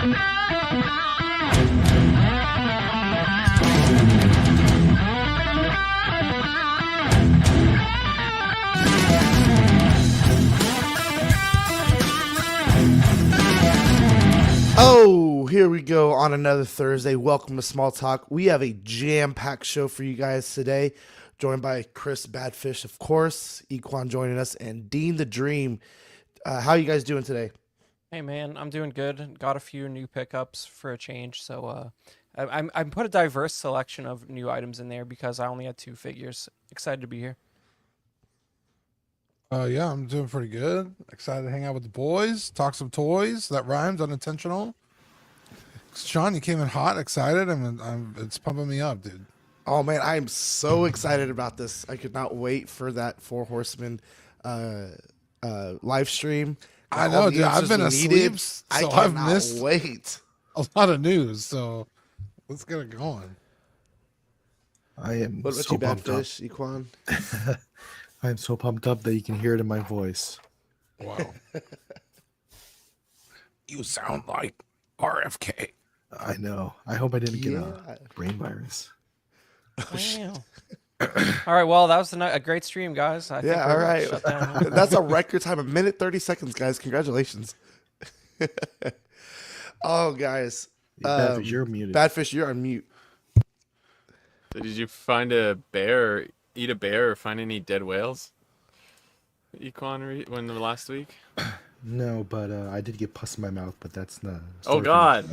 Oh, here we go on another Thursday. Welcome to Small Talk. We have a jam-packed show for you guys today, joined by Chris Badfish, of course, Equan joining us, and Dean the Dream. How are you guys doing today? Hey man, I'm doing good. Got a few new pickups for a change, so I put a diverse selection of new items in there because I only had 2 figures. Excited to be here. Yeah, I'm doing pretty good. Excited to hang out with the boys, talk some toys. That rhymes, unintentional. Sean, you came in hot, excited. It's pumping me up, dude. Oh man, I am so excited about this. I could not wait for that Four Horsemen live stream. I know, dude. I've been asleep, so I've missed wait a lot of news. So let's get it going. I am What about so you, pumped up. Badfish, Equan? I am so pumped up that you can hear it in my voice. Wow. You sound like RFK. I know. I hope I didn't get a brain virus. Wow. All right, well, that was a great stream, guys. I think Yeah, we're all right. shut down now. That's a record time, 1 minute 30 seconds, guys. Congratulations. Oh, guys. Badfish, you're muted. Badfish, you're on mute. Did you find a bear, or eat a bear, or find any dead whales? Equan, when the last week? No, but I did get pus in my mouth, but that's not. Oh God!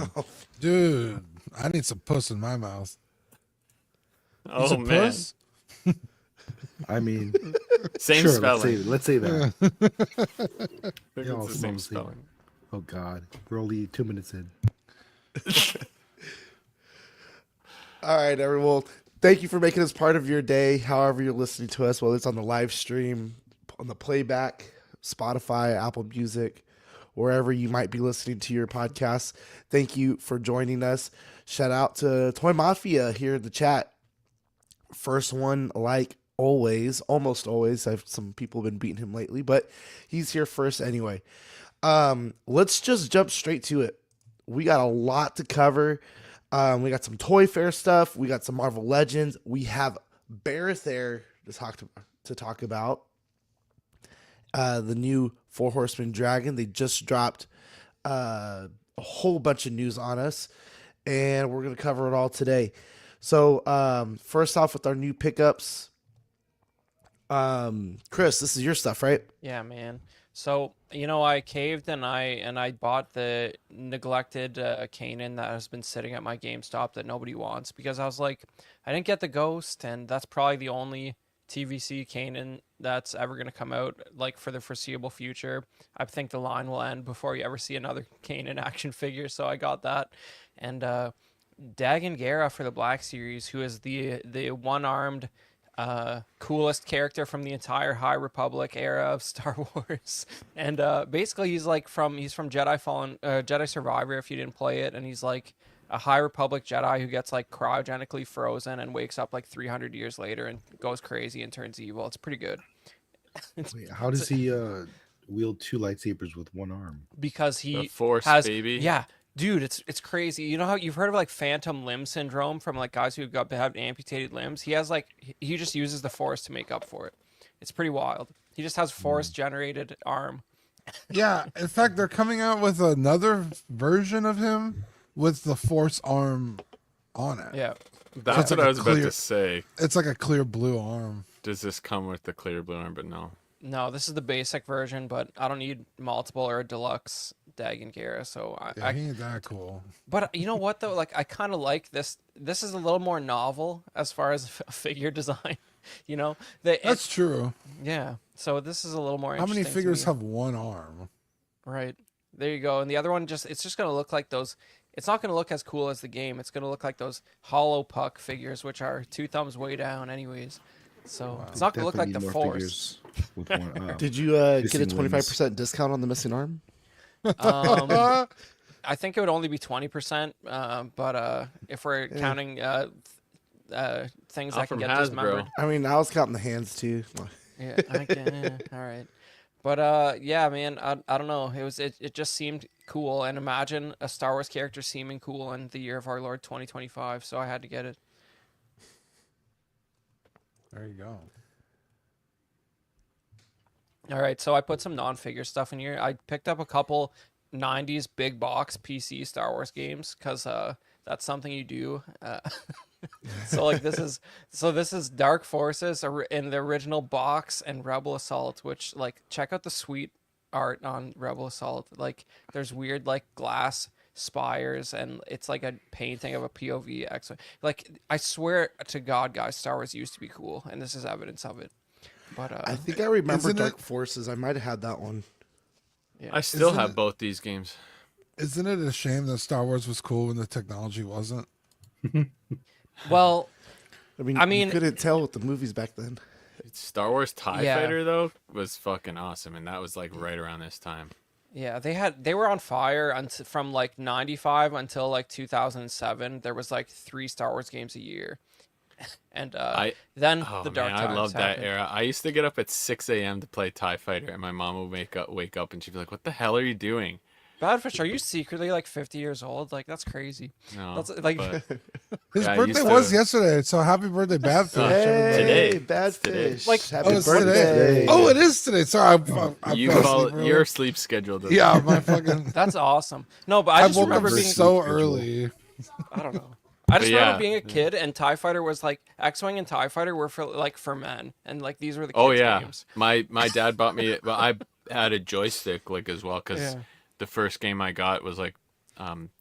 Dude, I need some puss in my mouth. Oh Some man! puss? I mean, Same sure, spelling. let's say that. I think Yeah, it's the same spelling. Oh God, we're only 2 minutes in. All right, everyone. Thank you for making us part of your day, however you're listening to us, whether it's on the live stream, on the playback, Spotify, Apple Music, wherever you might be listening to your podcast. Thank you for joining us. Shout out to Toy Mafia here in the chat. First one, like always, almost always. Some people have been beating him lately, but he's here first anyway. Let's just jump straight to it. We got a lot to cover. We got some Toy Fair stuff. We got some Marvel Legends. We have Barrett there to talk about. The new Four Horsemen Dragon. They just dropped a whole bunch of news on us, and we're going to cover it all today. So first off with our new pickups. Chris, this is your stuff, right? Yeah, man. So, I caved and I bought the neglected Kanan that has been sitting at my GameStop that nobody wants because I was like, I didn't get the Ghost, and that's probably the only TVC Kanan that's ever going to come out like for the foreseeable future. I think the line will end before you ever see another Kanan action figure, so I got that. And Dagon Gera for the Black Series, who is the one-armed coolest character from the entire High Republic era of Star Wars. And basically he's from Jedi Survivor if you didn't play it, and he's like a High Republic Jedi who gets like cryogenically frozen and wakes up like 300 years later and goes crazy and turns evil. It's pretty good. Wait, how does he wield 2 lightsabers with 1 arm? Because he The Force, has, baby. yeah, dude, it's crazy. You know how you've heard of like phantom limb syndrome from like guys who have amputated limbs? He just uses the Force to make up for it. It's pretty wild. He just has Force generated arm. Yeah, in fact, they're coming out with another version of him with the Force arm on it. Yeah. That's like what I a was about clear- to say. It's like a clear blue arm. Does this come with the clear blue arm? But no. No, this is the basic version, but I don't need multiple or a deluxe Dagon Gera, so Yeah, he ain't that cool. But you know what though? Like I kind of like this. This is a little more novel as far as figure design. That's true. Yeah. So this is a little more. How many interesting to figures me. have 1 arm? Right. There you go. And the other one it's just gonna look like those. It's not gonna look as cool as the game. It's gonna look like those hollow puck figures, which are 2 thumbs way down, anyways. So it's not gonna look like the Definitely need more Force. figures with 1. Did you get a missing 25% discount on the missing arm? I think it would only be 20%, but if we're counting things that can from get Hasbro. dismembered. I mean, I was counting the hands too. Yeah, all right. But yeah, man, I don't know. It just seemed cool, and imagine a Star Wars character seeming cool in the year of our Lord 2025. So I had to get it. There you go. All right, so I put some non-figure stuff in here. I picked up a couple 90s big box PC Star Wars games because that's something you do. So like this is Dark Forces in the original box and Rebel Assault, which like check out the sweet art on Rebel Assault. Like there's weird like glass spires and it's like a painting of a POV X. Like I swear to God, guys, Star Wars used to be cool, and this is evidence of it. But I think I remember Isn't Dark it- Forces. I might have had that one. yeah. I still Isn't have it- both these games. Isn't it a shame that Star Wars was cool when the technology wasn't? Well, I mean, I mean- you couldn't tell with the movies back then. Star Wars TIE Yeah. Fighter though was fucking awesome, and that was like right around this time. yeah, they were on fire from like 95 until like 2007. There was like 3 Star Wars games a year. And then Oh the Dark man, I Times love that happened. era. I used to get up at 6 a.m. to play TIE Fighter, and my mom would wake up, and she'd be like, "What the hell are you doing?" Badfish, are you secretly like 50 years old? Like that's crazy. No, That's like but His Yeah, I birthday used was to- yesterday, so happy birthday, Badfish. Hey, Today. bad It's today. fish. Like- Happy Oh, it's birthday. today. Oh, it is today. Sorry, I you fell follow asleep early. your sleep schedule. doesn't- Yeah, my fucking. that's awesome. No, but I I just woke up remember being so schedule. early. I don't know. I just But remember yeah. being a kid and TIE Fighter was like X-Wing and TIE Fighter were for men and like these were the kids Oh yeah, games. my dad bought me. Well, I had a joystick like as well because Yeah. the first game I got was like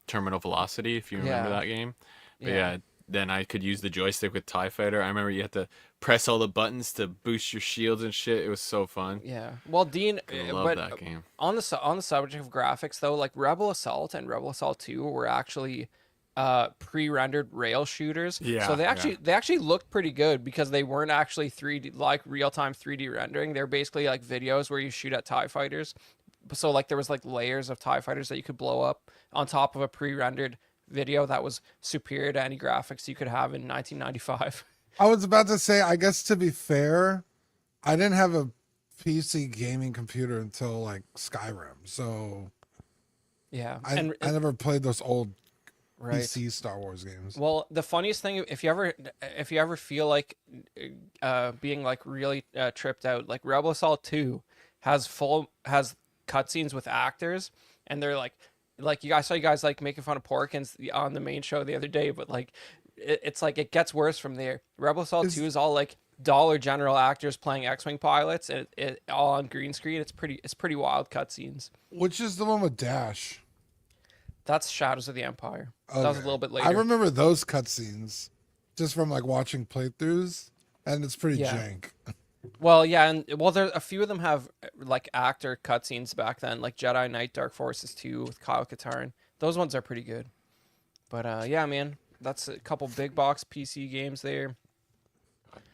Terminal Velocity, if you remember Yeah. that game. But Yeah. yeah, then I could use the joystick with TIE Fighter. I remember you had to press all the buttons to boost your shields and shit. It was so fun. Yeah. Well, Dean, I love but that game. on the subject of graphics though, like Rebel Assault and Rebel Assault 2 were actually pre-rendered rail shooters. Yeah, So yeah. they actually looked pretty good because they weren't actually 3D like real-time 3D rendering. They're basically like videos where you shoot at TIE fighters. So like there was like layers of TIE fighters that you could blow up on top of a pre-rendered video that was superior to any graphics you could have in 1995. I was about to say, I guess to be fair, I didn't have a PC gaming computer until like Skyrim, so Yeah. I never played those old right. PC Star Wars games. Well, the funniest thing, if you ever feel like being like really tripped out, like Rebel Assault 2 has cutscenes with actors, and they're like I saw you guys like making fun of Porkins on the main show the other day, but like it's like it gets worse from there. Rebel Assault 2 is all like Dollar General actors playing X-wing pilots, and it all on green screen. It's pretty wild cutscenes. Which is the one with Dash? That's Shadows of the Empire. That was a Okay. little bit later. I remember those cutscenes just from like watching playthroughs, and it's pretty Yeah. jank. Well, yeah, and well, there a few of them have like actor cutscenes back then, like Jedi Knight Dark Forces 2 with Kyle Katarn. Those ones are pretty good. But yeah, man, that's a couple big box PC games there.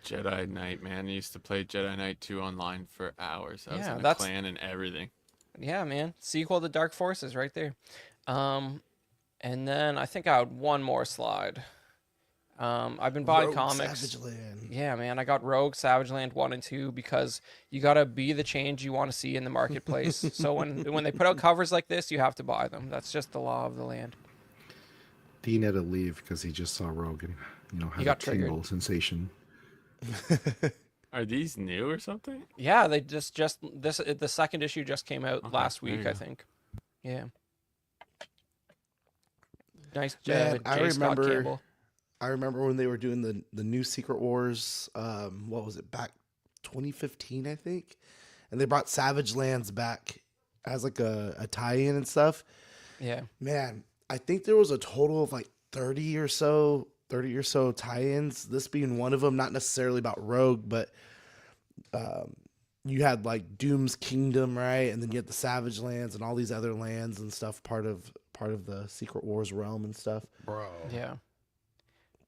Jedi Knight, man. I used to play Jedi Knight 2 online for hours. I was Yeah, in a that's- clan and everything. Yeah, man, sequel to Dark Forces right there. And then I think I had one more slide. I've been buying Rogue comics. Savage Land. Yeah, man, I got Rogue Savage Land 1 and 2 because you gotta be the change you want to see in the marketplace. So when they put out covers like this, you have to buy them. That's just the law of the land. Dean had to leave because he just saw Rogue and had got a tingle triggered. sensation. Are these new or something? Yeah, they just the second issue just came out Okay, last there week, you I go. think. Yeah. Nice, Man, J. Scott Campbell. I remember when they were doing the new Secret Wars. What was it, back 2015, I think, and they brought Savage Lands back as like a tie-in and stuff. Yeah. Man, I think there was a total of like 30 or so tie-ins. This being one of them, not necessarily about Rogue, but you had like Doom's Kingdom, right? And then you had the Savage Lands and all these other lands and stuff, part of the Secret Wars realm and stuff. Bro. Yeah.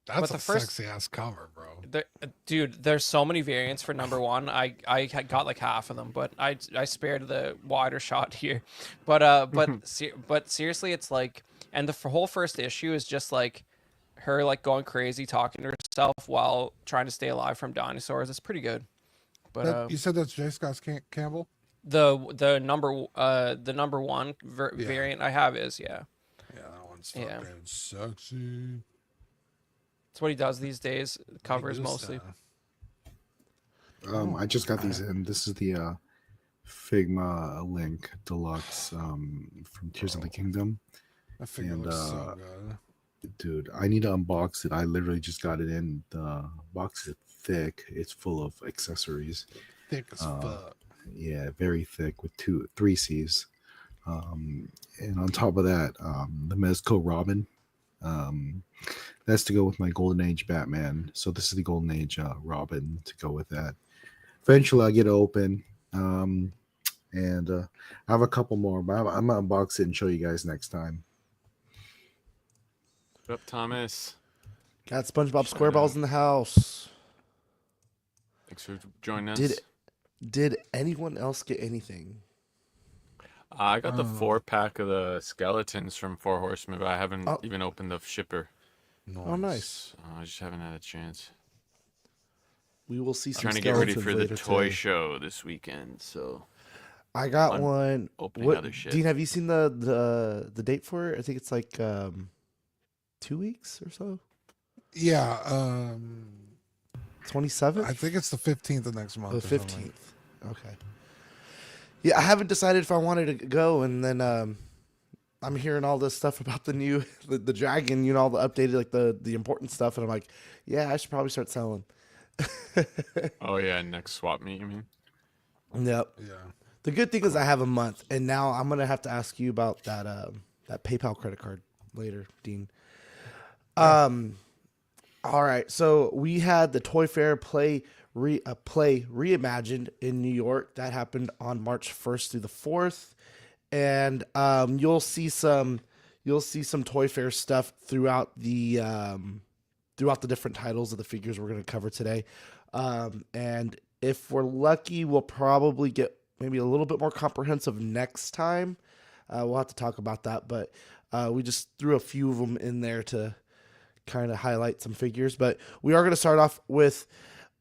That's the a first- sexy ass cover, bro. Dude, there's so many variants for number one. I got like half of them, but I spared the wider shot here. But but seriously, it's like, and the whole first issue is just like her like going crazy, talking to herself while trying to stay alive from dinosaurs. It's pretty good. But You said that's J. Scott Campbell? The number one Yeah. variant I have is, yeah. Yeah, that one's Yeah. fucking sexy. That's what he does these days. Covers Me mostly. gusta. I just got these in. This is the Figma Link Deluxe from Tears of the Kingdom. That figure And, looks so good. Dude, I need to unbox it. I literally just got it in. The box is thick. It's full of accessories. Thick as fuck. Yeah, very thick with three C's. And on top of that, the Mezco Robin. That's to go with my Golden Age Batman. So this is the Golden Age Robin to go with that. Eventually, I'll get it open. And I have a couple more, but I'm gonna unbox it and show you guys next time. What up, Thomas? Got SpongeBob Shout SquareBalls out. in the house. Thanks for joining us. Did anyone else get anything? I got the 4-pack of the skeletons from Four Horsemen, but I haven't Oh. even opened the shipper. Oh, nice. I just haven't had a chance. We will see some Trying to get ready skeletons for the later toy today. show this weekend, so I got fun one. opening other shit. Dean, have you seen the date for it? I think it's like 2 weeks or so. Yeah, 27th? I think it's the 15th of next month. The or something. 15th. Okay. Yeah, I haven't decided if I wanted to go, and then I'm hearing all this stuff about the new the dragon, you know, all the updated like the important stuff, and I'm like, yeah, I should probably start selling. Oh yeah, next swap meet, you mean? Yep. Yeah. The good thing is I have a month, and now I'm gonna have to ask you about that that PayPal credit card later, Dean. All right, so we had the Toy Fair play reimagined in New York. That happened on March 1st through the 4th, and you'll see some Toy Fair stuff throughout the different titles of the figures we're going to cover today. And if we're lucky, we'll probably get maybe a little bit more comprehensive next time. We'll have to talk about that, but we just threw a few of them in there to kind of highlight some figures. But we are going to start off with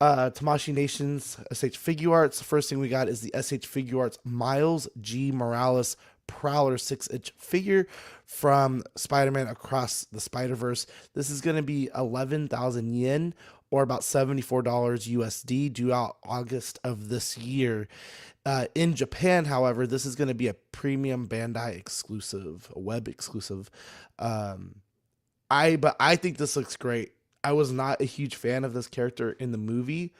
Tamashii Nation's SH Figure Arts. The first thing we got is the SH Figure Arts Miles G. Morales Prowler 6-inch figure from Spider-Man Across the Spider-Verse. This is going to be 11,000 yen, or about $74 USD, due out August of this year. In Japan, however, this is going to be a premium Bandai exclusive, a web exclusive. But I think this looks great. I was not a huge fan of this character in the movie,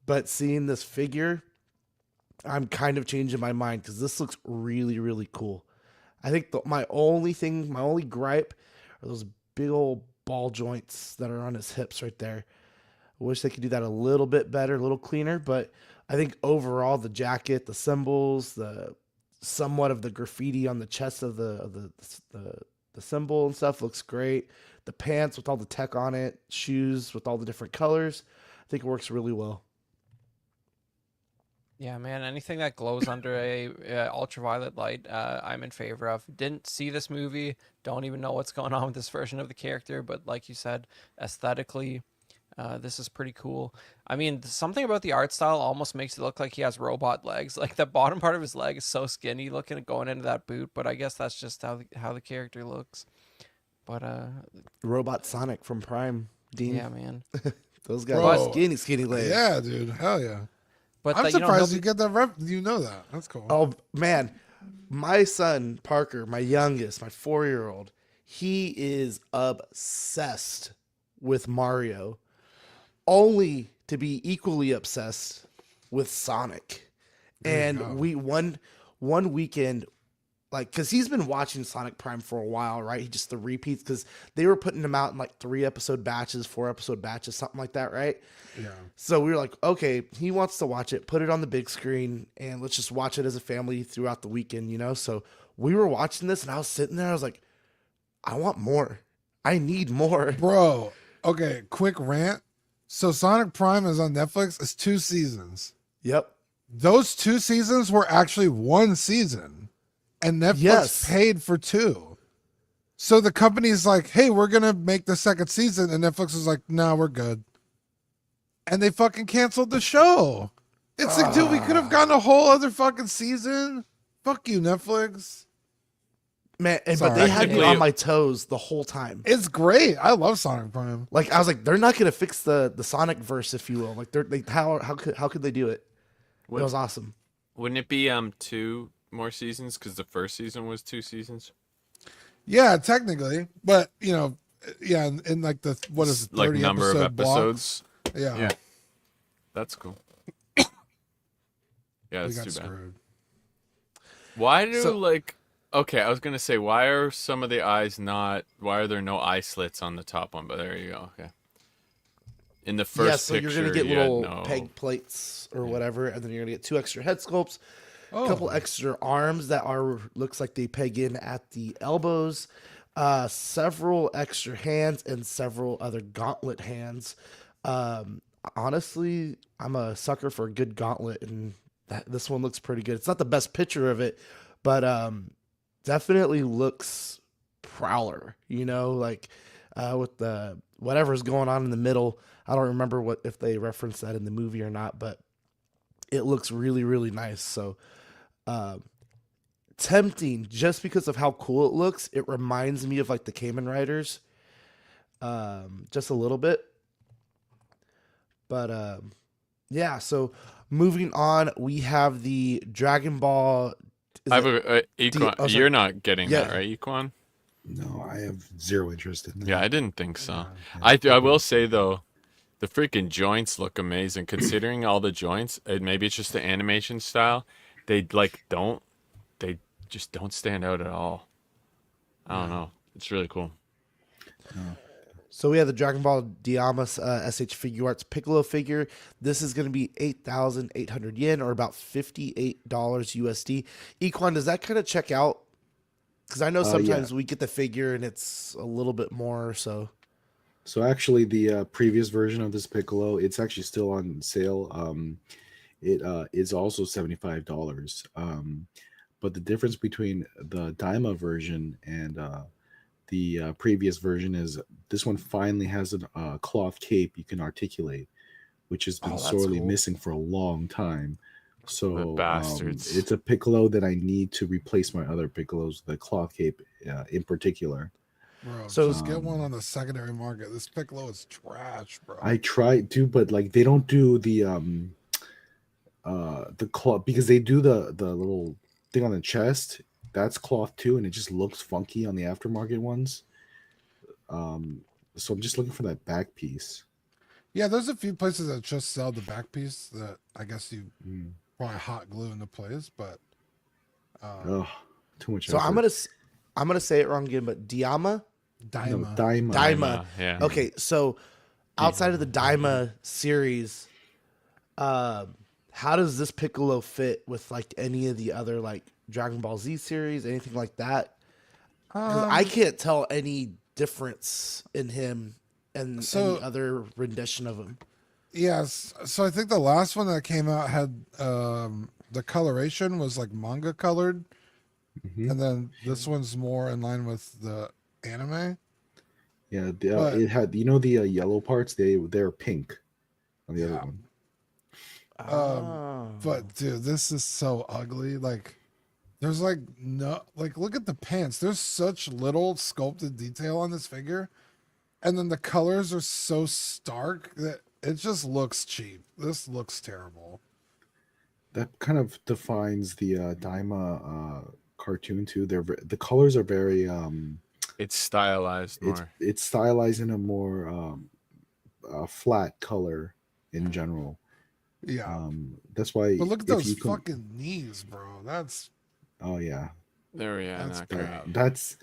but seeing this figure, I'm kind of changing my mind because this looks really, really cool. I think my only gripe are those big old ball joints that are on his hips right there. I wish they could do that a little bit better, a little cleaner, but I think overall the jacket, the symbols, the somewhat of the graffiti on the chest of the symbol and stuff looks great. The pants with all the tech on it, shoes with all the different colors, I think it works really well. Yeah, man, anything that glows under a ultraviolet light, I'm in favor of. Didn't see this movie, don't even know what's going on with this version of the character, but like you said, aesthetically, this is pretty cool. I mean, something about the art style almost makes it look like he has robot legs. Like the bottom part of his leg is so skinny looking going into that boot, but I guess that's just how the character looks. But Robot Sonic from Prime, Dean. yeah, man. Those guys Bro, are skinny legs. Yeah, dude. Hell yeah. But I'm he'll surprised be- you get that rep. You know that. That's cool. Oh man, my son Parker, my youngest, my 4-year-old, he is obsessed with Mario, only to be equally obsessed with Sonic. There you And go. we one weekend, like, because he's been watching Sonic Prime for a while, right? He just the repeats, because they were putting them out in like 3-episode batches, 4-episode batches, something like that, right? Yeah. So we were like, okay, he wants to watch it, put it on the big screen, and let's just watch it as a family throughout the weekend, you know? So we were watching this, and I was sitting there, I was like, I want more. I need more. Bro, okay, quick rant. So Sonic Prime is on Netflix. It's 2 seasons. Yep. Those 2 seasons were actually 1 season, and Netflix Yes. paid for 2. So the company's like, hey, we're going to make the 2nd season. And Netflix is like, no, we're good. And they fucking canceled the show. It's like, dude, we could have gotten a whole other fucking season. Fuck you, Netflix. Man, but Sorry. they had me Technically- on my toes the whole time. It's great. I love Sonic Prime. Like I was like, they're not gonna fix the Sonic verse, if you will. Like how could they do it? It was awesome. Wouldn't it be 2 more seasons? Because the first season was 2 seasons. Yeah, technically, but you know, yeah, in like the what is it, 30 Like number of episode blocks. episodes. Yeah, Yeah. That's cool. Yeah, we that's got too bad. screwed. Why do So- Okay, I was gonna say, why are some of the eyes not? Why are there no eye slits on the top one? But there you go. Okay. In the first Yeah, so picture, you're gonna get you had little no... peg plates or whatever, and then you're gonna get 2 extra head sculpts, Oh, a couple extra arms that are looks like they peg in at the elbows, several extra hands, and several other gauntlet hands. Honestly, I'm a sucker for a good gauntlet, and this one looks pretty good. It's not the best picture of it, but definitely looks prowler. You know, like with the whatever's going on in the middle. I don't remember if they referenced that in the movie or not, but it looks really, really nice. So tempting just because of how cool it looks. It reminds me of like the Kamen Riders, just a little bit. But yeah. So moving on, we have the Dragon Ball. I have a Equan. oh, sorry. You're not getting Yeah. that, right, Equan? No, I have zero interest in that. Yeah, I didn't think so. Yeah. I will say though, the freaking joints look amazing. Considering all the joints, and maybe it's just the animation style. They just don't stand out at all. I don't know. It's really cool. So we have the Dragon Ball Diamas SH Figure Arts Piccolo figure. This is going to be 8,800 yen, or about $58 USD. Equan, does that kind of check out? Because I know sometimes we get the figure and it's a little bit more. So So actually, the previous version of this Piccolo, it's actually still on sale. It is also $75. But the difference between the Daima version and the previous version is this one finally has a cloth cape you can articulate, which has been Oh, that's sorely cool. missing for a long time. So bastards. it's a Piccolo that I need to replace my other Piccolos, the cloth cape in particular. bro, So- just get one on the secondary market. This Piccolo is trash, bro. I tried to, but like they don't do the cloth, because they do the little thing on the chest. That's cloth too, and it just looks funky on the aftermarket ones. So I'm just looking for that back piece. Yeah, there's a few places that just sell the back piece that I guess you Mm. probably hot glue into place, but Ugh, too much. so effort. I'm gonna say it wrong again, but Diama. No, Daima. Daima. Daima. Yeah. Okay, so outside of the Daima series, how does this Piccolo fit with like any of the other like Dragon Ball Z series, anything like that? 'Cause I can't tell any difference in him and So- any other rendition of him. Yes. So I think the last one that came out had the coloration was like manga colored, Mhm. and then this one's more in line with the anime. Yeah, But- it had the yellow parts. They're pink on the other Yeah. one. Oh. But dude, this is so ugly. Like, there's like no, like, look at the pants. There's such little sculpted detail on this figure, and then the colors are so stark that it just looks cheap. This looks terrible. That kind of defines the Daima cartoon too. The colors are very It's stylized more. it's stylized in a more flat color in general. Yeah. That's why. But look at if those you com- fucking knees, bro. That's Oh yeah, There, yeah, That's not bad. great.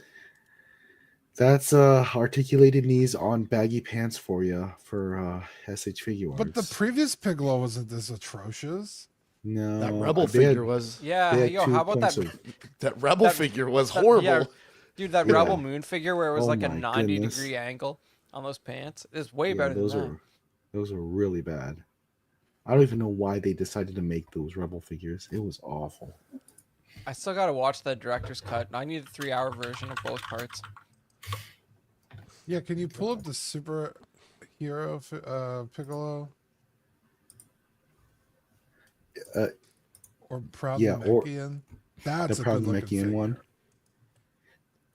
that's articulated knees on baggy pants for you for SH figure but the arts. previous Piccolo wasn't this atrocious. No, That Rebel they had- figure was Yeah, they had yo, 2 how about points that? of- that Rebel that- figure was that- horrible. yeah, dude, that Yeah. Rebel Moon figure where it was Oh like a my 90-degree goodness. angle on those pants is way Yeah, better than those that. are those are really bad. I don't even know why they decided to make those Rebel figures. It was awful. I still gotta watch the director's cut. I need a 3-hour version of both parts. Yeah, can you pull up the superhero Piccolo? or Proud yeah, or Namekian. the That's a Proud good looking Namekian figure. one.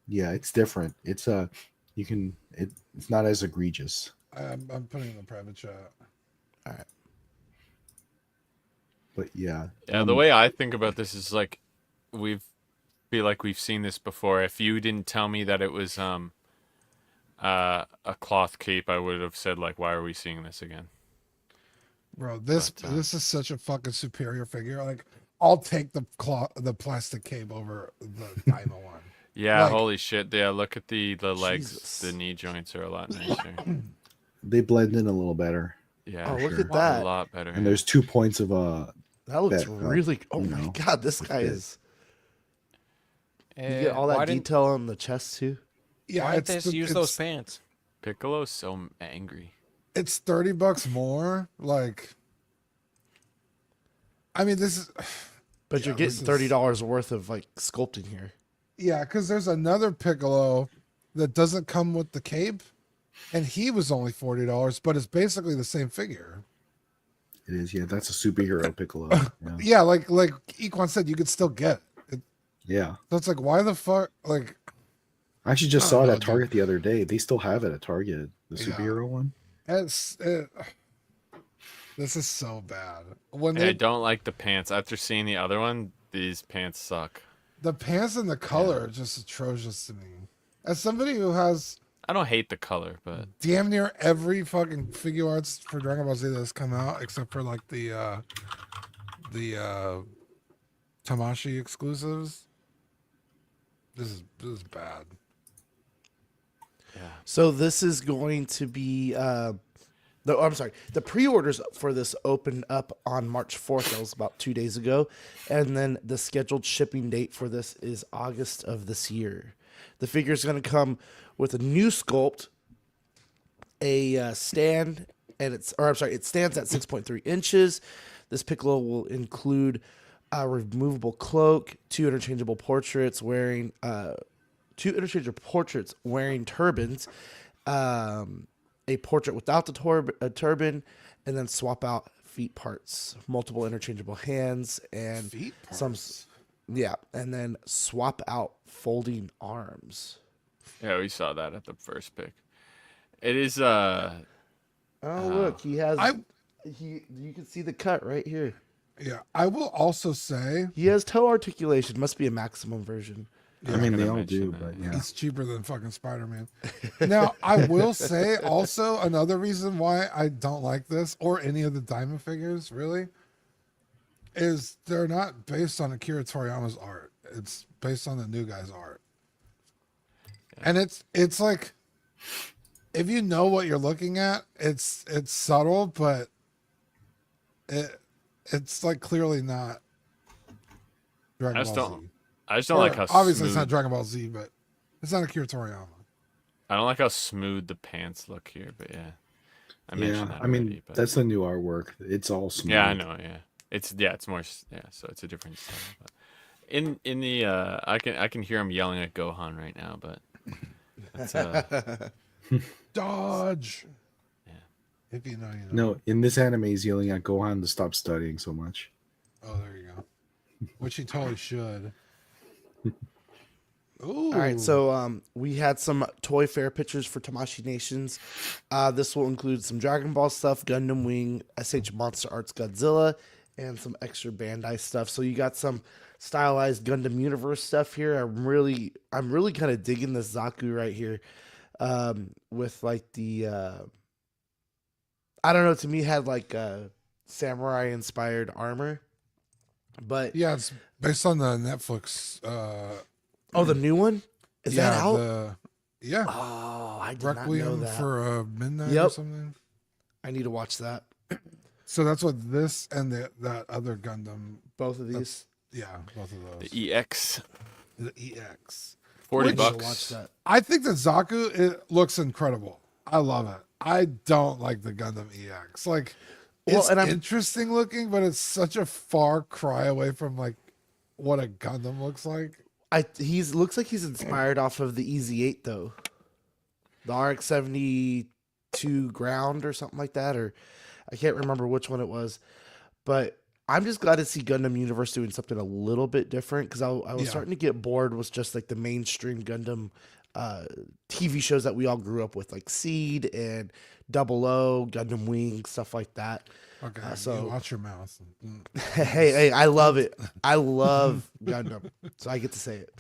Yeah, it's different. It's it's not as egregious. I'm putting in the private chat. But yeah, Yeah, the way I think about this is like feel like we've seen this before. If you didn't tell me that it was a cloth cape, I would have said like, why are we seeing this again? Bro, this But, this is such a fucking superior figure. Like, I'll take the plastic cape over the diamond one. Yeah, Like- holy shit. Yeah, look at the legs, Jesus. the knee joints are a lot nicer. they blend in a little better. Yeah, Oh, look sure. at that. a lot better. And there's 2 points of That looks that, really. Oh you my know, god, this guy fit. is. You get all why that didn't detail on the chest too. Yeah, why didn't they it's just use those pants? Piccolo's so angry. It's $30 more. Like, I mean, this is But Yeah, you're getting this is- $30 worth of like sculpting here. yeah, because there's another Piccolo that doesn't come with the cape, and he was only $40, but it's basically the same figure. It is, yeah. That's a superhero Piccolo. Yeah. Yeah, like Equan said, you could still get it. Yeah. So it's like, why the fuck? Like, I actually just I saw don't it know, at Target the other day. They still have it at Target. The Yeah. superhero one. This is so bad. When Hey, I they, don't like the pants. After seeing the other one, these pants suck. the pants and the color are just atrocious to me. As somebody who has I don't hate the color, but damn near every fucking figure arts for Dragon Ball Z that's come out, except for like the Tamashi exclusives. This is bad. yeah. So this is going to be. I'm sorry. The pre-orders for this opened up on March 4th. That was about 2 days ago, and then the scheduled shipping date for this is August of this year. The figure is going to come with a new sculpt, a stand, and it stands at 6.3 inches. This Piccolo will include a removable cloak, two interchangeable portraits wearing turbans, a portrait without the turban, and then swap out feet parts, multiple interchangeable hands, and Feet some, parts. yeah, and then swap out folding arms. Yeah, we saw that at the first pick. It is Oh, look, he has. I You can see the cut right here. yeah. I will also say He has toe articulation. Must be a maximum version. I mean, they gonna all mention do, that, but yeah. yeah. it's cheaper than fucking Spider-Man. Now, I will say also another reason why I don't like this or any of the Diamond figures really is they're not based on Akira Toriyama's art. It's based on the new guy's art. And it's like if you know what you're looking at, it's subtle, but it's like clearly not Dragon I just Ball don't- Z. I just don't Or, like how obviously it's smooth, not Dragon Ball Z, but it's not Akira Toriyama. I don't like how smooth the pants look here, but yeah. I mentioned that I mean, already, but that's the new artwork. It's all smooth. yeah, I know, yeah. It's more so it's a different style. But in the I can hear him yelling at Gohan right now, but that's Dodge. Yeah. If you know, you know. No, in this anime, he's yelling at Gohan to stop studying so much. Oh, there you go. Which he totally should. Ooh. All right, so we had some Toy Fair pictures for Tamashii Nations. This will include some Dragon Ball stuff, Gundam Wing, SH Monster Arts Godzilla, and some extra Bandai stuff. So you got some stylized Gundam Universe stuff here. I'm really kind of digging this Zaku right here, with like the I don't know. To me, had like samurai inspired armor, but Yeah, it's based on the Netflix. oh, the new one is that out? Yeah, Oh, I did not know Requiem that. for Midnight or Yep. something. I need to watch that. So that's what this and that other Gundam. Both of these. Yeah, both of those. the EX The EX. 40 Which- Watch bucks. that. I think that Zaku it looks incredible. I love it. I don't like the Gundam EX. Like, Well, it's and I'm- interesting looking, but it's such a far cry away from like what a Gundam looks like. He's looks like he's inspired off of the EZ8 though, the RX-72 Ground or something like that, or I can't remember which one it was, but I'm just glad to see Gundam Universe doing something a little bit different because I was Yeah. starting to get bored with just like the mainstream Gundam TV shows that we all grew up with, like Seed and Double O, Gundam Wing, stuff like that. Okay, so- you watch your mouth. Hey, I love it. I love Gundam, so I get to say it.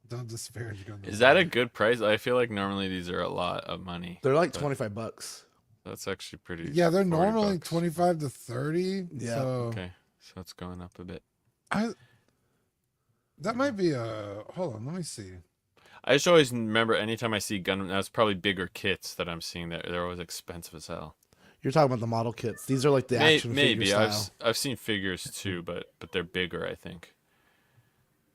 Don't disparage Gundam. Is that a good price? I feel like normally these are a lot of money. They're like but $25. That's actually pretty. Yeah, they're 40 normally bucks. 25 to 30. Yeah. So Okay, so it's going up a bit. that might be a. Hold on, let me see. I just always remember anytime I see Gundam, that's probably bigger kits that I'm seeing. They're always expensive as hell. You're talking about the model kits. These are like the action Maybe figure I've style. I've seen figures too, but they're bigger. I think.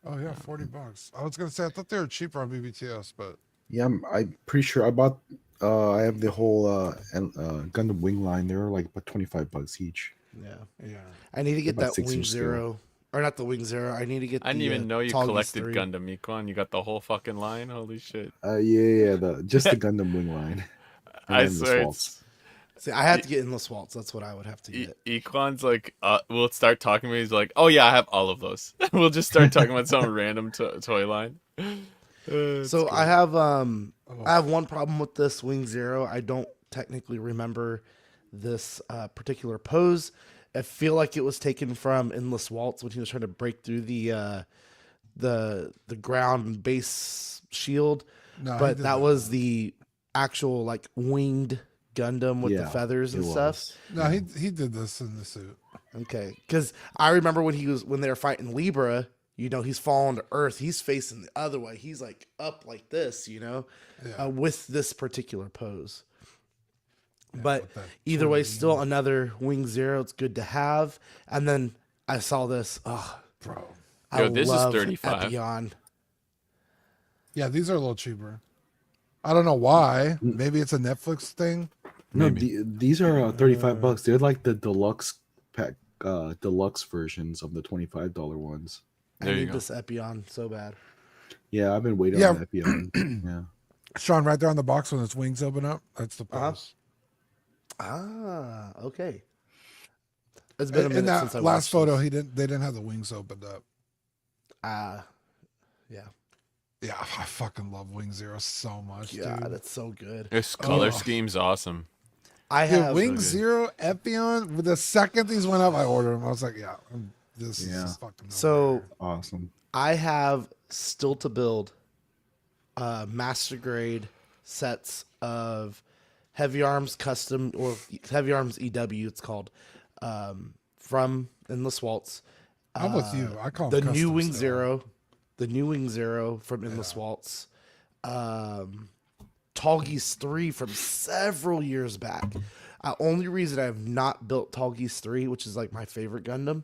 Oh yeah, $40. I was gonna say I thought they were cheaper on BBTS, but Yeah, I'm pretty sure I bought. I have the whole Gundam Wing line. They're like about $25 each. Yeah, yeah. I need to get About that 6-inch Wing scale. Zero, or not the Wing Zero. I need to get. I didn't even know you Tallgeese collected 3. Gundam, Equan. You got the whole fucking line. Holy shit! Yeah, just the Gundam Wing line. And I then the swear. Swalts. See, I have to get Endless Waltz. That's what I would have to get. Equan's like, we'll start talking to me. He's like, oh yeah, I have all of those. We'll just start talking about some random toy line. So I have one problem with this Wing Zero. I don't technically remember this particular pose. I feel like it was taken from Endless Waltz when he was trying to break through the ground and base shield, No, he but did that was the actual like winged Gundam with the Yeah, feathers and it stuff. was. No, he did this in the suit. Okay, because I remember when they were fighting Libra. You know, he's falling to earth. He's facing the other way. He's like up like this. You know, Yeah. with this particular pose. Yeah, But with that either way, twin still beam. another Wing Zero. It's good to have. And then I saw this. Oh, Bro. I Yo, this is love 35. Epion. Yeah, these are a little cheaper. I don't know why. Maybe it's a Netflix thing. No, Maybe. these are $35. They're like the deluxe pack, deluxe versions of the $25 ones. I There you need go. this Epion so bad. Yeah, I've been waiting Yeah. on that Epion. Yeah. Sean, right there on the box when its wings open up, that's the pose. Ah, okay. It's been a In minute that since I last watched photo, this. they didn't have the wings opened up. Yeah. Yeah, I fucking love Wing Zero so much, God, dude. that's so good. This color Oh. scheme's awesome. I Dude, have Wing good. Zero Epion. With the second these went up, I ordered them. I was like, yeah, this Yeah. is fucking. So Awesome. I have still to build master grade sets of Heavy Arms custom or Heavy Arms EW. It's called from Endless Waltz. I'm with you. I call The them new custom Wing still. Zero, the new Wing Zero from Endless Waltz. Tallgeese 3 from several years back. Only reason I have not built Tallgeese 3, which is like my favorite Gundam,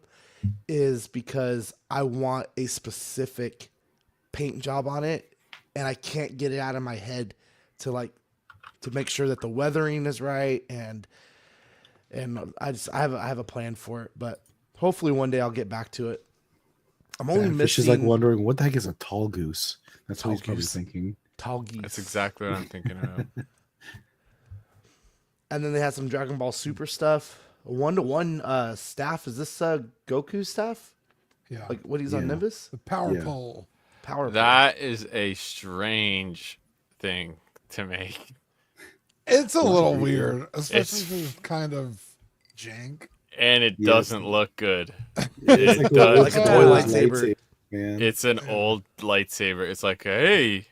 is because I want a specific paint job on it, and I can't get it out of my head to make sure that the weathering is right, and I have a plan for it, but hopefully one day I'll get back to it. I'm only And Fish is missing like wondering what the heck is a tall goose. That's what he's probably Tallgoose. thinking. Tallgeese. That's exactly what I'm thinking of. And then they had some Dragon Ball Super stuff. A 1-to-1 staff. Is this Goku staff? Yeah, Like what he's on Yeah. Nimbus? the power Yeah. pole. Power. That is a strange thing to make. It's a little Yeah. weird, especially It's- if it's kind of jank. And it Yes. doesn't look good. It's It a- does. Like a toy lightsaber. man. It's an old lightsaber. It's like, hey,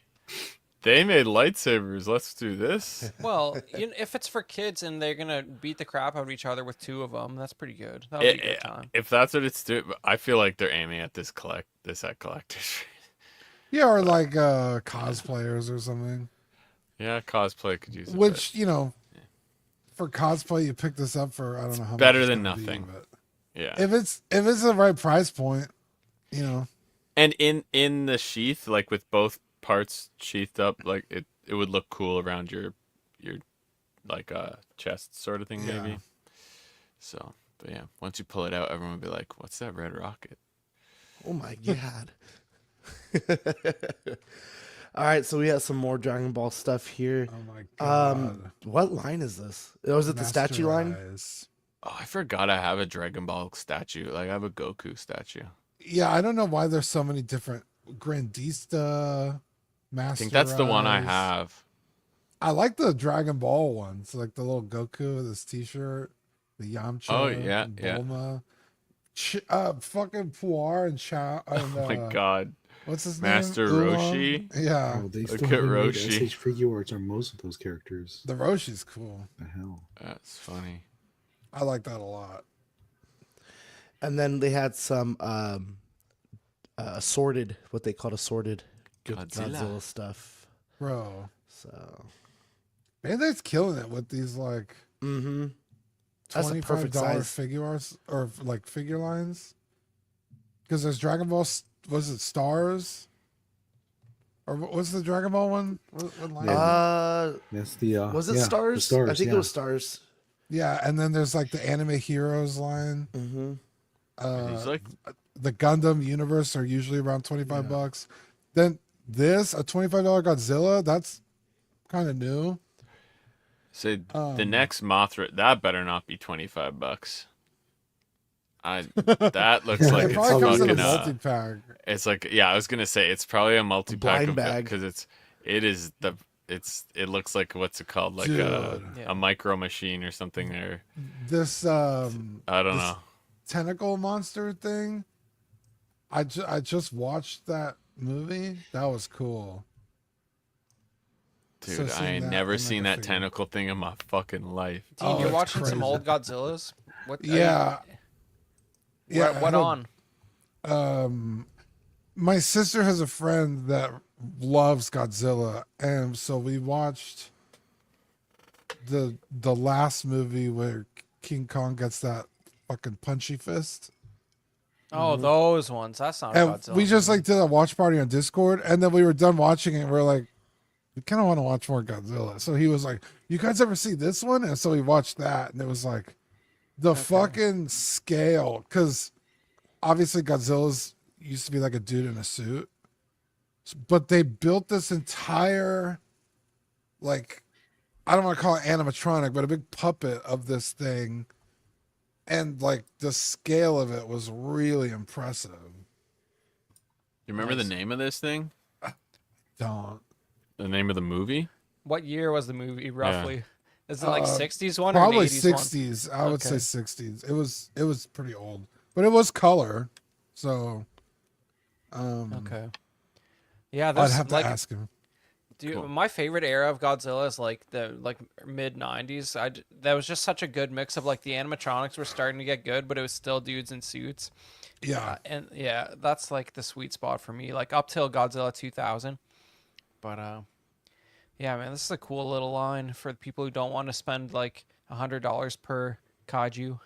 they made lightsabers. Let's do this. Well, if it's for kids and they're gonna beat the crap out of each other with two of them, that's pretty good. That would be a good time. If that's what it's doing, I feel like they're aiming at this at collectors. Yeah, or like cosplayers or something. Yeah, cosplay could use it. Which for cosplay, you pick this up for I don't know how much. better it's than gonna be, nothing. but yeah. if it's the right price point, And in the sheath, like with both parts sheathed up, like it would look cool around your like chest sort of thing, maybe. Yeah. So, but yeah, once you pull it out, everyone will be like, "What's that red rocket?" Oh my god. All right, so we have some more Dragon Ball stuff here. oh my god, What line is this? Oh, is it the statue line? Masterize. Oh, I forgot I have a Dragon Ball statue. Like I have a Goku statue. Yeah, I don't know why there's so many different Grandista, I Master think that's the one I Rise. have. I like the Dragon Ball ones, like the little Goku with his T-shirt, the Yamcha, Oh yeah, and yeah. Bulma, fucking Puar and Chow, and Oh my god. what's his Master name? Oolong? Roshi. Yeah, Oh, they Look still at haven't made Roshi. SH figure arts on most of those characters. the Roshi's cool. The hell. That's funny. I like that a lot. And then they had some assorted, what they called assorted Godzilla stuff. Bro, So, Bandai's killing it with these like that's a perfect size. figure arts or like figure lines. Because there's Dragon Ball, was it Stars? Or what's the Dragon Ball one? What line? That's the Was it yeah, the Stars? Stars? I think yeah. it was Stars. Yeah, and then there's like the Anime Heroes line. Mm-hmm. He's like The Gundam universe are usually around $25. Then a $25 Godzilla, that's kind of new. say the next Mothra. That better not be $25. That looks like It it's probably comes in a fucking. multi-pack. It's like yeah, I was gonna say it's probably a multi-pack blind of bag. because it looks like what's it called like Dude. a micro machine or something or This I don't know. tentacle monster thing. I just watched that movie. That was cool. So Dude, I seeing ain't that never in, like, seen a that figure. tentacle thing in my fucking life. Dean, Oh, you're it's watching some crazy. old Godzillas. What? Yeah. What I on? My sister has a friend that loves Godzilla, and so we watched the last movie where King Kong gets that fucking punchy fist. Oh, those ones. That's not a And Godzilla. we just like did a watch party on Discord, and then we were done watching it. And we're like, we kind of want to watch more Godzilla. So he was like, "You guys ever see this one?" And so we watched that, and it was like the fucking scale, because obviously Godzilla's used to be like a dude in a suit, but they built this entire like I don't want to call it animatronic, but a big puppet of this thing. And like the scale of it was really impressive. You remember Nice. the name of this thing? Don't. The name of the movie? What year was the movie roughly? Is it like 60s one or Probably an 80s one? 60s. I would say Okay. 60s. It was pretty old, but it was color. So Okay. Yeah, I'd there's have to like ask him. dude, Cool. my favorite era of Godzilla is like the mid 90s. That was just such a good mix of like the animatronics were starting to get good, but it was still dudes in suits. Yeah. And yeah, that's like the sweet spot for me, like up till Godzilla 2000. But yeah, man, this is a cool little line for people who don't want to spend like $100 per kaiju.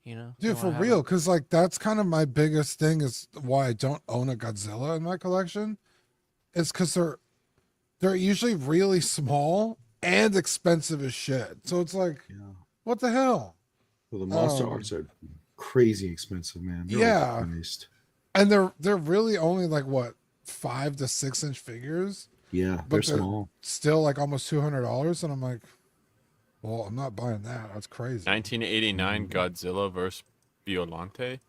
You know, they Dude, for wanna have real, because like that's kind of my biggest thing is why I don't own a Godzilla in my collection. It's because they're usually really small and expensive as shit. So it's like, Yeah. what the hell? Well, the monster Um, arts are crazy expensive, man. They're Yeah. overpriced. And they're really only like what 5 to 6 inch figures, Yeah, But they're they're- small. still like almost $200, and I'm like, well, I'm not buying that. That's crazy. 1989 Godzilla vs. Violante.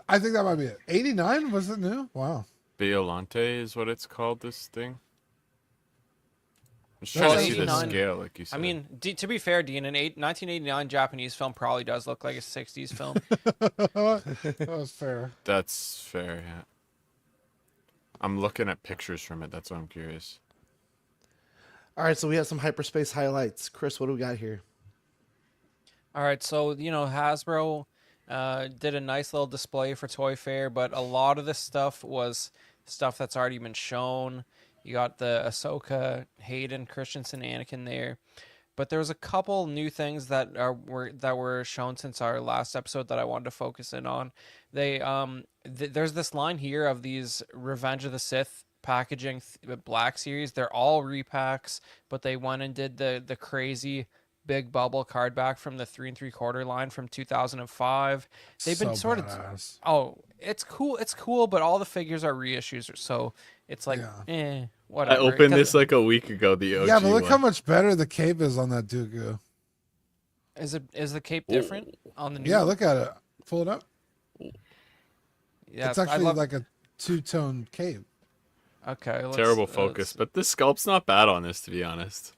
I think that might be it. 89 was it new? Wow. Violante is what it's called, this thing. I'm just That's trying to see the 89. scale, like you said. I mean, to be fair, Dean, an 1989 Japanese film probably does look like a 60s film. That was fair. That's fair, yeah. I'm looking at pictures from it. That's why I'm curious. All right, so we have some hyperspace highlights. Chris, what do we got here? All right, so Hasbro did a nice little display for Toy Fair, but a lot of this stuff was stuff that's already been shown. You got the Ahsoka, Hayden Christensen, Anakin there, but there was a couple new things that were shown since our last episode that I wanted to focus in on. They there's this line here of these Revenge of the Sith packaging Black Series. They're all repacks, but they went and did the crazy big bubble card back from the 3 3/4 line from 2005. They've been So sort badass. of it's cool, but all the figures are reissues, so it's like Yeah. I whatever. opened 'Cause this like a week ago, the OG Yeah, but look one. how much better the cape is on that Dooku. Is the cape different on the new? Yeah, one? look at it. Pull it up. Yeah, It's I actually love. like a two-tone cape. Okay, Terrible focus, but the sculpt's not bad on this, to be honest.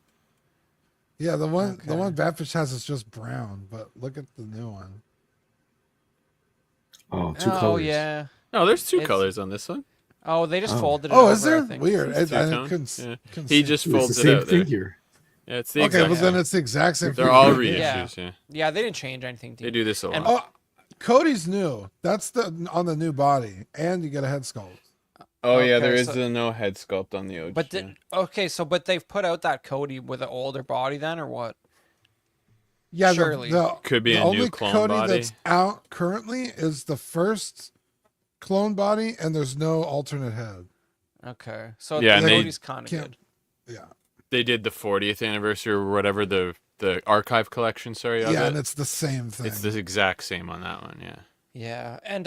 Yeah, the one Okay. Batfish has is just brown, but look at the new one. Oh, two Oh colors. yeah. No, there's two It's colors on this one. oh they just Oh. folded it Oh, over. is there? I think. Weird. It's I two-tone. couldn't, Yeah. couldn't He see. just Ooh, it's folds the it same out there. figure. Yeah, it's the Okay, exact but then same. it's the exact same. They're figure. all Yeah. reissues. Yeah, Yeah, they didn't change anything. they do this a lot. And- Oh, Cody's new. That's the on the new body, and you get a head sculpt. Oh yeah, Okay, there is so- no head sculpt on the OG. But yeah. okay, so but they've put out that Cody with an older body then, or what? Yeah, Surely. Could be the a new only clone Cody body. that's out currently is the first clone body, and there's no alternate head. Okay, so Yeah, the and they Cody's kind of can't- good. Yeah, They did the 40th anniversary or whatever, the archive collection. Sorry, of yeah, it. and it's the same thing. It's the exact same on that one. Yeah. Yeah, and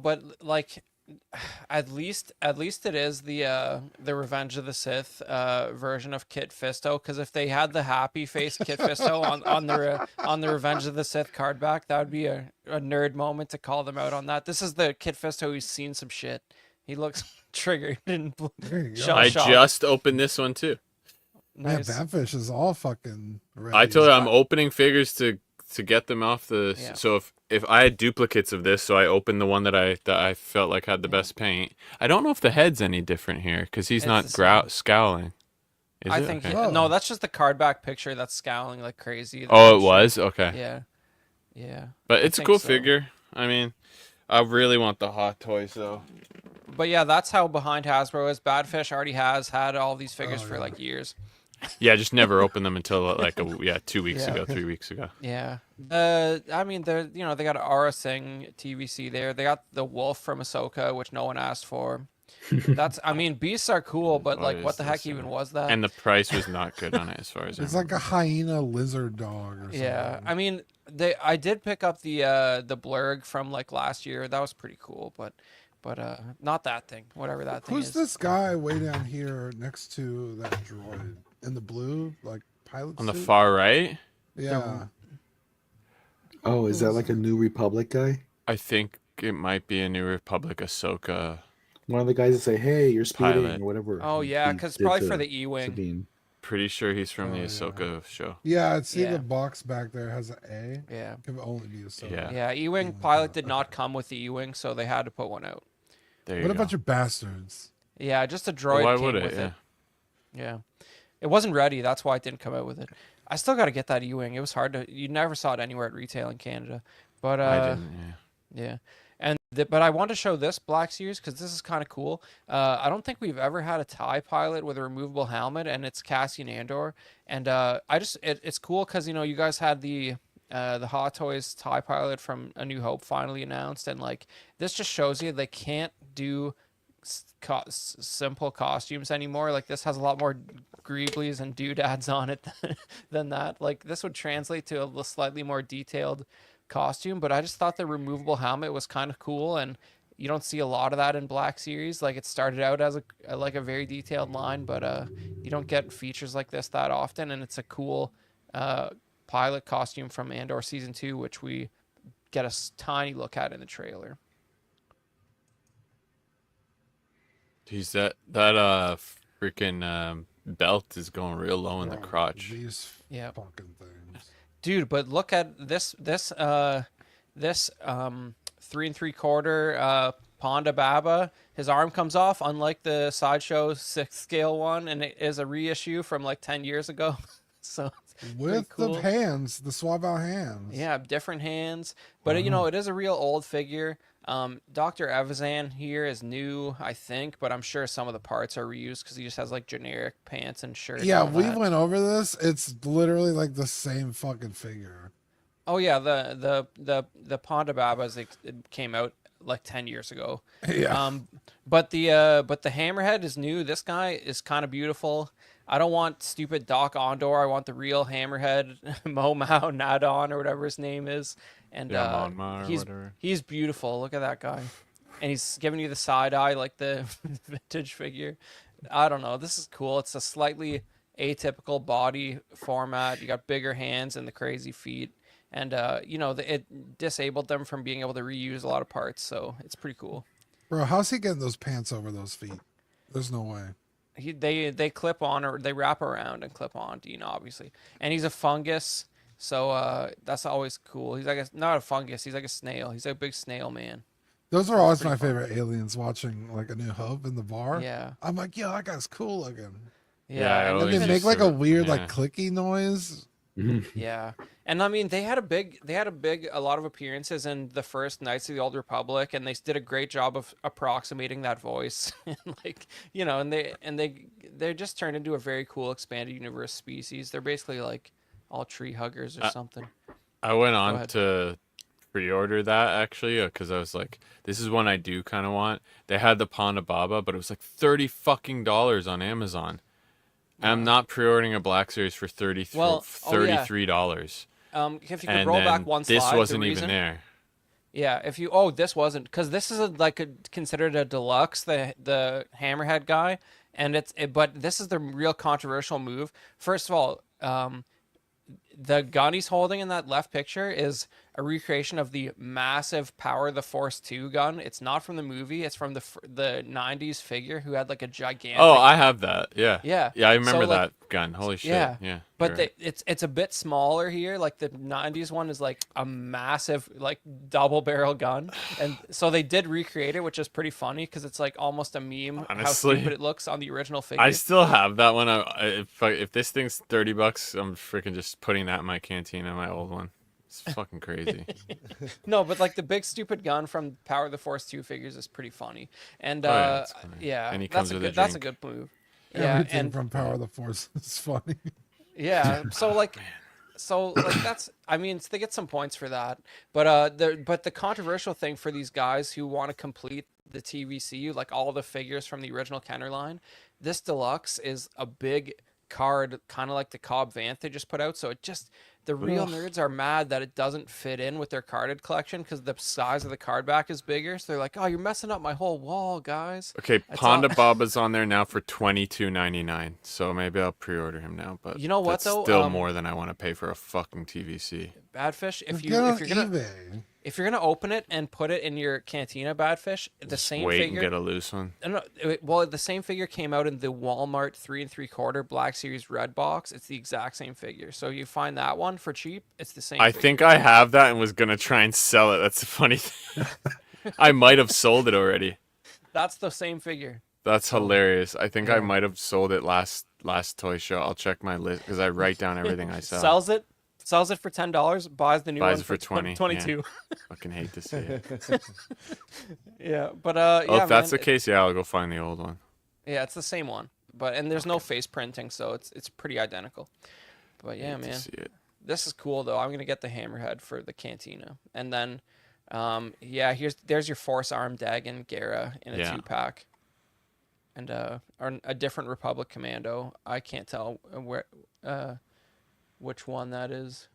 but like, at least it is the Revenge of the Sith version of Kit Fisto. Because if they had the happy face Kit Fisto on the Revenge of the Sith card back, that would be a nerd moment to call them out on that. This is the Kit Fisto who's seen some shit. He looks triggered and There you go. Shut I shop. just opened this one too. Man, nice. Batfish is all fucking ready. I told you I'm opening figures to get them off the. Yeah. So if I had duplicates of this, so I opened the one that I felt like had the best paint. I don't know if the head's any different here because he's It's not the same. scowling. Is I it? think Okay. Oh. no, that's just the card back picture that's scowling like crazy. Oh, it was okay. Yeah, yeah. But I it's a think cool so. figure. I mean, I really want the hot toys though. But yeah, that's how behind Hasbro is. Badfish already has had all these figures Oh, for yeah. like years. Yeah, just never opened them until like 2 weeks Yeah. ago, 3 weeks ago. Yeah. I mean, they're they got Aura Singh TVC there. They got the Wolf from Ahsoka, which no one asked for. That's I mean, beasts are cool, but What like, what is the heck this, even was that? And the price was not good on it as far as I It's like a hyena lizard dog or something. yeah, I mean, I did pick up the blurg from like last year. That was pretty cool, but not that thing. Whatever that thing Who's is. this guy way down here next to that droid in the blue, like pilot on the suit? far right. Yeah. Oh, is that like a New Republic guy? I think it might be a New Republic Ahsoka. One of the guys that say, "Hey, you're speeding," Pilot. or whatever. Oh he- yeah, he because did probably to for the E-wing. Sabine. Pretty sure he's from the Oh, yeah. Ahsoka show. Yeah, I'd see Yeah. the box back there has an A. Yeah. It could only be a so. Yeah. Yeah, E-wing E-wing pilot pilot, did not okay. come with the E-wing, so they had to put one out. There you What a go. bunch of bastards. Yeah, just a droid Why came would it? with Yeah. it. Yeah. It wasn't ready, that's why it didn't come out with it. I still got to get that E-wing. It was hard to you never saw it anywhere at retail in Canada. But I didn't. Yeah. yeah. And but I want to show this Black Series cuz this is kind of cool. I don't think we've ever had a TIE pilot with a removable helmet, and it's Cassian Andor. And it's cool cuz you guys had the Hot Toys TIE pilot from A New Hope finally announced, and like this just shows you they can't do simple costumes anymore. Like this has a lot more greeblies and doodads on it than that. Like this would translate to a slightly more detailed costume, but I just thought the removable helmet was kind of cool, and you don't see a lot of that in Black Series. Like it started out as a very detailed line, but you don't get features like this that often, and it's a cool pilot costume from Andor season 2, which we get a tiny look at in the trailer. He's that freaking belt is going real low in the Bro, crotch. These Yeah. fucking things. Dude, but look at this 3 3/4 Ponda Baba. His arm comes off, unlike the Sideshow 6th scale one, and it is a reissue from like 10 years ago. So it's With cool. the hands, the swab out hands. yeah, different hands, but it is a real old figure. Dr. Evazan here is new, I think, but I'm sure some of the parts are reused because he just has like generic pants and shirt. Yeah, and all we that. went over this. It's literally like the same fucking figure. Oh yeah, the Ponda Babas it came out like 10 years ago. Yeah. But the Hammerhead is new. This guy is kind of beautiful. I don't want stupid Doc Ondor. I want the real Hammerhead, Momaw, Nadon, or whatever his name is. And Yeah, Monma or he's whatever. he's beautiful. Look at that guy, and he's giving you the side eye like the vintage figure. I don't know. This is cool. It's a slightly atypical body format. You got bigger hands and the crazy feet, and it disabled them from being able to reuse a lot of parts. So it's pretty cool. Bro, how's he getting those pants over those feet? There's no way. They clip on or they wrap around and clip on, obviously. And he's a fungus, so that's always cool. He's like not a fungus. He's like a snail. He's a big snail man. Those are always pretty my fun. favorite aliens watching like A New Hope in the bar. Yeah, I'm like, yo, that guy's cool looking. Yeah, I and And always they even make like a weird yeah. like clicky noise. yeah, and I mean they had a lot of appearances in the first Knights of the Old Republic, and they did a great job of approximating that voice, and they just turned into a very cool expanded universe species. They're basically like all tree huggers or something. I went on ahead. to pre-order that actually because I was like, this is one I do kind of want. They had the Ponda Baba, but it was like $30 on Amazon. And I'm not pre-ordering a Black Series for $33. If you could And roll then back one slide, this the wasn't even reason- there. Yeah, this wasn't because this is considered a deluxe, the Hammerhead guy, and but this is the real controversial move. First of all, the gun he's holding in that left picture is a recreation of the massive Power of the Force 2 gun. It's not from the movie. It's from the 90s figure who had like a gigantic. Oh, I have that. Yeah. Yeah. Yeah, I remember So, like, that gun. Holy shit. yeah. Yeah. But you're right. it's a bit smaller here. Like the 90s one is like a massive like double barrel gun, and so they did recreate it, which is pretty funny because it's like almost a meme how Honestly, stupid it looks on the original figure. I still have that one. If this thing's $30, I'm freaking just putting that in my cantina, my old one. It's fucking crazy. No, but like the big stupid gun from Power of the Force 2 figures is pretty funny. And yeah, it's funny. yeah, And he that's comes a with a good that's a drink. good move. Yeah, Everything and from Power of the Force is funny. yeah, so like that's I mean they get some points for that. But the controversial thing for these guys who want to complete the TVC, like all the figures from the original Kenner line, this deluxe is a big card, kind of like the Cobb Vanth they just put out. So the real nerds are mad that it doesn't fit in with their carded collection because the size of the card back is bigger. So they're like, "Oh, you're messing up my whole wall, guys." Okay, That's Ponda all- Baba's on there now for $22.99. So maybe I'll pre-order him now. But You know what, that's though? still more than I want to pay for a fucking TVC. Badfish, Just get on eBay. if you're gonna open it and put it in your cantina, Badfish, the Just same wait figure. and get a loose one. Well, the same figure came out in the Walmart 3 3/4 Black Series red box. It's the exact same figure. So you find that one for cheap. It's the same. I figure. think I have that and was gonna try and sell it. That's the funny thing. I might have sold it already. That's the same figure. That's hilarious. I think I Yeah. might have sold it last toy show. I'll check my list because I write down everything I sell. Sells it for $10. Buys the new Buys one it for 20, 22. Fucking hate to see it. Yeah, but Oh, yeah, if that's man, the case, yeah, I'll go find the old one. yeah, it's the same one. And there's no face printing, so it's pretty identical. But yeah, Hate to man. see it. This is cool though. I'm gonna get the Hammerhead for the Cantina, and then, there's your Force Arm Dagon Gara in a Yeah. 2-pack, and or a different Republic Commando. I can't tell which one that is.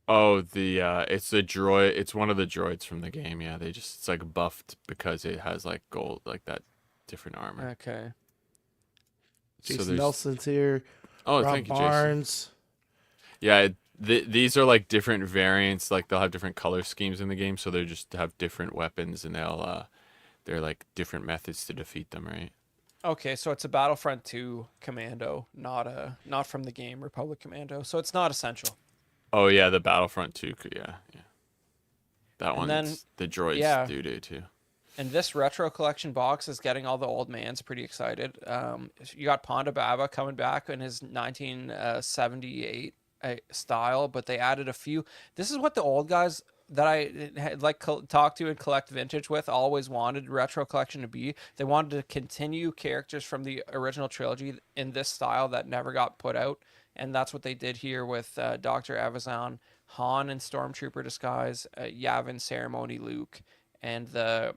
Oh, it's the droid. It's one of the droids from the game. Yeah, it's like buffed because it has like gold, like that different armor. Okay. Jason there's- Nelson's here. Oh, Rob thank you, Jason. Barnes. Yeah, these are like different variants. Like they'll have different color schemes in the game, so they just have different weapons, and they're like different methods to defeat them, right? Okay, so it's a Battlefront 2 Commando, not from the game Republic Commando. So it's not essential. Oh yeah, the Battlefront 2. Yeah. That And one. then- The droids yeah. do too. And this retro collection box is getting all the old mans pretty excited. You got Ponda Baba coming back in his 1978 style, but they added a few. This is what the old guys that I had talk to and collect vintage with always wanted retro collection to be. They wanted to continue characters from the original trilogy in this style that never got put out, and that's what they did here with Dr. Evazan, Han in Stormtrooper disguise, Yavin Ceremony Luke, and the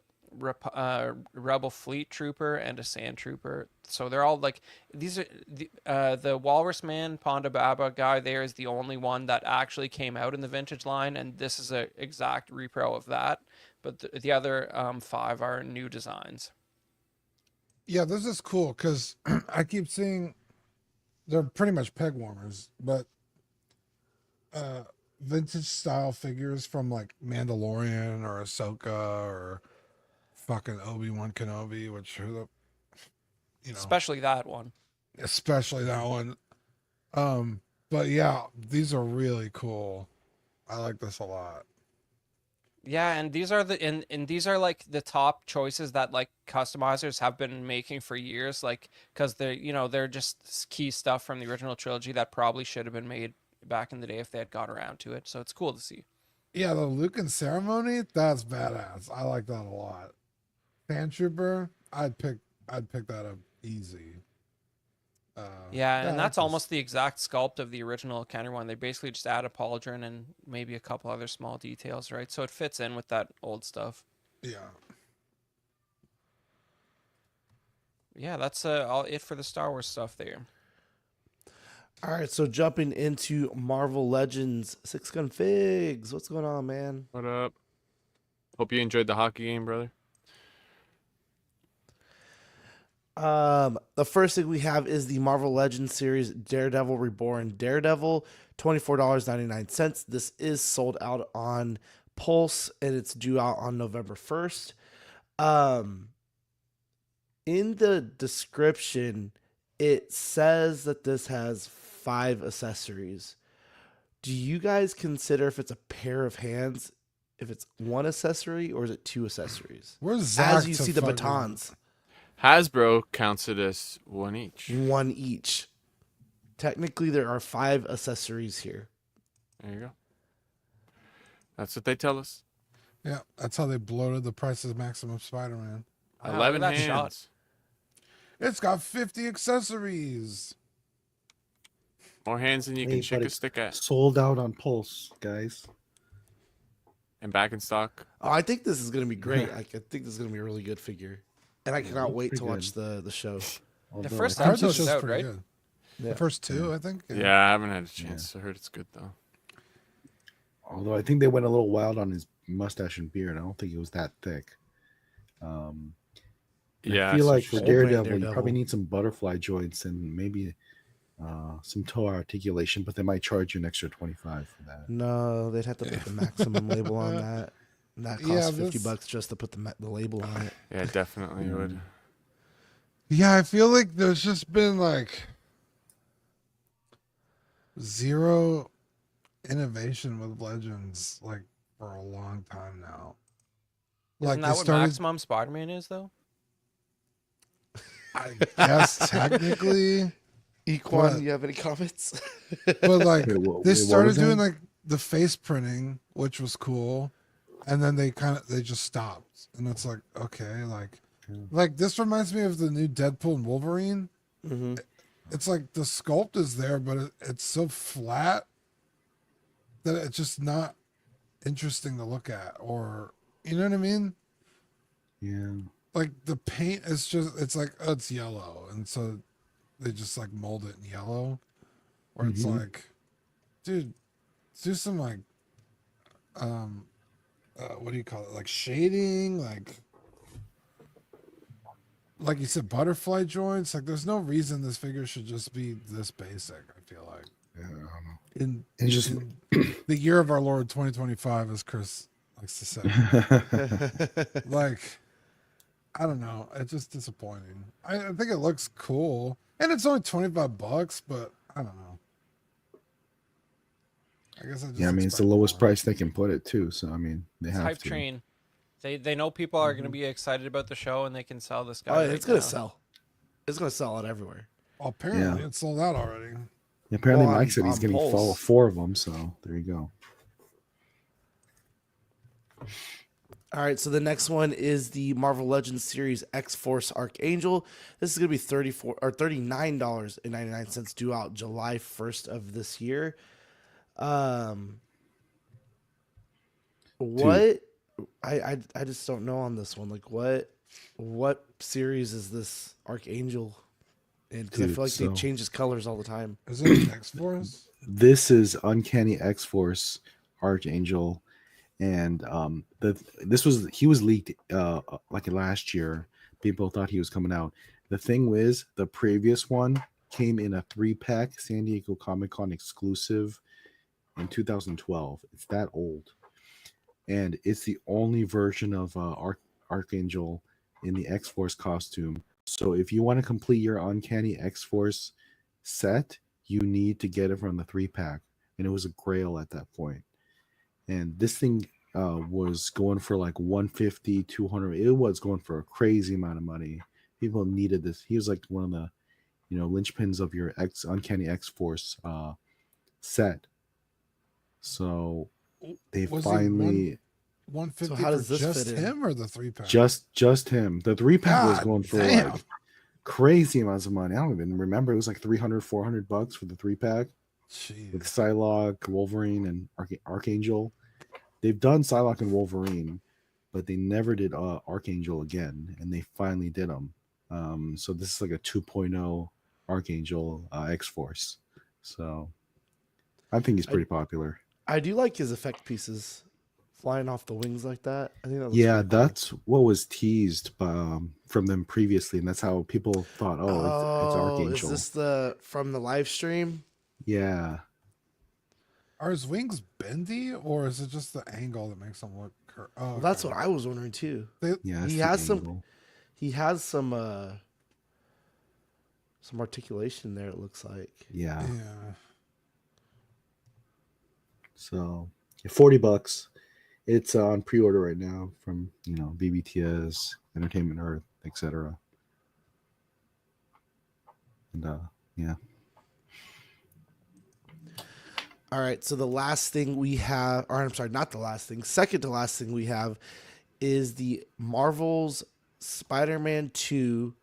Rebel Fleet Trooper and a Sand Trooper. So they're all like, these are the Walrus Man Ponda Baba guy there is the only one that actually came out in the vintage line, and this is a exact repro of that. But the other 5 are new designs. Yeah, this is cool because I keep seeing they're pretty much peg warmers, but vintage style figures from like Mandalorian or Ahsoka or fucking Obi-Wan Kenobi, which who the Especially that one. especially that one. But yeah, these are really cool. I like this a lot. Yeah, and these are and these are like the top choices that like customizers have been making for years, like because they're just key stuff from the original trilogy that probably should have been made back in the day if they had got around to it. So it's cool to see. Yeah, the Lucan ceremony, that's badass. I like that a lot. Fan Trooper, I'd pick that up easy. Yeah, I and like that's this. almost the exact sculpt of the original Kenner one. They basically just add a pauldron and maybe a couple other small details, right? So it fits in with that old stuff. Yeah. Yeah, that's all it for the Star Wars stuff there. All right, so jumping into Marvel Legends 6-gun figs. What's going on, man? What up? Hope you enjoyed the hockey game, brother. The first thing we have is the Marvel Legends series Daredevil Reborn. Daredevil, $24.99. This is sold out on Pulse and it's due out on November 1st. In the description, it says that this has 5 accessories. Do you guys consider if it's a pair of hands, if it's 1 accessory or is it 2 accessories? Where's Zach As you to see the fucking- batons. Hasbro counts it as one each. 1 each. Technically, there are 5 accessories here. There you go. That's what they tell us. Yeah, that's how they bloated the price of Maximum Spider-Man. Wow, look at 11 that hands. shot. It's got 50 accessories. More hands than you Hey, can shake but a it's stick at. Sold out on Pulse, guys. And back in stock. Oh, I think this is going to be great. I think this is going to be a really good figure. And I cannot wait pretty to watch the show. Although first I heard episode this is show's out, pretty right? good. Yeah. The first 2, I think. Yeah, I haven't had a chance. I heard it's good, though. Although I think they went a little wild on his mustache and beard. I don't think it was that thick. Yeah. I feel so like for Old man Daredevil, you Daredevil. probably need some butterfly joints and maybe some toe articulation, but they might charge you an extra 25 for that. No, they'd have to put the maximum label on that. And that costs Yeah, $50 just to put the label on it. Yeah, it definitely would. Yeah, I feel like there's just been like zero innovation with Legends like for a long time now. Isn't that what Maximum Spider-Man is, though? I guess technically, Equan, What? you have any comments? but like Wait, what- they wait, what started was doing that? like the face printing, which was cool, and then they just stopped, and it's like okay, like this reminds me of the new Deadpool and Wolverine. Mm-hmm. It's like the sculpt is there, but it's so flat that it's just not interesting to look at, or you know what I mean? Yeah. Like the paint is just it's like oh, it's yellow, and so they just like mold it in yellow, where it's Mhm. like, dude, do some like what do you call it, like shading, like you said, butterfly joints. Like there's no reason this figure should just be this basic, I feel like. Yeah, I don't know. In, It's just- in the year of our Lord 2025, as Chris likes to say. Like, I don't know. It's just disappointing. I think it looks cool. And it's only $25, but I don't know. I guess I just Yeah, I mean it's the expect lowest more. price they can put it too. So I mean they It's have hype to. train. They know people are going to be excited about the show and they can sell this guy. Oh, right it's going now. to sell. It's going to sell out everywhere. Well, apparently Yeah. it's sold out already. Apparently, Well, Mike said he's on getting Pulse. 4 of them. So there you go. All right, so the next one is the Marvel Legends series X-Force Archangel. This is going to be $39.99 due out July 1st of this year. What I just don't know on this one. Like what series is this Archangel in? Because I Dude, feel like they so- change his colors all the time. Is it an X-Force? This is Uncanny X-Force Archangel, and he was leaked like last year. People thought he was coming out. The thing was, the previous one came in a 3-pack San Diego Comic-Con exclusive in 2012. It's that old. And it's the only version of Archangel in the X-Force costume. So if you want to complete your Uncanny X-Force set, you need to get it from the 3-pack. And it was a grail at that point. And this thing was going for like 150, 200. It was going for a crazy amount of money. People needed this. He was like one of the, linchpins of your Uncanny X-Force set. So they Was he finally 150 So how for does this just fit in? him or the 3-pack? just him. The 3-pack was God going for damn. like crazy amounts of money. I don't even remember. It was like $300-$400 for the 3-pack with Jeez. Psylocke, Wolverine, and Archangel. They've done Psylocke and Wolverine, but they never did Archangel again, and they finally did them. So this is like a 2.0 Archangel X-Force. So I think he's pretty popular. I do like his effect pieces flying off the wings like that. I think that looks Yeah, pretty cool. that's what was teased from them previously, and that's how people thought, it's Archangel. Is this from the live stream? Yeah. Are his wings bendy, or is it just the angle that makes them look? Oh, Well, that's what I was wondering too. Yeah, He it's the has some. angle. He has some articulation there. It looks like. Yeah. Yeah. So $40. It's on pre-order right now from BBTS, Entertainment Earth, etc. And yeah. All right. So the last thing we have, or I'm sorry, not the last thing. Second to last thing we have is the Marvel's Spider-Man 2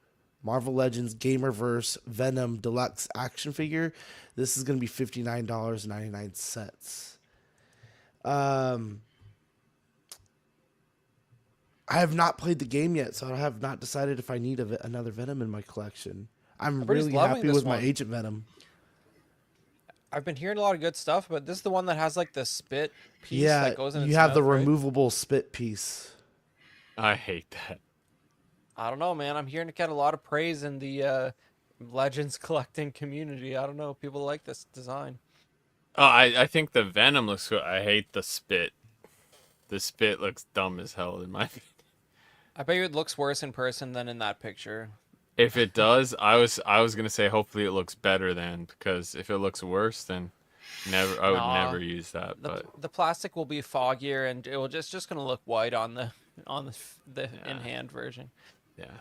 Marvel Legends Gamerverse Venom Deluxe action figure. This is going to be $59.99. I have not played the game yet, so I have not decided if I need another Venom in my collection. I'm Everybody's really loving happy this with my one. Agent Venom. I've been hearing a lot of good stuff, but this is the one that has like the spit piece Yeah, that goes in you its have the mouth, right? removable spit piece. I hate that. I don't know, man. I'm hearing it get a lot of praise in the Legends collecting community. I don't know. People like this design. Oh, I think the Venom looks good. I hate the spit. The spit looks dumb as hell in my opinion. I bet you it looks worse in person than in that picture. If it does, I was gonna say hopefully it looks better then, because if it looks worse, then I would Nah, never use that. But The plastic will be foggier, and it will just gonna look white on the in hand version. yeah,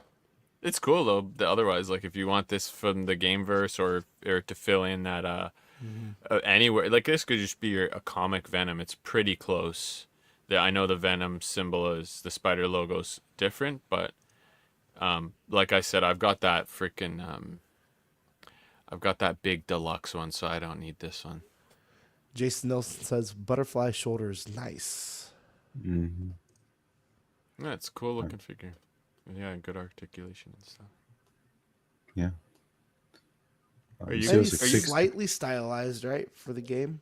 it's cool though. Otherwise, like if you want this from the Gameverse or to fill in that anywhere, like this could just be a comic Venom. It's pretty close. I know the Venom symbol is the spider logo's different, but like I said, I've got that freaking I've got that big deluxe one, so I don't need this one. Jason Nelson says butterfly shoulders, nice. Mm-hmm. Yeah, it's a cool looking figure. Yeah, good articulation and stuff. Yeah. Are you- so Maybe it's like 60 slightly stylized, right, for the game?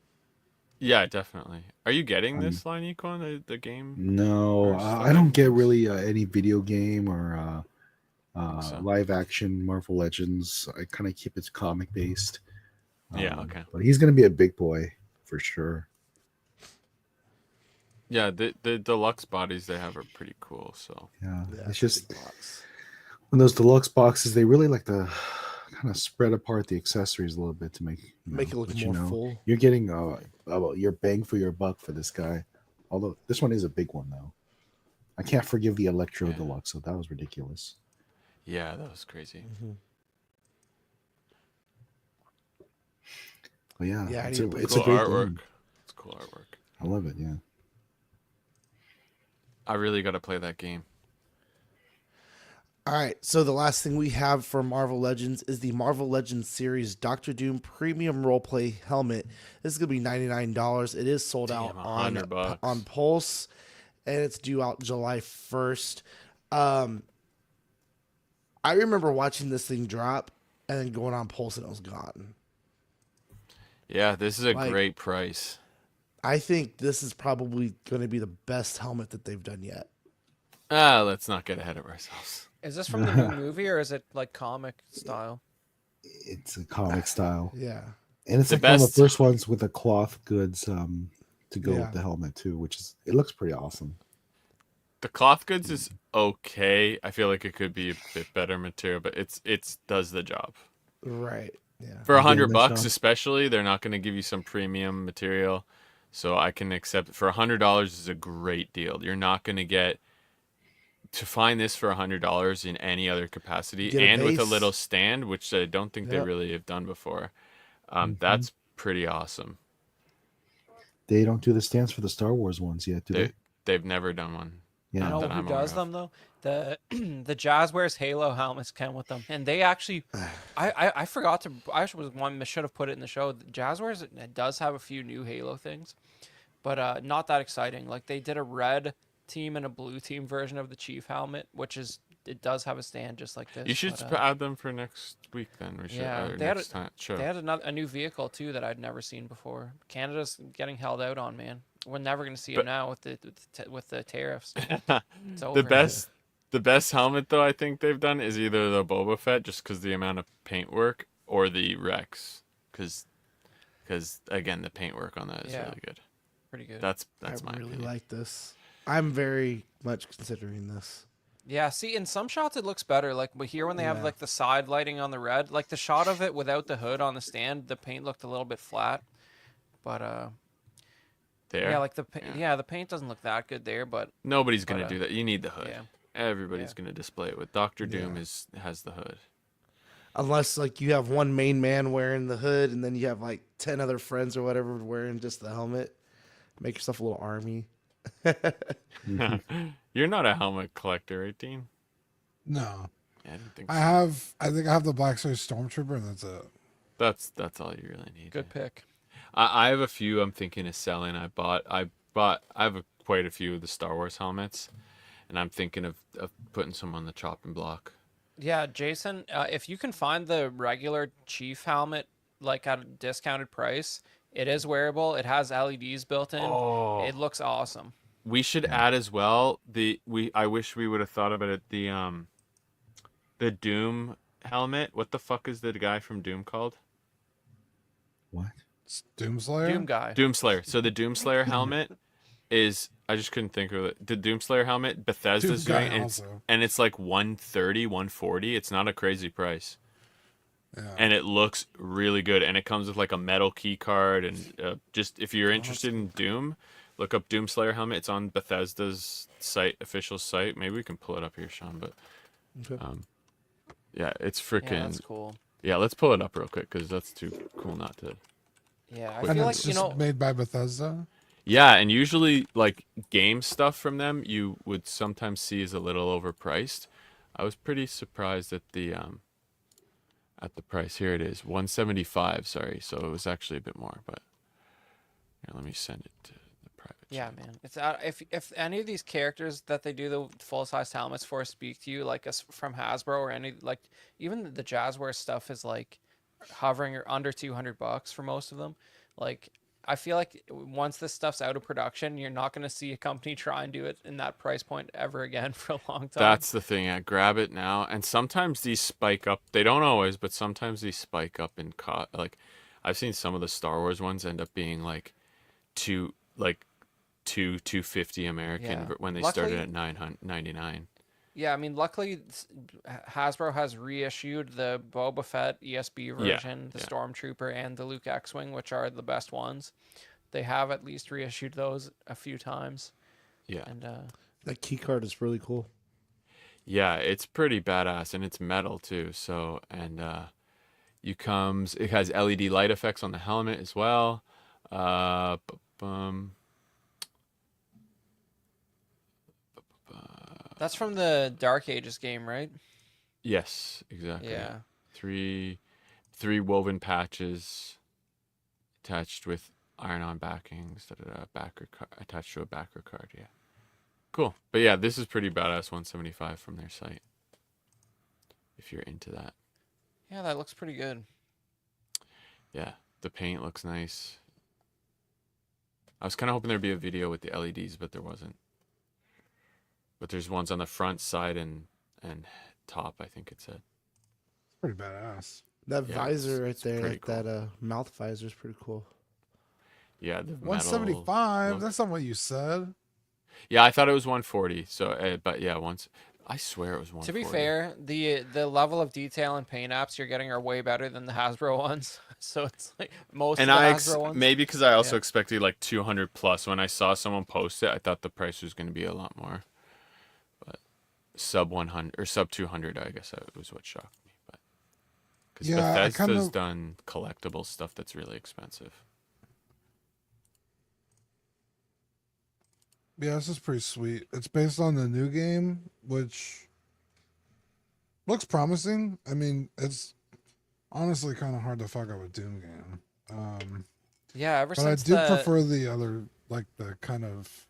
Yeah, definitely. Are you getting this line, Econ, the game? No, Or I don't get something? really any video game or So. live action Marvel Legends. I kind of keep it comic based. Yeah, okay. But he's gonna be a big boy for sure. Yeah, the deluxe bodies they have are pretty cool. So Yeah, Yeah, it's just big box. when those deluxe boxes, they really like to kind of spread apart the accessories a little bit to make Make it look more full. You're getting your bang for your buck for this guy. Although this one is a big one though. I can't forgive the Electro Yeah. Deluxe, so that was ridiculous. yeah, that was crazy. But yeah, Yeah, I it's need a, to play it's Cool a great artwork. game. It's cool artwork. I love it. Yeah. I really got to play that game. All right, so the last thing we have for Marvel Legends is the Marvel Legends series Doctor Doom Premium Roleplay Helmet. This is going to be $99. It is sold Damn, out $100. on Pulse, and it's due out July 1st. I remember watching this thing drop and then going on Pulse, and it was gone. Yeah, this is a Like- great price. I think this is probably going to be the best helmet that they've done yet. Let's not get ahead of ourselves. Is this from the new movie or is it like comic style? It's a comic style, Yeah. and it's The like one of the best- first ones with the cloth goods to go Yeah. with the helmet too, it looks pretty awesome. The cloth goods is okay. I feel like it could be a bit better material, but it's does the job. Right. Yeah. For You getting $100 that, bucks, Sean? especially, they're not going to give you some premium material, so I can accept. For $100 is a great deal. You're not going to get to find this for $100 in any other capacity, Get a and with a base. little stand, which I don't think they Yep. really have done before. Mhm. That's pretty awesome. They don't do the stands for the Star Wars ones yet, do they? They've never done one. Yeah. You know that who I'm aware does of. them though? The the Jazzwares Halo helmets come with them, and they actually, I forgot to. I was one should have put it in the show. Jazzwares does have a few new Halo things, but not that exciting. Like they did a red team and a blue team version of the Chief helmet, which is it does have a stand just like this. You should but, add them for next week then. We should, yeah, or they had next time. Sure. They had a new vehicle too that I'd never seen before. Canada's getting held out on, man. We're never gonna see it But- now with the tariffs. It's The over. best helmet though I think they've done is either the Boba Fett, just because the amount of paint work, or the Rex, because again the paint work on that is Yeah. really good. Pretty good. That's I my really opinion. like this. I'm very much considering this. Yeah, see, in some shots it looks better. Like but here when they have Yeah. like the side lighting on the red, like the shot of it without the hood on the stand, the paint looked a little bit flat. But There. yeah, like the paint doesn't look that good there. But Nobody's gonna but, do that. You need the hood. yeah, Everybody's Yeah. gonna display it with Doctor Doom Yeah. has the hood. Unless like you have one main man wearing the hood and then you have like 10 other friends or whatever wearing just the helmet. Make yourself a little army. You're not a helmet collector, right, Dean? No, Yeah, I didn't think I so. have. I think I have the Black Series Stormtrooper, and that's it. That's all you really need. good yeah. pick. I have a few I'm thinking of selling. I have quite a few of the Star Wars helmets, and I'm thinking of putting some on the chopping block. Yeah, Jason, if you can find the regular Chief helmet like at a discounted price, it is wearable. It has LEDs built in. Oh. It looks awesome. We should add as well I wish we would have thought about it, the Doom helmet. What the fuck is the guy from Doom called? What? It's Doomslayer. Doom guy. Doomslayer. So the Doomslayer helmet is, I just couldn't think of it. The Doomslayer helmet Bethesda's Doom guy doing, also. and it's like 130, 140. It's not a crazy price. Yeah. And it looks really good, and it comes with like a metal key card, and just if you're interested in Doom, look up Doomslayer helmet. It's on Bethesda's official site. Maybe we can pull it up here, Sean. But Okay. yeah, it's Yeah, freaking that's cool. yeah. Let's pull it up real quick because that's too cool not to. Yeah, I and feel it's like just made by Bethesda. Yeah, and usually like game stuff from them, you would sometimes see is a little overpriced. I was pretty surprised at the price. Here it is, 175. Sorry, so it was actually a bit more, but here, let me send it to the private. Yeah, chat. man. It's if any of these characters that they do the full size helmets for speak to you, like us from Hasbro or any like even the Jazzware stuff is like hovering or under $200 for most of them. Like I feel like once this stuff's out of production, you're not going to see a company try and do it in that price point ever again for a long time. That's the thing. I grab it now, and sometimes these spike up. They don't always, but sometimes these spike up in cost. Like I've seen some of the Star Wars ones end up being like two 250 American Yeah. when they Luckily- started at 999. Yeah, I mean, luckily Hasbro has reissued the Boba Fett ESB version, the yeah. Stormtrooper, and the Luke X-wing, which are the best ones. They have at least reissued those a few times, Yeah, and That key card is really cool. yeah, it's pretty badass, and it's metal too. So and it has LED light effects on the helmet as well. that's from the Dark Ages game, right? Yes, exactly. Yeah. Three woven patches attached with iron-on backings. Attached to a backer card. Yeah, cool. But yeah, this is pretty badass. 175 from their site. If you're into that, Yeah, that looks pretty good. yeah, the paint looks nice. I was kind of hoping there'd be a video with the LEDs, but there wasn't. But there's ones on the front, side, and top. I think it said. Pretty badass. That Yeah, visor right it's there, pretty like cool. that mouth visor is pretty cool. Yeah, the metal 175. look. That's not what you said. Yeah, I thought it was 140. So, but yeah, I swear it was To be 140. fair, the level of detail and paint apps you're getting are way better than the Hasbro ones. So it's like most And of the Hasbro ones. maybe because I also Yeah. expected like 200 plus. When I saw someone post it, I thought the price was going to be a lot more. But sub 100 or sub 200, I guess that was what shocked me. But because Yeah, I kind Bethesda's of. done collectible stuff that's really expensive. Yeah, this is pretty sweet. It's based on the new game, which looks promising. I mean, it's honestly kind of hard to fuck up a Doom game. Yeah, ever But I since do the prefer the other, like the kind of,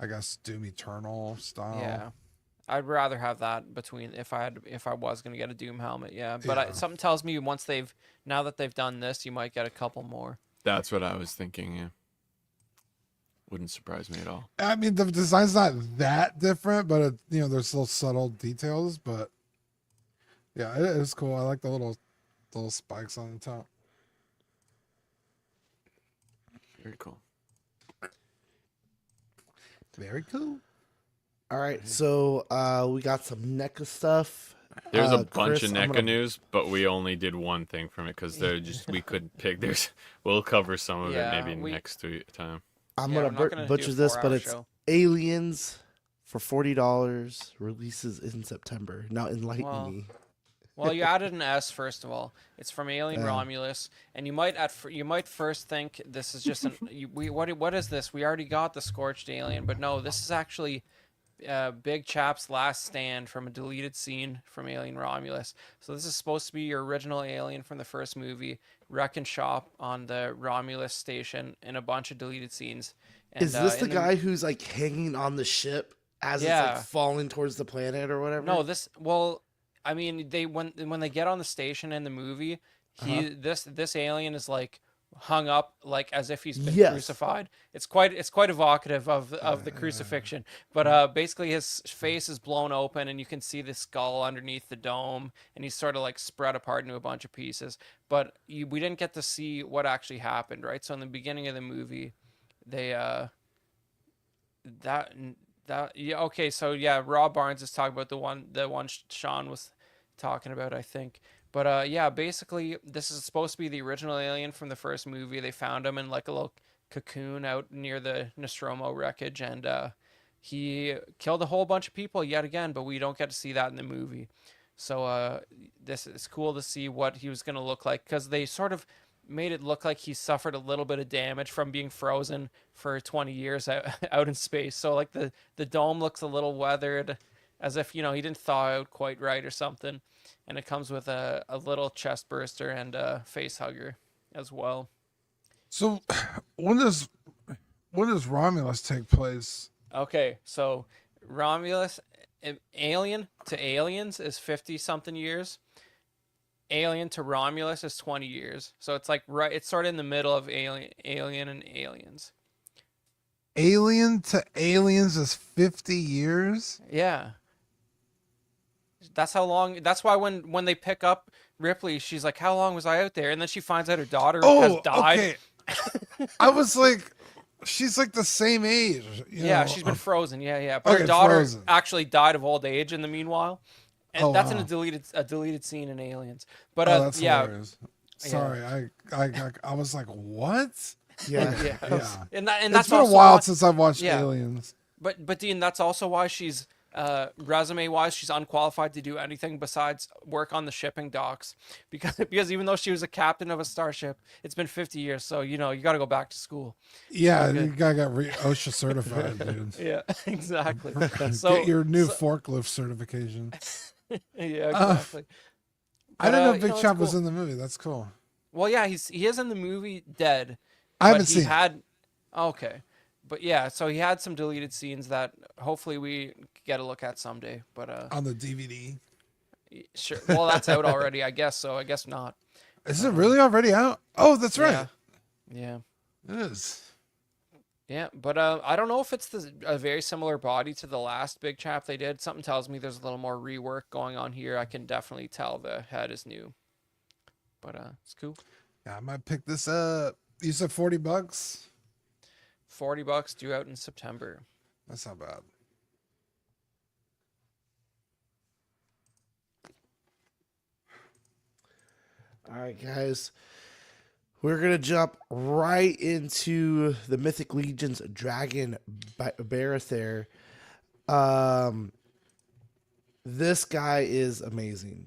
I guess, Doom Eternal style. yeah, I'd rather have that between if I was gonna get a Doom helmet. Yeah, but Yeah. something tells me now that they've done this, you might get a couple more. That's what I was thinking. Yeah, wouldn't surprise me at all. I mean, the design's not that different, but there's little subtle details. But yeah, it is cool. I like the little spikes on the top. Very cool. Very cool. All right, so we got some NECA stuff. There's a bunch Chris, of I'm NECA gonna- news, but we only did one thing from it because we couldn't pick. We'll cover some of Yeah, it maybe we- next time. I'm Yeah, gonna we're not gonna do a butcher this, but 4-hour it's show. Aliens for $40. Releases in September. Now enlighten Well, me. Well, you added an S first of all. It's from Alien Romulus, and you might first think this is just what is this? We already got the Scorched Alien, but no, this is actually Big Chap's last stand from a deleted scene from Alien Romulus. So this is supposed to be your original alien from the first movie, wreck and shop on the Romulus station in a bunch of deleted scenes. And, Is this the in guy who's like hanging on the ship as it's Yeah. like falling towards the planet or whatever? No, I mean, when they get on the station in the movie, this alien is like hung up like as if he's been Yes. crucified. It's quite evocative of the crucifixion. But basically his face is blown open and you can see the skull underneath the dome, and he's sort of like spread apart into a bunch of pieces. But we didn't get to see what actually happened, right? So in the beginning of the movie, they yeah, okay, so yeah, Rob Barnes is talking about the one Sean was talking about, I think. But yeah, basically this is supposed to be the original alien from the first movie. They found him in like a little cocoon out near the Nostromo wreckage, and he killed a whole bunch of people yet again, but we don't get to see that in the movie. So this is cool to see what he was going to look like, because they sort of made it look like he suffered a little bit of damage from being frozen for 20 years out in space. So like the dome looks a little weathered, as if he didn't thaw out quite right or something. And it comes with a little chest burster and a face hugger as well. So when does Romulus take place? Okay, so Romulus, Alien to Aliens is 50 something years. Alien to Romulus is 20 years. So it's like it's sort of in the middle of Alien and Aliens. Alien to Aliens is 50 years? Yeah. That's how long. That's why when they pick up Ripley, she's like, "How long was I out there?" And then she finds out her daughter has died. Okay. I was like, she's like the same age. Yeah, she's been frozen. Yeah. But Okay, her daughter frozen. actually died of old age in the meanwhile, and Oh, that's in wow. a deleted scene in Aliens. But That's yeah, hilarious. Sorry, I was like, what? Yeah. yeah, Yeah. and that's It's been a also while why- since I've watched Yeah. Aliens. But Dean, that's also why she's resume wise, she's unqualified to do anything besides work on the shipping docks, because even though she was a captain of a starship, it's been 50 years. So you got to go back to school. Yeah, Okay. you gotta get OSHA certified, dude. Yeah, exactly. So Get your new forklift certification. yeah, exactly. I didn't know Big it's Chop was cool. in the movie. That's cool. Well, yeah, he is in the movie Dead. I haven't but he seen it. had okay, but yeah, so he had some deleted scenes that hopefully we get a look at someday. But on the DVD. sure. Well, that's out already, I guess. So I guess not. Is it really already out? Oh, that's right. Yeah. It is. Yeah, but I don't know if it's a very similar body to the last Big Chap they did. Something tells me there's a little more rework going on here. I can definitely tell the head is new. But it's cool. Yeah, I might pick this up. You said $40? $40 due out in September. That's not bad. All right, guys. We're going to jump right into the Mythic Legion's Dragon Barathair. This guy is amazing.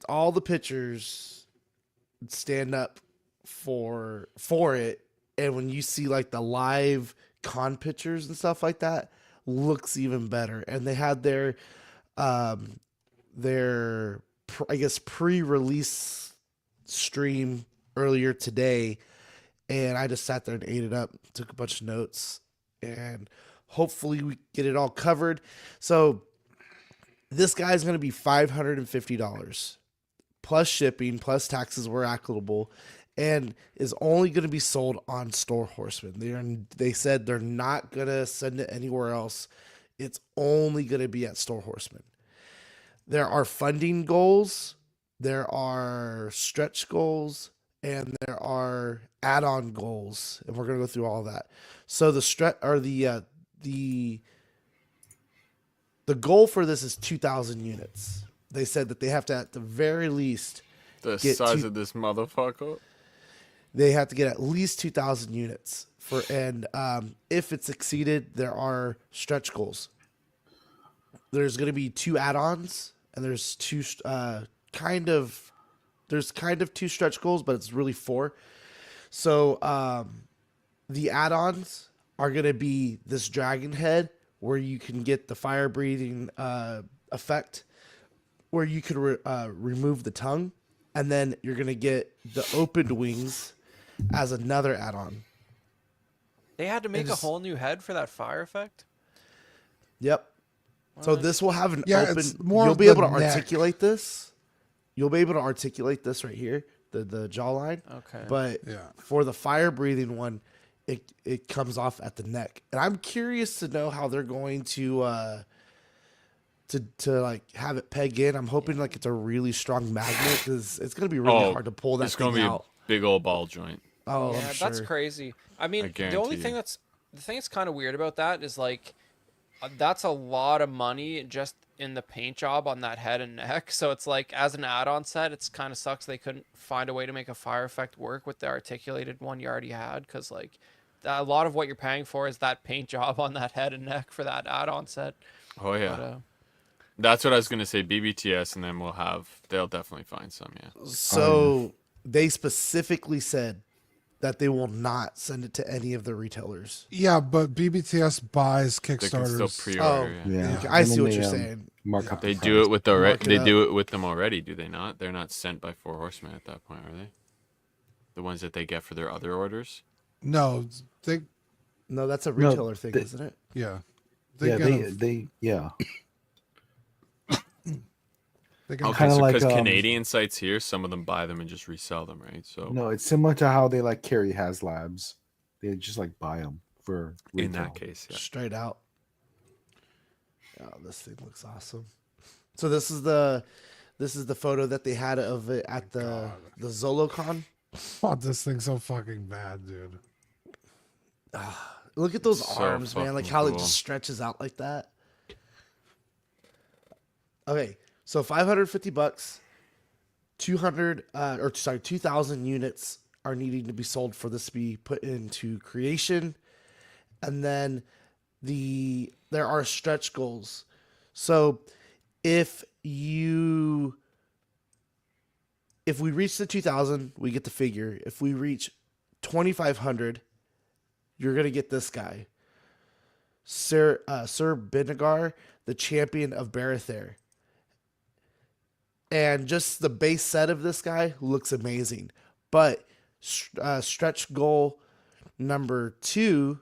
All the pictures stand up for it, and when you see like the live con pictures and stuff like that, looks even better. And they had their I guess pre-release stream earlier today, and I just sat there and ate it up, took a bunch of notes, and hopefully we get it all covered. So this guy's going to be $550 plus shipping, plus taxes were applicable, and is only going to be sold on Store Horseman. They said they're not going to send it anywhere else. It's only going to be at Store Horseman. There are funding goals, there are stretch goals, and there are add-on goals, and we're going to go through all that. So the goal for this is 2,000 units. They said that they have to, at the very least, The get size of this motherfucker. they have to get at least 2,000 units and if it's exceeded, there are stretch goals. There's going to be 2 add-ons, and there's kind of two stretch goals, but it's really 4. So the add-ons are going to be this dragon head, where you can get the fire breathing effect, where you can remove the tongue, and then you're going to get the opened wings as another add-on. They had to make a whole new head for that fire effect. Yep. So this will have an open. It's more You'll of be able the to neck. articulate this. You'll be able to articulate this right here, the jawline. Okay. But Yeah. for the fire breathing one, it comes off at the neck, and I'm curious to know how they're going to like have it peg in. I'm hoping like it's a really strong magnet, because it's gonna be really hard to pull that It's gonna thing be out. a big old ball joint. Oh, Yeah, I'm sure. that's crazy. I mean, the only guarantee thing you. that's kind of weird about that is like that's a lot of money just in the paint job on that head and neck. So it's like, as an add-on set, it's kind of sucks they couldn't find a way to make a fire effect work with the articulated one you already had, because like a lot of what you're paying for is that paint job on that head and neck for that add-on set. Oh yeah. But, That's what I was gonna say. BBTS, and then they'll definitely find some. Yeah. So they specifically said that they will not send it to any of the retailers. Yeah, but BBTS buys They can still Kickstarters. pre-order. yeah. Yeah, Okay, I and see then what they, you're saying. Mark up They the do price. it with Mark it They up. do it with them already, do they not? They're not sent by 4 Horsemen at that point, are they? The ones that they get for their other orders. No, they No, that's a No, retailer thing, they- isn't it? yeah. Yeah, get 'em- they yeah. they can Okay, Kinda so like, because um, Canadian sites here, some of them buy them and just resell them, right? So No, it's similar to how they like carry HasLabs. They just like buy them for retail. in that case, yeah. Straight out. Oh, this thing looks awesome. So this is the photo that they had of it at the ZoloCon. Oh, this thing's so fucking bad, dude. Look at those So arms, man! Like fucking how it cool. just stretches out like that. Okay, so $550, 2,000 units are needing to be sold for this to be put into creation, and then there are stretch goals. So if we reach the 2,000, we get the figure. If we reach 2,500, you're gonna get this guy, Sir Binagar, the champion of Barathair. And just the base set of this guy looks amazing. But stretch goal number 2,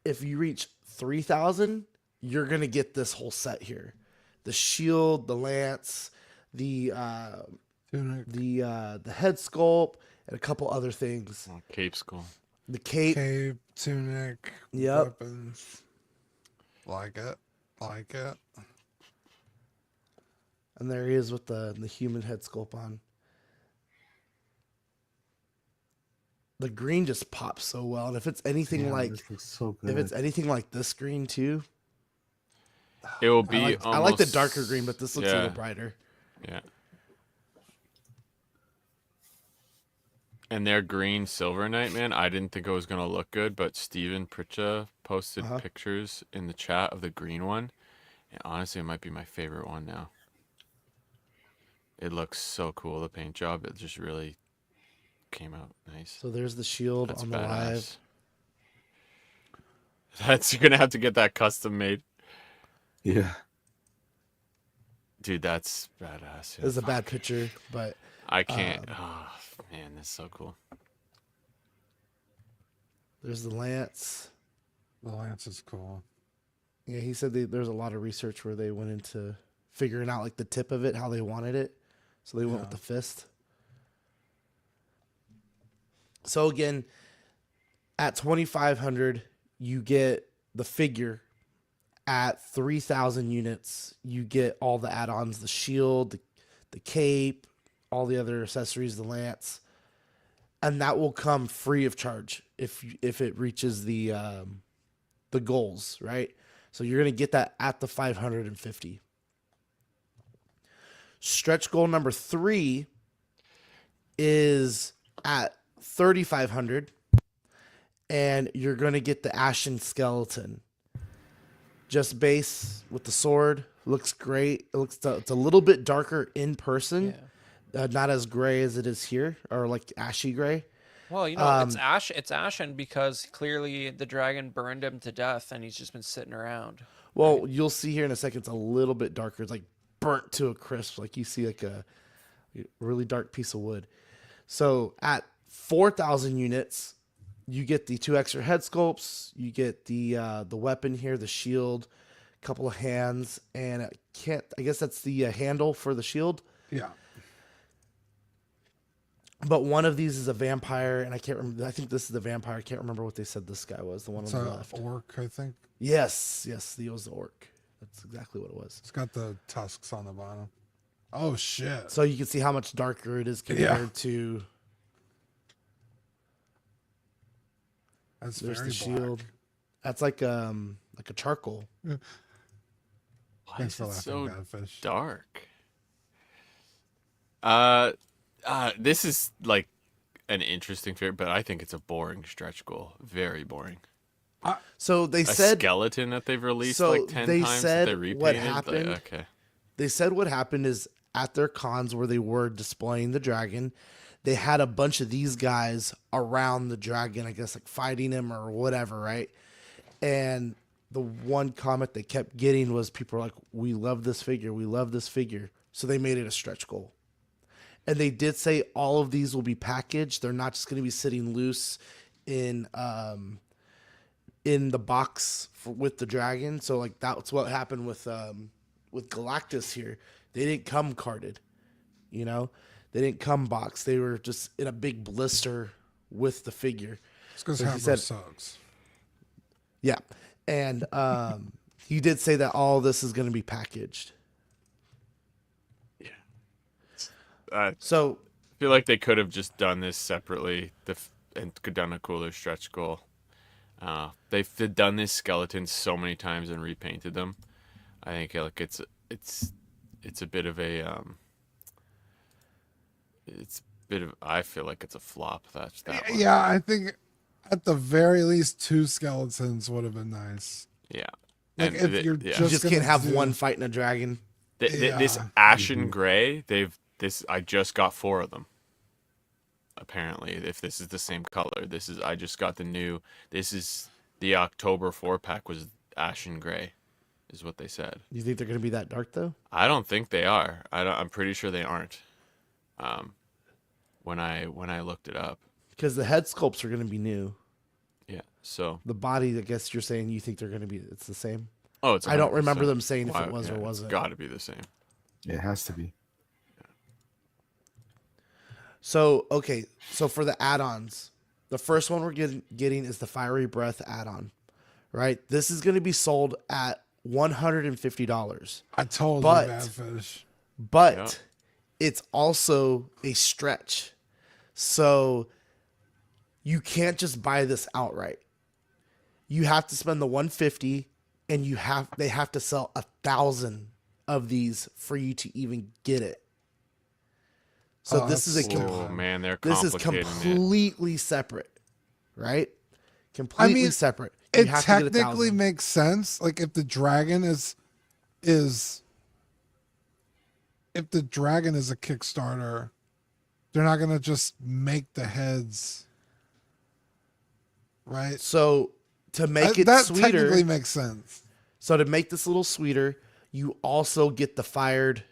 if you reach 3,000, you're gonna get this whole set here: the shield, the lance, the Tunic, head sculpt, and a couple other things. Oh, Cape Skull. The cape. cape, tunic, Yep. weapons. Like it. And there he is with the human head sculpt on. the green just pops so well. And if it's anything Damn, like this looks so if good. it's anything like this green too, It will be I like the almost darker green, but this looks a yeah, little brighter. Yeah. And their green Silver Knight, man, I didn't think it was gonna look good, but Steven Pritcha posted pictures in the chat of the green one, and honestly, it might be my favorite one now. It looks so cool. The paint job, it just really came out nice. So there's the shield That's on the badass. live. That's you're gonna have to get that custom made, Yeah. dude. That's badass. Yeah, This is a bad fuck. picture, but I can't. Oh man, that's so cool. there's the lance. The lance is cool. Yeah, he said there's a lot of research where they went into figuring out like the tip of it, how they wanted it. So they went with Yeah. the fist. So again, at 2,500, you get the figure. At 3,000 units, you get all the add-ons: the shield, the cape, all the other accessories, the lance, and that will come free of charge if it reaches the goals, right? So you're gonna get that at the 550. Stretch goal number 3 is at 3,500, and you're gonna get the Ashen Skeleton. Just base with the sword. Looks great. It's a little bit darker in person, not as gray as it is here, or like ashy gray. Well, you know, it's ashen because clearly the dragon burned him to death, and he's just been sitting around. Well, you'll see here in a second. It's a little bit darker. It's like burnt to a crisp. Like you see like a really dark piece of wood. So at 4,000 units, you get the 2 extra head sculpts. You get the weapon here, the shield, a couple of hands, and I guess that's the handle for the shield. Yeah. But one of these is a vampire, and I can't remember. I think this is the vampire. I can't remember what they said this guy was. The one It's on the a left. orc, I think. Yes, he was the orc. That's exactly what it was. It's got the tusks on the bottom. Oh shit. So you can see how much darker it is compared to. That's There's very the black. shield. That's like a charcoal. Why Thanks is for it laughing, so Badfish. dark? This is like an interesting figure, but I think it's a boring stretch goal. Very boring. So they A said skeleton that they've released so like 10 they times said that they what repainted. happened- Like, okay. they said what happened is at their cons where they were displaying the dragon, they had a bunch of these guys around the dragon, I guess like fighting him or whatever, right? And the one comment they kept getting was people were like, "We love this figure. We love this figure." So they made it a stretch goal. And they did say all of these will be packaged. They're not just going to be sitting loose in the box with the dragon. So like that's what happened with Galactus here. They didn't come carded, you know. They didn't come boxed. They were just in a big blister with the figure. It's because So he Hasbro said- sucks. Yeah, and he did say that all this is going to be packaged. I So feel like they could have just done this separately and could done a cooler stretch goal. They've done this skeleton so many times and repainted them. I think like it's a bit of a I feel like it's a flop. That's that one. Yeah, I think at the very least 2 skeletons would have been nice. Yeah. Like, And if you're you Just just gonna can't have do- one fighting a dragon. This Yeah. ashen gray, I just got 4 of them. Apparently, if this is the same color, I just got this is the October 4-pack was ashen gray, is what they said. You think they're going to be that dark though? I don't think they are. I'm pretty sure they aren't. When I looked it up. Because the head sculpts are going to be new. Yeah. So, The body, I guess you're saying you think they're going to be. It's the same. it's I don't 100%. remember them saying if it Why- was or yeah, wasn't. It's got to be the same. It has to be. So okay, so for the add-ons, the first one we're getting is the Fiery Breath add-on, right? This is going to be sold at $150, I told But- you, Badfish. but Yeah. it's also a stretch. So you can't just buy this outright. You have to spend the 150, and they have to sell 1,000 of these for you to even get it. So Oh, this is a that's Oh man, they're this is complicating it. completely separate, right? Completely separate. You It have to get technically 1,000. makes sense. Like if the dragon is if the dragon is a Kickstarter, they're not gonna just make the heads, right? So to make it that sweeter, technically makes sense. so to make this a little sweeter, you also get the fired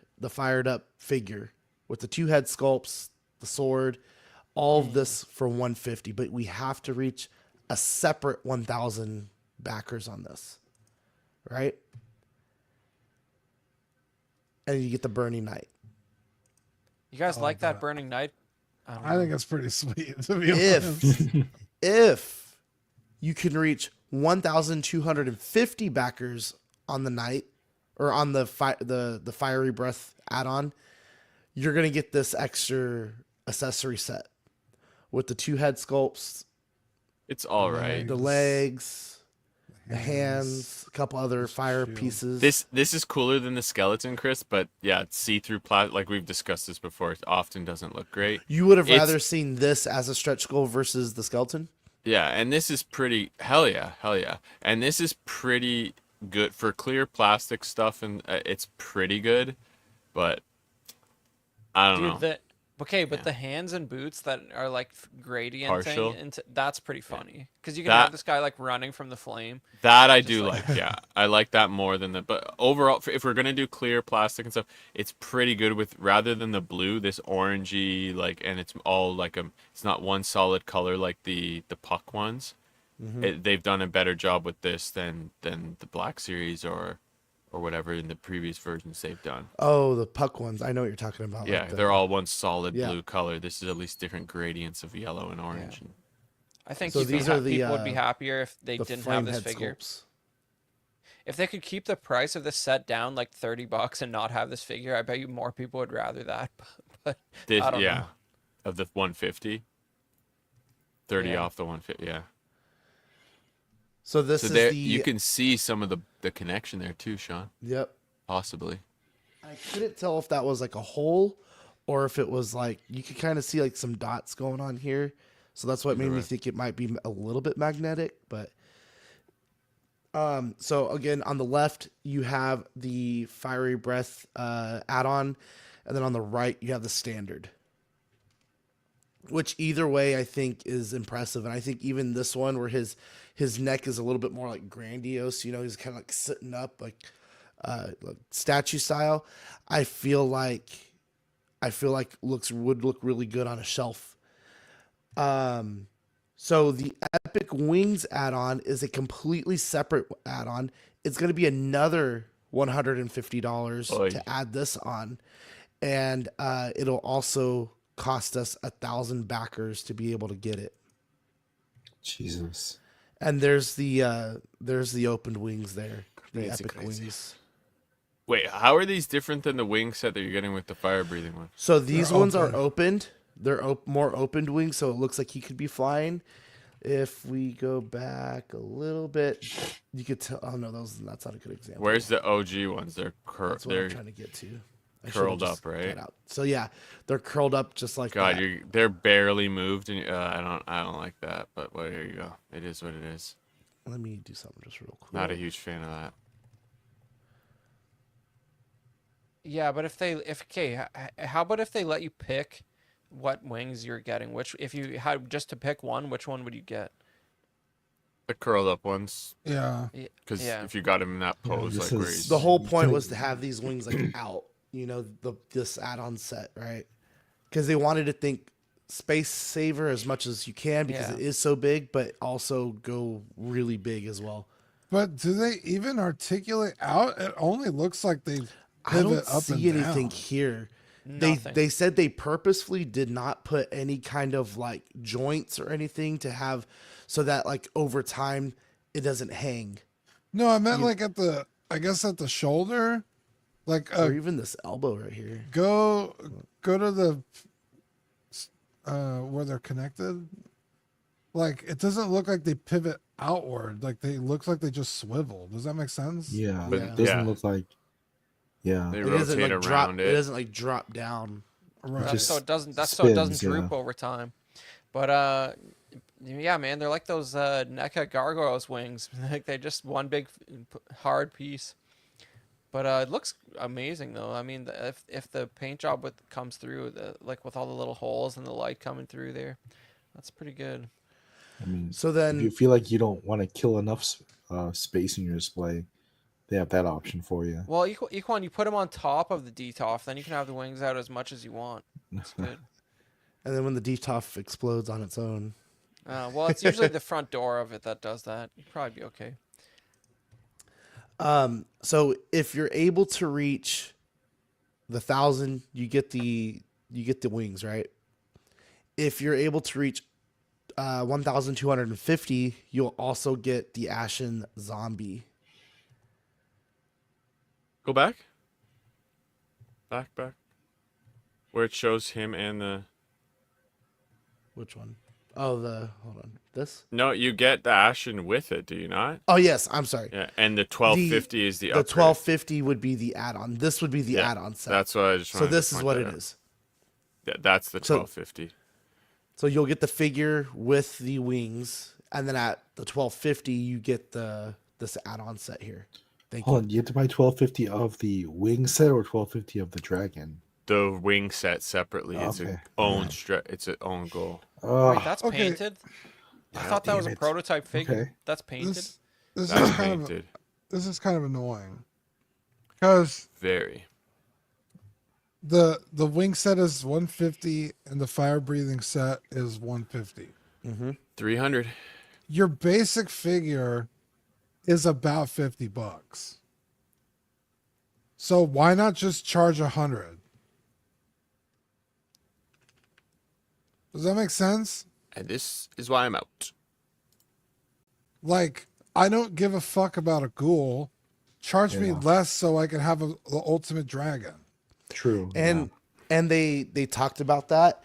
up figure with the 2 head sculpts, the sword, all of this for 150. But we have to reach a separate 1,000 backers on this, right? And you get the Burning Knight. You guys like that God. Burning Knight? don't I know. think it's pretty sweet, to be honest. If you can reach 1,250 backers on the night, or on the Fiery Breath add-on, you're gonna get this extra accessory set with the 2 head sculpts, It's all right. the legs, the hands, a couple other fire shield. pieces. This is cooler than the skeleton, Chris. But yeah, it's see-through plastic. Like we've discussed this before, it often doesn't look great. You would have It's- rather seen this as a stretch goal versus the skeleton? Yeah, and this is pretty hell yeah. And this is pretty good for clear plastic stuff, and it's pretty good. But I don't know. Dude, but the hands and boots that are like Partial. gradienting into that's pretty funny because you can That- have this guy like running from the flame. That I Just do like- like, yeah. I like that more than the. But overall, if we're gonna do clear plastic and stuff, it's pretty good with rather than the blue, this orangey like, and it's all like it's not one solid color like the puck ones. They've done a better job with this than the Black Series or whatever in the previous versions they've done. Oh, the puck ones. I know what you're talking about. Yeah, like the- they're all one solid Yeah. blue color. This is at least different gradients of yellow and orange. Yeah. I think So these are the, people would be happier if they the didn't flame have this head figure. sculpts. If they could keep the price of this set down like $30 and not have this figure, I bet you more people would rather that. But This, I don't yeah, know. of the 150, 30 Yeah. off the 150. Yeah. So this So is there the you can see some of the connection there too, Sean. Yep. Possibly. I couldn't tell if that was like a hole or if it was like you could kind of see like some dots going on here. So that's what made Either me way. think it might be a little bit magnetic, but so again on the left you have the Fiery Breath add-on, and then on the right you have the standard. Which either way I think is impressive, and I think even this one where his neck is a little bit more like grandiose, you know, he's kind of like sitting up like statue style. I feel like would look really good on a shelf. So the Epic Wings add-on is a completely separate add-on. It's going to be another $150 Oy. to add this on, and it'll also cost us 1,000 backers to be able to get it. Jesus. And there's the opened wings there, the Crazy, Epic crazy. Wings. Wait, how are these different than the wing set that you're getting with the fire breathing one? So these They're ones are open. opened. They're more opened wings, so it looks like he could be flying. If we go back a little bit, you could tell. Oh no, that's not a good example. Where's the OG ones? They're That's what they're I'm trying to get to. I should've curled just up, right? cut out. So yeah, they're curled up just like God, that. they're barely moved, and I don't like that. But well, here you go. It is what it is. Let me do something just real quick. Not a huge fan of that. Yeah, but how about if they let you pick what wings you're getting? Which if you had just to pick one, which one would you get? The curled up ones, Yeah. because Yeah. if you got him in that Yeah, pose, this like where is- he's The whole You point couldn't- was to have these wings like out. You know, this add-on set, right? Because they wanted to think space saver as much as you can because Yeah. it is so big, but also go really big as well. But do they even articulate out? It only looks like they I don't pivot up see and anything down. here. Nothing. They said they purposefully did not put any kind of like joints or anything to have so that like over time it doesn't hang. No, I meant like at the shoulder. Like Or even this elbow right here. go to the where they're connected. like it doesn't look like they pivot outward. Like they looks like they just swivel. Does that make sense? Yeah, But Yeah. it doesn't yeah, look like. Yeah, they It doesn't rotate like drop. around It it. doesn't like drop down. Right. That's so just it doesn't. That's so it doesn't spins, yeah. droop over time. But yeah, man, they're like those NECA gargoyles wings. Like they're just one big hard piece. But it looks amazing though. I mean, if the paint job comes through, like with all the little holes and the light coming through there, that's pretty good. I mean, So if then, you feel like you don't want to kill enough space in your display, they have that option for you. Well, Equan, you put them on top of the DTOF, then you can have the wings out as much as you want. It's good. and then when the DTOF explodes on its own. Well, it's usually the front door of it that does that. You'd probably be okay. So if you're able to reach the 1,000, you get the wings, right? If you're able to reach 1,250, you'll also get the Ashen Zombie. Go back. Back. Where it shows him and the. Which one? Oh, hold on. This? No, you get the Ashen with it, do you not? Oh, yes. I'm sorry. Yeah, and the 1250 is the The upgrade. 1250 would be the add-on. This would be the Yeah, add-on set. That's what I just So wanted to this is point what that it out. is. Yeah, that's the So- 1250. So you'll get the figure with the wings, and then at the 1250, you get this add-on set here. Thank Hold you. on, you have to buy 1250 of the wing set or 1250 of the dragon. The wing set separately. It's Okay. a own it's an own goal. Wait, that's okay. painted? I Ah, thought that was damn a it. prototype figure. Okay. That's painted? This is That's kind painted. of annoying because Very. the wing set is 150 and the fire breathing set is 150. 300. Your basic figure is about $50. So why not just charge 100? Does that make sense? And this is why I'm out. Like, I don't give a fuck about a ghoul. Charge me Yeah. less so I can have the ultimate dragon. True. And they talked about that.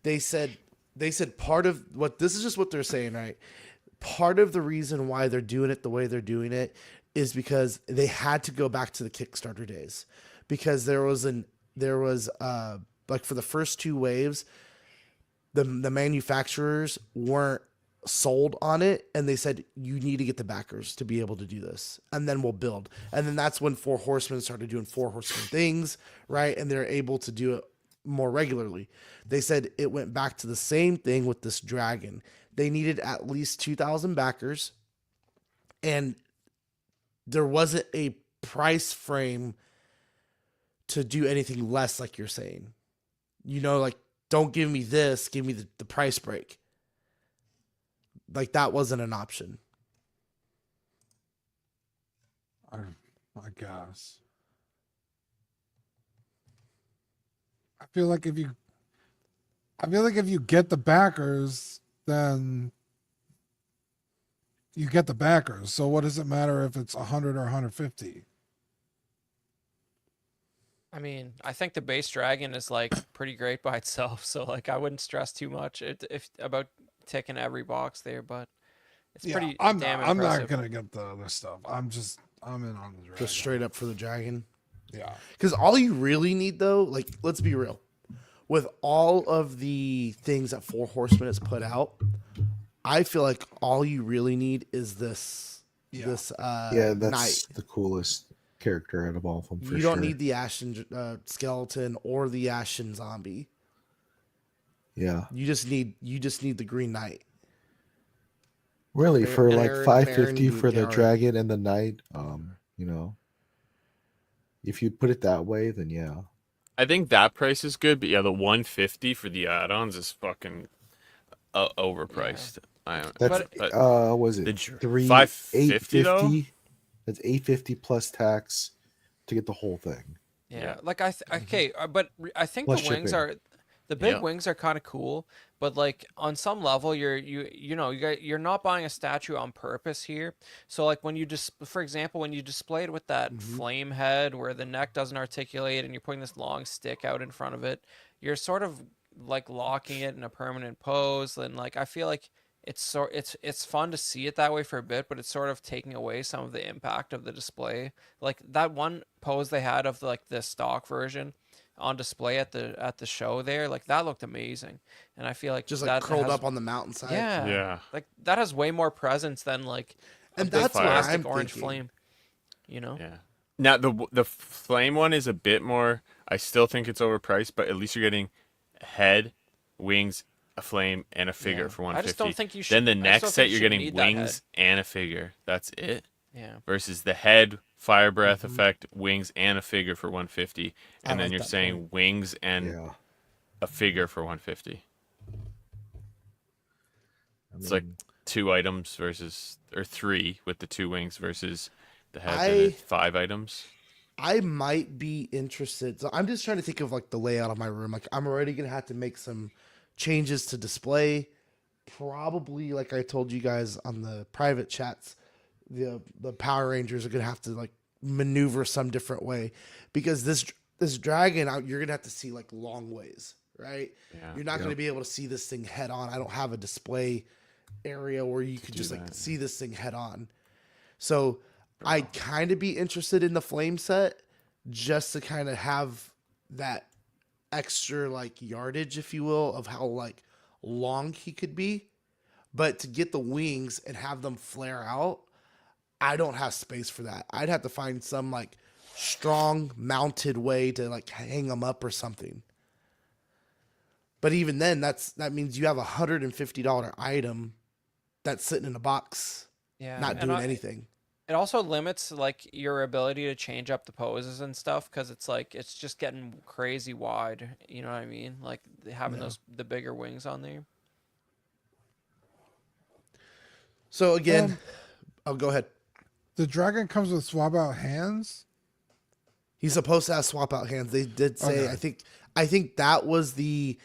They said part of what this is just what they're saying, right? Part of the reason why they're doing it the way they're doing it is because they had to go back to the Kickstarter days, because there was like for the first two waves, the manufacturers weren't sold on it, and they said you need to get the backers to be able to do this, and then we'll build. And then that's when Four Horsemen started doing Four Horsemen things, right? And they're able to do it more regularly. They said it went back to the same thing with this dragon. They needed at least 2,000 backers, and there wasn't a price frame to do anything less, like you're saying. You know, like, don't give me this, give me the price break. Like, that wasn't an option. I guess. I feel like if you get the backers, then you get the backers. So what does it matter if it's 100 or 150? I mean, I think the base dragon is like pretty great by itself, so like I wouldn't stress too much if about ticking every box there, but it's pretty I'm damn not, I'm not impressive. gonna get the other stuff. I'm in on the dragon. Just straight up for the dragon. Yeah. Because all you really need, though, like, let's be real. With all of the things that Four Horsemen has put out, I feel like all you really need is this. Yeah. This yeah, that's knight. the coolest character out of all of them. For You don't sure. need the Ashen skeleton or the Ashen zombie. Yeah, You just need the Green Knight. really, for like Baron- 550 Baron for the Garen. dragon and the knight. You know, if you put it that way, then yeah. I think that price is good, but yeah, the 150 for the add-ons is fucking overpriced. That's But- was The it dr- 850 though? That's 850 plus tax to get the whole thing. Yeah, like okay, but I think Plus the wings shipping. are the big Yeah. wings are kind of cool, but like on some level you're not buying a statue on purpose here. So like when you just for example when you display it with that flame head where the neck doesn't articulate and you're putting this long stick out in front of it, you're sort of like locking it in a permanent pose, and like I feel like it's fun to see it that way for a bit, but it's sort of taking away some of the impact of the display. Like that one pose they had of like the stock version on display at the show there, like that looked amazing. And I feel like Just like that curled has up on the mountainside. yeah, Yeah. like that has way more presence than like a And big that's what plastic I'm orange thinking. flame, you know? Yeah. Now the flame one is a bit more. I still think it's overpriced, but at least you're getting a head, wings, a flame, and a figure Yeah. for I just 150. don't think you should. Then the I just next don't set think you you're should getting need that head. wings and a figure. That's it. Yeah. Versus the head, fire breath Mhm. effect, wings, and a figure for 150. I And then like you're that saying point. wings and Yeah. a figure for 150. I It's like mean, 2 items versus, or 3 with the 2 wings versus the head, I- then it's 5 items. I might be interested. So I'm just trying to think of like the layout of my room. Like I'm already gonna have to make some changes to display. Probably, like I told you guys on the private chats, the Power Rangers are gonna have to like maneuver some different way because this dragon out you're gonna have to see like long ways, right? Yeah. You're not Yep. gonna be able to see this thing head on. I don't have a display area where you could do just like that. see this thing head on. So I'd kind of be interested in the flame set just to kind of have that extra like yardage, if you will, of how like long he could be. But to get the wings and have them flare out, I don't have space for that. I'd have to find some like strong mounted way to like hang them up or something. But even then, that means you have $150 item that's sitting in a box, Yeah. not and doing anything. It also limits like your ability to change up the poses and stuff because it's like it's just getting crazy wide. You know what I mean? Like having Yeah. the bigger wings on there. So again, Um, oh, go ahead. The dragon comes with swap out hands. He's supposed to have swap out hands. They did say. Okay. I think that was the.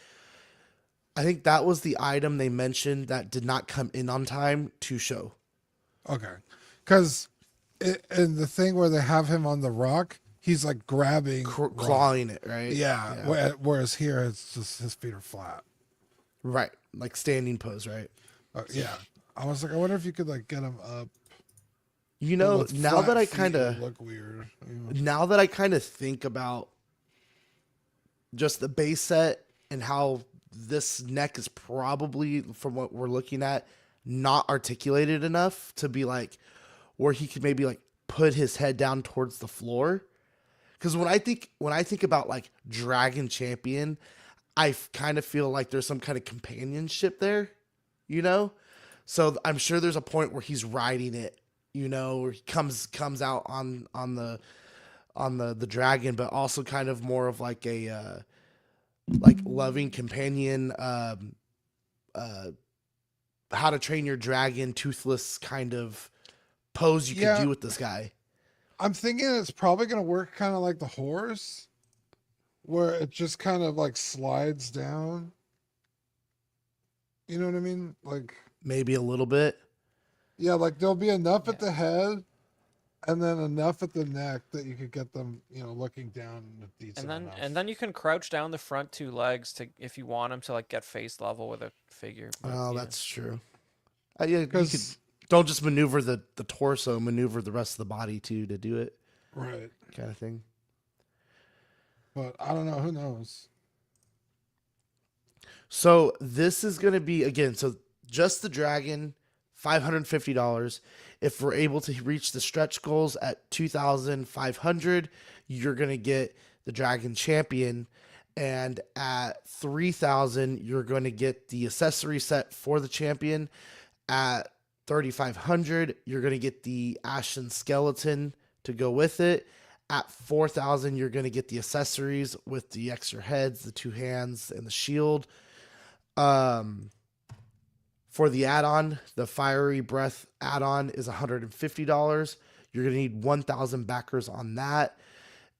I think that was the item they mentioned that did not come in on time to show. Okay, because in the thing where they have him on the rock, he's like grabbing, rock. Clawing it, right? Yeah. Whereas here, it's just his feet are flat. Right. Like standing pose, right? Yeah. I was like, I wonder if you could like get him up. You know, with now flat that I feet, kind it of would look weird. You know? now that I kind of think about just the base set and how this neck is probably, from what we're looking at, not articulated enough to be like where he could maybe like put his head down towards the floor. Because when I think about like Dragon Champion, I kind of feel like there's some kind of companionship there, you know. So I'm sure there's a point where he's riding it, you know, where he comes out on the dragon, but also kind of more of like a like loving companion, how to train your dragon, toothless kind of pose you Yeah. could do with this guy. I'm thinking it's probably going to work kind of like the horse, where it just kind of like slides down. You know what I mean? Like, Maybe a little bit. yeah, like there'll be enough at Yeah. the head and then enough at the neck that you could get them, you know, looking down decent enough. And then you can crouch down the front 2 legs to if you want him to like get face level with a figure. But, Oh, yeah. that's true. Yeah, you could, Because, don't just maneuver the torso, maneuver the rest of the body too to do it, right. kind of thing. But I don't know. Who knows? So this is going to be, again, so just the dragon, $550. If we're able to reach the stretch goals at 2,500, you're going to get the dragon champion. And at 3,000, you're going to get the accessory set for the champion. At 3,500, you're going to get the ashen skeleton to go with it. At 4,000, you're going to get the accessories with the extra heads, the 2 hands, and the shield. For the add-on, the fiery breath add-on is $150. You're gonna need 1,000 backers on that.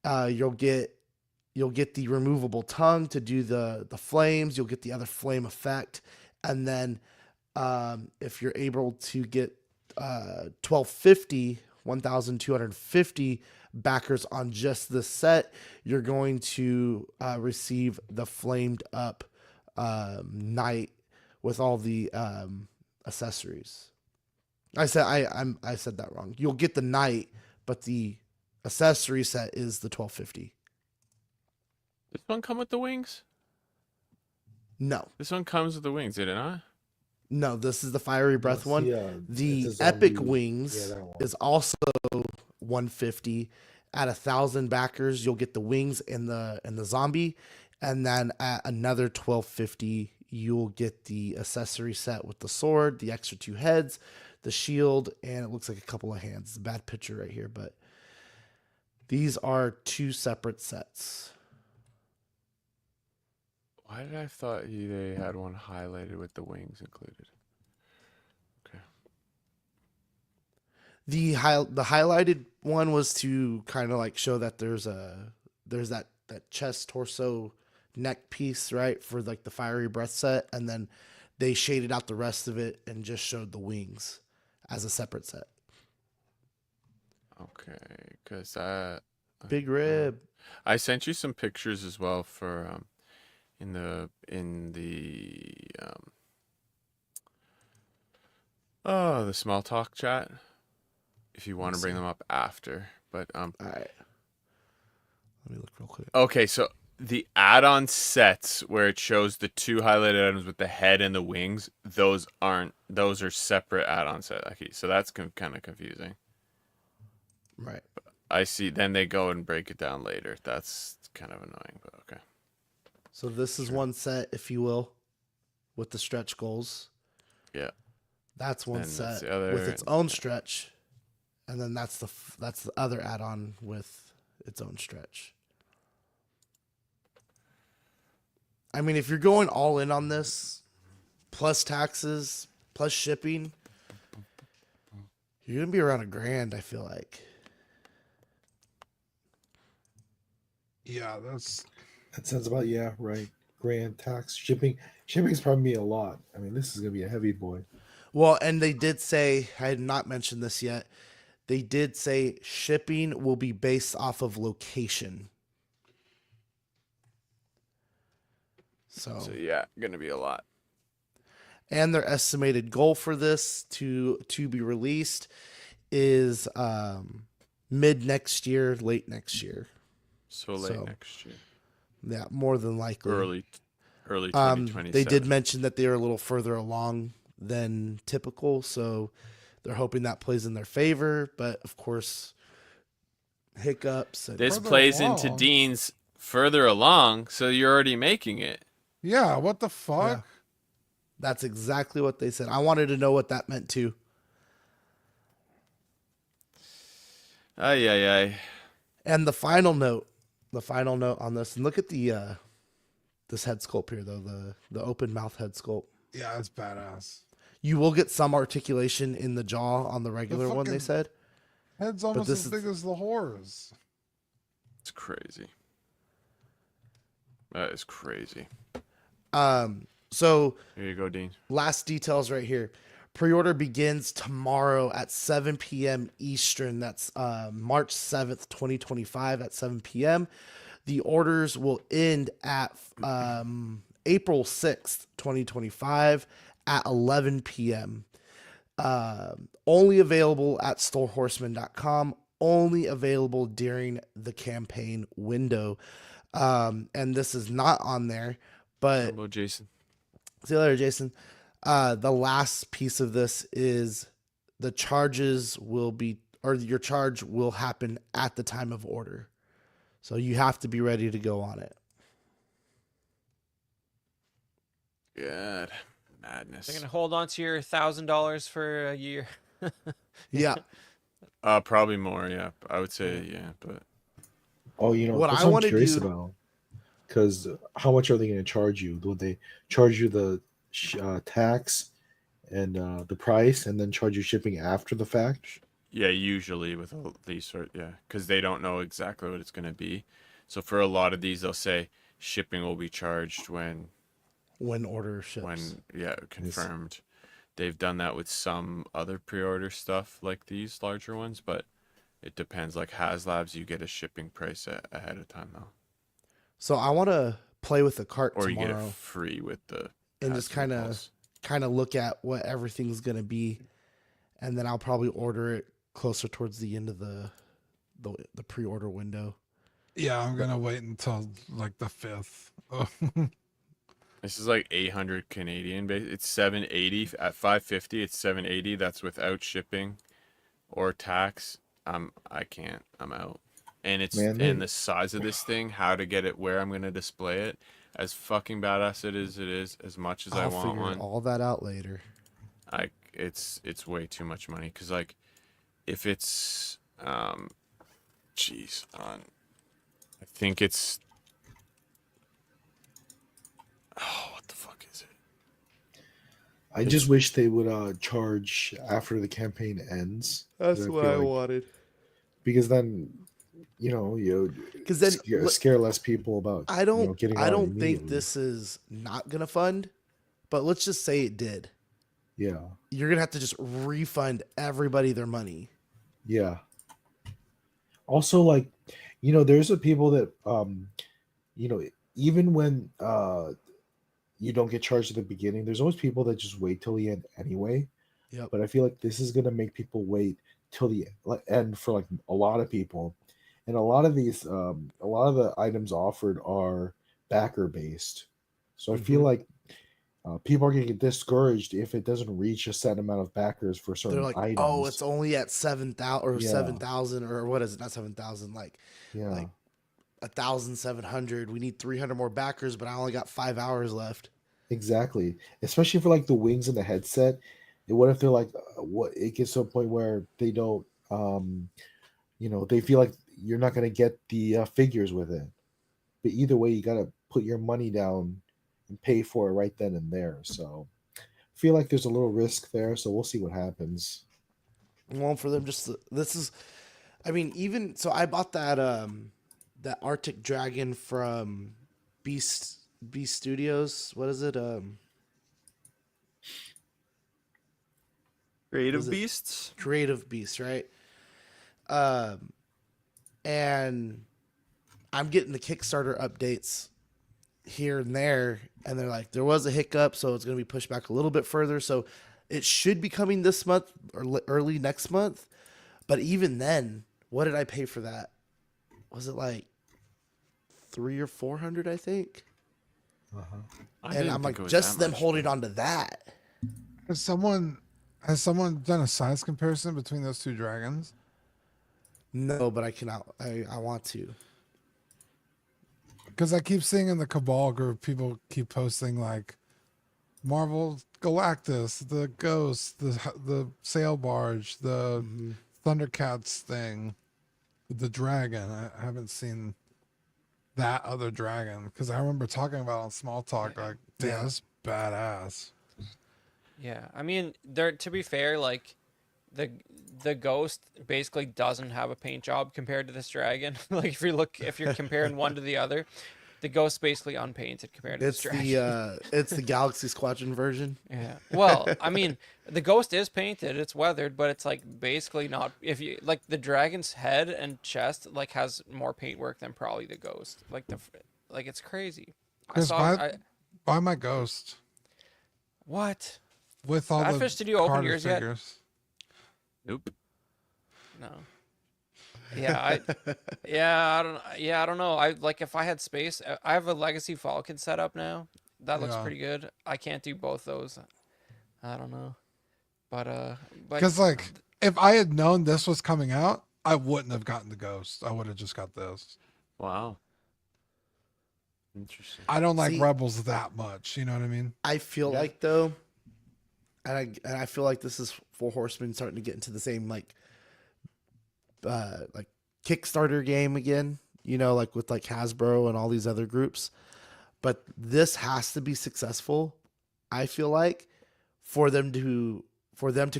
You'll get the removable tongue to do the flames. You'll get the other flame effect, and then if you're able to get 1,250 backers on just this set, you're going to receive the flamed up knight with all the accessories. I said that wrong. You'll get the knight, but the accessory set is the 1250. This one come with the wings? No, This one comes with the wings, did it not? no, this is the fiery breath one. The it's a epic zombie- wings yeah, that one. is also 150. At 1,000 backers, you'll get the wings and the zombie, and then at another 1250, you'll get the accessory set with the sword, the extra 2 heads, the shield, and it looks like a couple of hands. It's a bad picture right here, but these are 2 separate sets. Why did I thought they had one highlighted with the wings included? Okay. The highlighted one was to kind of like show that there's that chest, torso, neck piece, right, for like the fiery breath set, and then they shaded out the rest of it and just showed the wings as a separate set. Okay, because that Big rib. I sent you some pictures as well for in the the small talk chat. If you want to bring them up after, but All right. Let me look real quick. okay, so the add-on sets where it shows the 2 highlighted items with the head and the wings, those are separate add-on set. Okay, so that's kind of confusing. Right. I see. Then they go and break it down later. That's kind of annoying, but okay. So this is one set, if you will, with the stretch goals. Yeah. That's one Then that's set the other, with its own stretch, and then that's the other add-on with its own stretch. I mean, if you're going all in on this, plus taxes, plus shipping, you're gonna be around $1,000. I feel like. Yeah, That sounds about right. Grand tax shipping. Shipping's probably a lot. I mean, this is gonna be a heavy boy. Well, and they did say, I had not mentioned this yet. They did say shipping will be based off of location. So yeah, gonna be a lot. And their estimated goal for this to be released is mid next year, late next year. So late next year. Yeah, more than likely. Early 2027. They did mention that they are a little further along than typical, so they're hoping that plays in their favor. But of course, hiccups. And This Further plays into along. Dean's further along, so you're already making it. yeah. What the fuck? Yeah. That's exactly what they said. I wanted to know what that meant too. Ay, ay, ay. And the final note on this, and look at the this head sculpt here though, the open mouth head sculpt. Yeah, that's badass. You will get some articulation in the jaw on the regular one, they fucking- said. Head's almost this as is- big as the horse. It's crazy. That is crazy. So Here you go, Dean. last details right here. Pre-order begins tomorrow at 7 p.m. Eastern. That's March 7th, 2025 at 7 p.m. The orders will end at April 6th, 2025 at 11 p.m. Only available at storehorseman.com. Only available during the campaign window. And this is not on there, but Hello, Jason. see you later, Jason. The last piece of this is the charges will be, or your charge will happen at the time of order. So you have to be ready to go on it. Good. Madness. They're gonna hold on to your $1,000 for a year. Yeah. Probably more, yeah. I would say, yeah, but Oh, What that's I what wanna I'm curious do- about. Because how much are they going to charge you? Would they charge you the tax and the price, and then charge you shipping after the fact? yeah, usually with all these sort, yeah, because they don't know exactly what it's gonna be. So for a lot of these, they'll say shipping will be charged when Order ships. confirmed. They've done that with some other pre-order stuff like these larger ones, but it depends. Like HasLabs, you get a shipping price ahead of time though, So I want to play with the cart or you get tomorrow it free with the and just Hasbro kind of Pulse. kind of look at what everything's gonna be, and then I'll probably order it closer towards the end of the pre-order window. Yeah, I'm gonna wait until like the 5th. This is like 800 Canadian. It's 780 at 550. It's 780. That's without shipping or tax. I can't. I'm out. And Man, the size of this thing, how to get it where I'm gonna display it, as fucking badass it is as much as I I'll want figure one. all that out later. It's way too much money because like if it's jeez on I think it's what the fuck is it? I just wish they would charge after the campaign ends. That's 'Cause what feel I like- wanted. Because then, you Because then scare less people about I don't getting I on don't think immediately. this is not gonna fund, but let's just say it did. Yeah, You're gonna have to just refund everybody their money. yeah. Also, like, there's a people that you know, even when you don't get charged at the beginning, there's always people that just wait till the end anyway. Yep. But I feel like this is gonna make people wait till the end for like a lot of people, and a lot of the items offered are backer based. So I feel Mhm. like people are gonna get discouraged if it doesn't reach a set amount of backers for They're certain like, items. oh, it's only at 7,000 or Yeah. 7,000 or what is it? Not 7,000, Yeah, like 1,700. We need 300 more backers, but I only got 5 hours left. exactly. Especially for like the wings and the headset. And what if they're like, what? It gets to a point where they don't, they feel like you're not gonna get the figures with it. But either way, you gotta put your money down and pay for it right then and there. So I feel like there's a little risk there. So we'll see what happens. Well, for them, this is, I mean, even so, I bought that Arctic Dragon from Beast Studios. What is it? Creative Was it- Beasts. Creative Beast, right? Um, and I'm getting the Kickstarter updates here and there, and they're like, there was a hiccup, so it's going to be pushed back a little bit further. So it should be coming this month or early next month. But even then, what did I pay for that? Was it like 300 or 400? I think. I And didn't I'm think like, it was just that them much, holding man. on to that. Has someone done a size comparison between those two dragons? No, but I cannot. I want to. Because I keep seeing in the Cabal group, people keep posting like Marvel Galactus, the Ghost, the sail barge, the Thundercats thing, the dragon. I haven't seen that other dragon because I remember talking about it on Small Talk. Like, damn, Yeah. that's badass. Yeah, I mean, there. To be fair, like the ghost basically doesn't have a paint job compared to this dragon. Like if you're comparing one to the other, the ghost's basically unpainted compared to this It's dragon. it's the Galaxy Squadron version. Yeah. Well, I mean, the ghost is painted. It's weathered, but it's like basically not. If you like the dragon's head and chest, like has more paintwork than probably the ghost. Like it's crazy. Chris, I buy my Ghost what? with all Badfish, the did you open Carter yours yet? figures. Nope. No. I don't know. I like if I had space. I have a Legacy Falcon set up now. That looks Yeah. pretty good. I can't do both those. I don't know. But Because like, if I had known this was coming out, I wouldn't have gotten the Ghost. I would have just got this. Wow. Interesting. I don't like See- Rebels that much. You know what I mean? I feel Yeah. like though, and I feel like this is Four Horsemen starting to get into the same like Kickstarter game again. You know, like with like Hasbro and all these other groups. But this has to be successful. I feel like for them to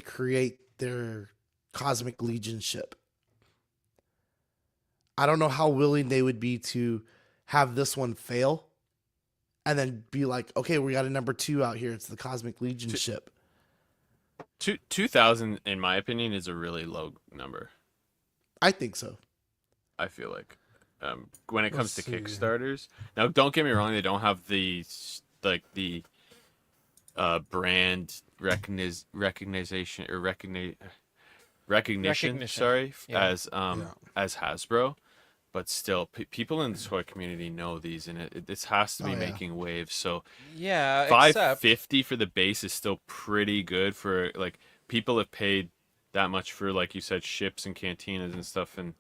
create their Cosmic Legion ship. I don't know how willing they would be to have this one fail and then be like, okay, we got a number 2 out here. It's the Cosmic Legion ship. 2,000, in my opinion, is a really low number. I think so. I feel like when it comes Let's to see. Kickstarters. Now, don't get me wrong; they don't have the brand recognition or recognition. Recognition. Sorry, Yeah. as Hasbro, but still, people in the toy community know these, and this has to be Oh, yeah. making waves. So Yeah, except 550 for the base is still pretty good for like people have paid that much for, like you said, ships and cantinas and stuff, and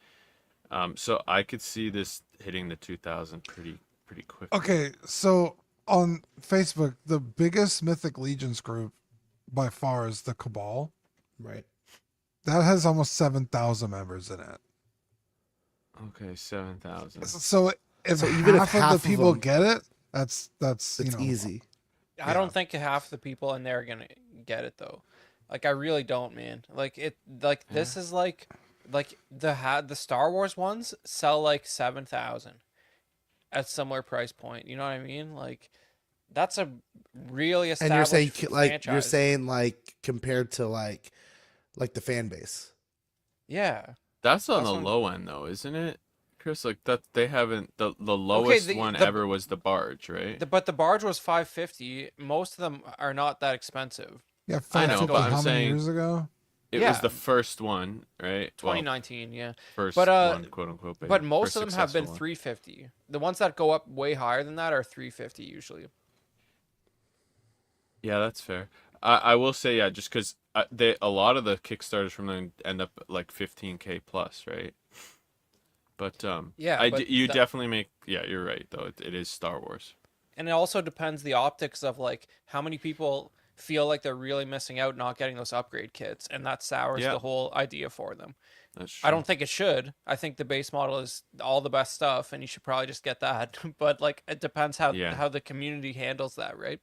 so I could see this hitting the 2,000 pretty quick. Okay, so on Facebook, the biggest Mythic Legions group by far is the Cabal. Right. That has almost 7,000 members in it. Okay, 7,000. So if So even if half half of of the people them- get it, that's It's easy. I don't think half the people in there are gonna get it though. Like I really don't, man. Like this is like the Star Wars ones sell like 7,000 at similar price point. You know what I mean? Like that's a really And you're saying established like franchise. you're saying like compared to like the fan base. Yeah. That's on That's the what I'm- low end though, isn't it? Chris, like that they haven't the lowest the- one the- ever was the barge, right? But the barge was 550. Most of them are not that expensive. Yeah, I know, 550 but I'm how many saying- years ago? It was Yeah. the first one, right? Well, 2019, yeah. first But, one, quote unquote. But most of them have been successful one. 350. The ones that go up way higher than that are 350 usually. Yeah, that's fair. I will say, yeah, just because a lot of the Kickstarters from them end up at like 15K plus, right? But Yeah, you but definitely make. Yeah, you're right though. It is Star Wars. And it also depends the optics of like how many people feel like they're really missing out not getting those upgrade kits, and that sours Yeah. the whole idea for them. That's true. I don't think it should. I think the base model is all the best stuff, and you should probably just get that. But like, it depends how Yeah. the community handles that, right?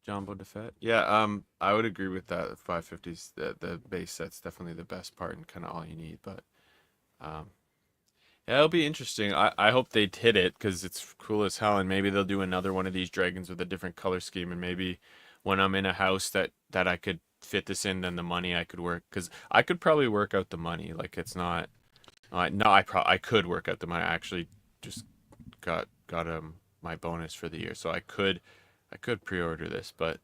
Jumbo Defet. Yeah, I would agree with that. 550s, the base set's definitely the best part and kind of all you need. But, yeah, it'll be interesting. I hope they hit it because it's cool as hell, and maybe they'll do another one of these dragons with a different color scheme, and maybe when I'm in a house that I could fit this in, then the money I could work, because I could probably work out the money. Like it's not, no, I could work out the money. I actually just got my bonus for the year, so I could pre-order this, but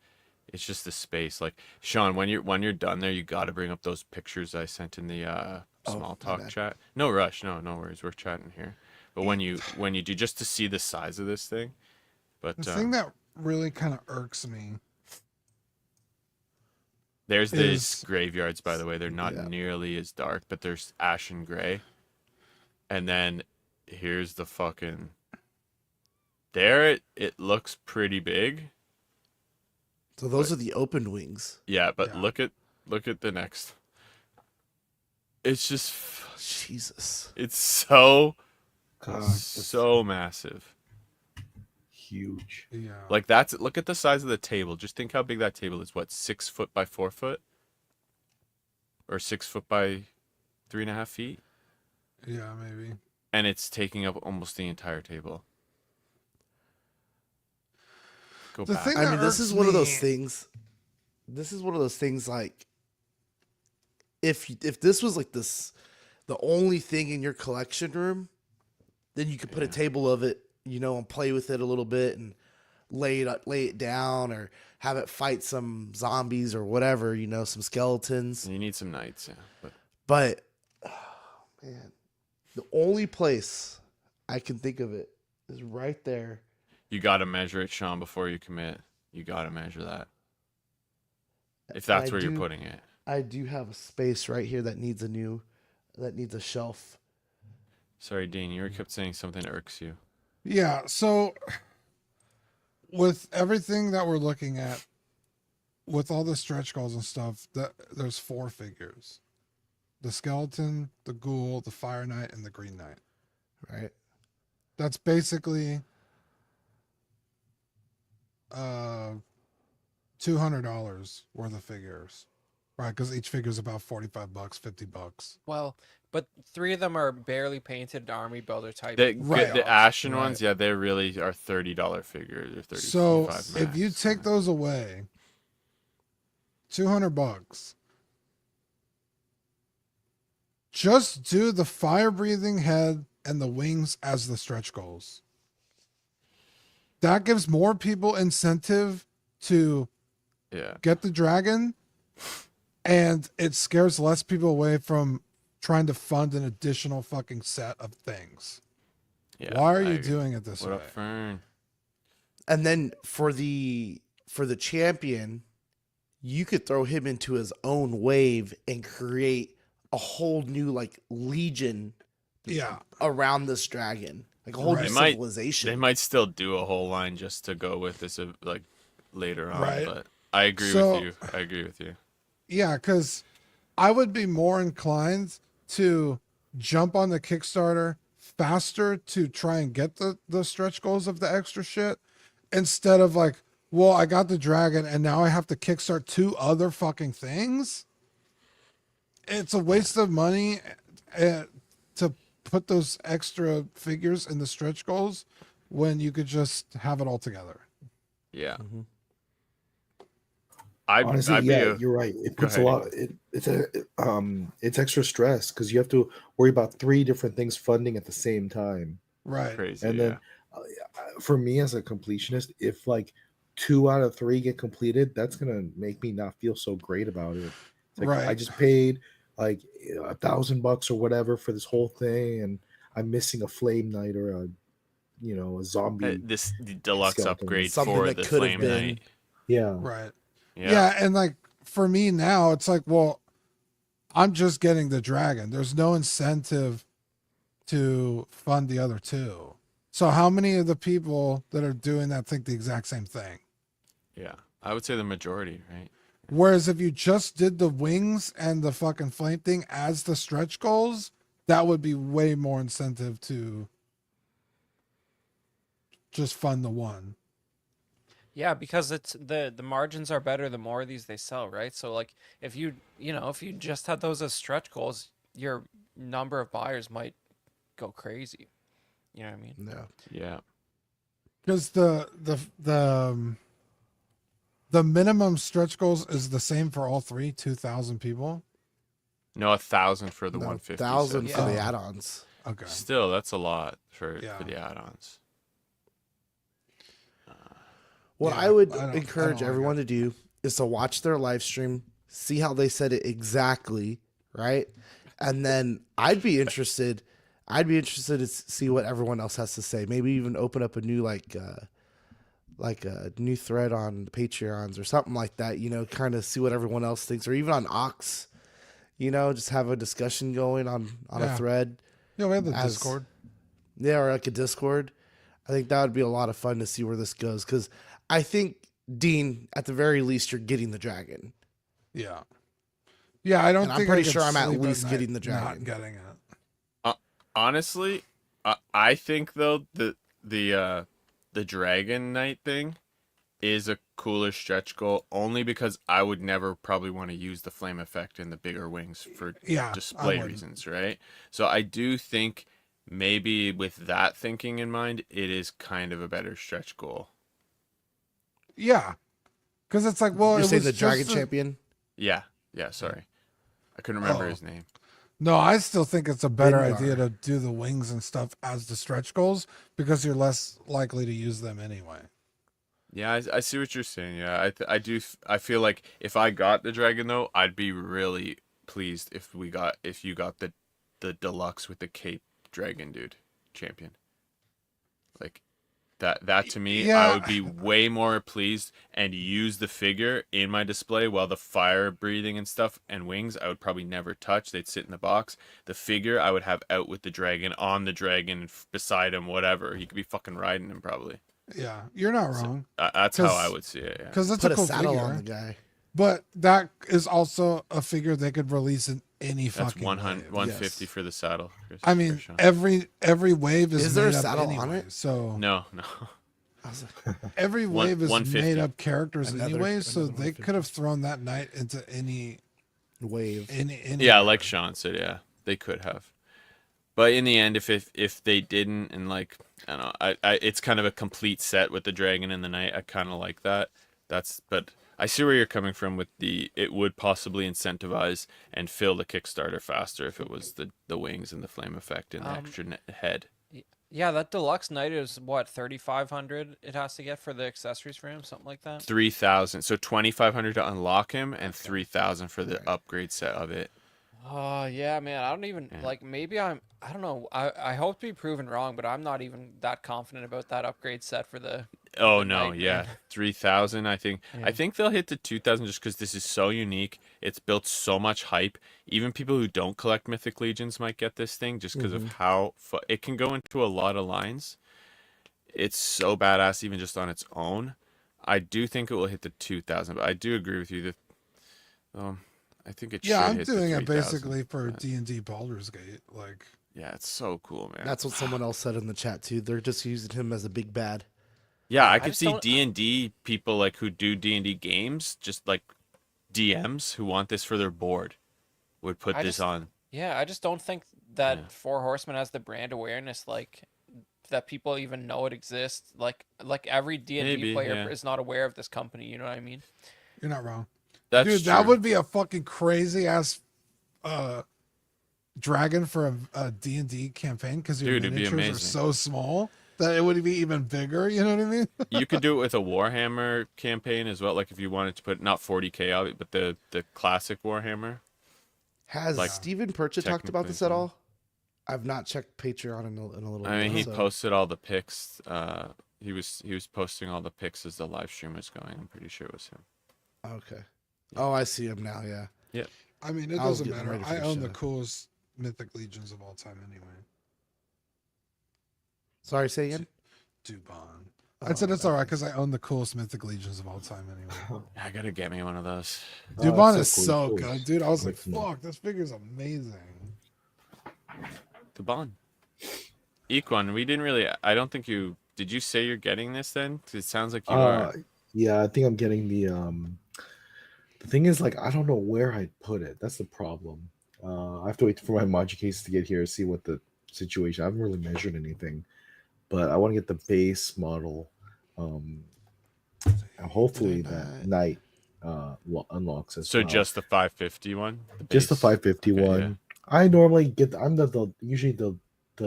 it's just the space. Like Sean, when you're done there, you got to bring up those pictures I sent in the small my talk bad. chat. No rush, no worries. We're chatting here. But when you do, just to see the size of this thing. But The thing that really kind of irks me. there's is- these graveyards, by the way. They're not Yeah. nearly as dark, but there's ashen gray. And then here's the fucking. There it looks pretty big. So those are the open wings. Yeah, but Yeah. look at the next. It's just Jesus. it's so God, that's so massive. huge. Yeah. Like look at the size of the table. Just think how big that table is. What, 6 foot by 4 foot? Or 6 foot by 3.5 feet? Yeah, maybe. And it's taking up almost the entire table. Go The back. thing- I mean, that this is irks one of those me- things. This is one of those things like if this was like this the only thing in your collection room, then you could put a Yeah. table of it, and play with it a little bit and lay it down or have it fight some zombies or whatever, some skeletons. You need some knights, yeah. But But man, the only place I can think of it is right there. you got to measure it, Sean, before you commit. You got to measure that. If that's I where you're do- putting it. I do have a space right here that needs a shelf. Sorry, Dean, you kept saying something irks you. Yeah, so with everything that we're looking at, with all the stretch goals and stuff, there's 4 figures: the skeleton, the ghoul, the fire knight, and the green knight. Right. That's basically $200 worth of figures, right? Because each figure is about $45, $50. Well, but 3 of them are barely painted army builder type. Right. The ashen Right. ones, yeah, they really are $30 figures or 30. So 35 if you max. take those away, $200. Just do the fire breathing head and the wings as the stretch goals. that gives more people incentive to Yeah. get the dragon, and it scares less people away from trying to fund an additional fucking set of things. Yeah. Why are I you agree. doing it this What way? up, Fern? And then for the champion, you could throw him into his own wave and create a whole new like legion Yeah, around this dragon, like a whole Right. new They might- civilization. They might still do a whole line just to go with this, like later on. Right. But I agree So- with you. I agree with you. yeah, because I would be more inclined to jump on the Kickstarter faster to try and get the stretch goals of the extra shit, instead of like, well, I got the dragon and now I have to kickstart 2 other fucking things. It's a waste of money to put those extra figures in the stretch goals when you could just have it all together. Yeah. Mhm. Honestly, I'd be yeah, a- you're right. It Go puts a ahead, lot. It's extra stress because you have to worry about 3 different things funding at the same time. Right. crazy. And then, Yeah. for me as a completionist, if like 2 out of 3 get completed, that's gonna make me not feel so great about it. It's like I Right. just paid like $1,000 or whatever for this whole thing, and I'm missing a flame knight or a zombie. This the deluxe skeleton. upgrade Something for that the could have Flame been. Knight. Yeah, Right. Yeah. Yeah, and like for me now, it's like, well, I'm just getting the dragon. There's no incentive to fund the other 2. So how many of the people that are doing that think the exact same thing? Yeah. I would say the majority, right? Whereas if you just did the wings and the fucking flame thing as the stretch goals, that would be way more incentive to just fund the one. Yeah, because it's the margins are better the more of these they sell, right? So like if you just had those as stretch goals, your number of buyers might go crazy. You know what I mean? Yeah. Yeah. Because the minimum stretch goals is the same for all 3, 2,000 people. No, 1,000 for the No, 150. 1,000 set. for the Yeah. add-ons. Okay. Still, that's a lot for Yeah. the add-ons. What Yeah, I would I don't encourage like everyone to do is to watch their live stream, see how they said it exactly, right? And then I'd be interested to see what everyone else has to say. Maybe even open up a new like a new thread on the Patreons or something like that, kind of see what everyone else thinks, or even on Ox, just have a discussion going on Yeah. a thread. Yeah, we have the As- Discord. Yeah, or like a Discord. I think that would be a lot of fun to see where this goes, because I think, Dean, at the very least, you're getting the dragon. Yeah. Yeah, I don't And I'm think pretty I could sure I'm at sleep least night getting the not dragon. getting it. Honestly, I think though the Dragon Knight thing is a cooler stretch goal only because I would never probably want to use the flame effect and the bigger wings for Yeah, I display wouldn't. reasons, right? So I do think maybe with that thinking in mind, it is kind of a better stretch goal. Yeah. Because it's like, well, You're it saying was the dragon just a- champion? Yeah, sorry. I couldn't remember Oh. his name. No, I still think it's a better Vingar. idea to do the wings and stuff as the stretch goals because you're less likely to use them anyway. Yeah, I see what you're saying. Yeah, I do. I feel like if I got the dragon though, I'd be really pleased if you got the deluxe with the cape dragon dude champion. Like that to me, Yeah. I would be way more pleased and use the figure in my display while the fire breathing and stuff and wings I would probably never touch. They'd sit in the box. The figure I would have out with the dragon, on the dragon, beside him, whatever. He could be fucking riding him probably. Yeah, you're not wrong. That's how 'Cause- I would see it. Yeah. Because it's Put a a cool saddle figure. on the guy. But that is also a figure they could release in any That's fucking 100, wave. 150 Yes. for the saddle. I mean, Sean. every wave is Is there a made up saddle on anyway. it? So No. I was like, every wave is 150. made up characters Another- anyway. So another they 150. could have thrown that knight into any wave. Yeah, like Sean said, yeah, they could have. But in the end, if they didn't, and like I don't know, I it's kind of a complete set with the dragon and the knight. I kind of like that. But I see where you're coming from with it would possibly incentivize and fill the Kickstarter faster if it was the wings and the flame effect and the extra head. Yeah, that deluxe knight is what, 3,500 it has to get for the accessories for him, something like that. 3,000. So 2,500 to unlock him, and Okay. 3,000 for the Alright. upgrade set of it. Oh, yeah, man. I don't even Yeah. like maybe I don't know. I hope to be proven wrong, but I'm not even that confident about that upgrade set for the Oh the no, knight, yeah, man. 3,000. I think Yeah. they'll hit to 2,000 just because this is so unique. It's built so much hype. Even people who don't collect Mythic Legions might get this thing just because of how it can go into a lot of lines. It's so badass even just on its own. I do think it will hit the 2,000, but I do agree with you that I think it Yeah, should I'm hit the doing it 3,000. basically for but- D&D Baldur's Gate. Like, Yeah, it's so cool, man. That's what someone else said in the chat too. They're just using him as a big bad. Yeah, Yeah, I I could just see don't. D&D people like who do D&D games, just like DMs who want this for their board would put I this just on. Yeah, I just don't think that Yeah. Four Horsemen has the brand awareness like that people even know it exists. Like every D&D Maybe, player yeah. is not aware of this company, you know what I mean? you're not wrong. That's Dude, true. that would be a fucking crazy ass dragon for a D&D campaign because your Dude, it'd be miniatures are amazing. so small that it would be even bigger. You know what I mean? You could do it with a Warhammer campaign as well. Like if you wanted to put not 40K out, but the classic Warhammer. Has Like, Stephen Percha talked about technically, this at yeah. all? I've not checked Patreon in a little I mean, bit. he so- posted all the pics. He was posting all the pics as the live stream was going. I'm pretty sure it was him. Okay. Oh, I see him now. Yeah. I mean, it I was doesn't getting matter. ready for I the own the show. coolest Mythic Legions of all time anyway. Sorry, say again. Dubon. I said it's Oh, all right because I own the coolest Mythic Legions of all time anyway. I gotta get me one of those. Dubon that's is cool, so cool. good, dude. I was like, Mixing up. fuck, this figure's amazing. The Bond. Equan, we didn't really. I don't think you. Did you say you're getting this then? 'Cause it sounds like you are. Yeah, I think I'm getting the. The thing is, like, I don't know where I'd put it. That's the problem. I have to wait for my Maji case to get here to see what the situation. I haven't really measured anything, but I want to get the base model. And hopefully that night unlocks as So well. just the 550 one? Just the base? 551. Okay, yeah. I normally get. I'm usually the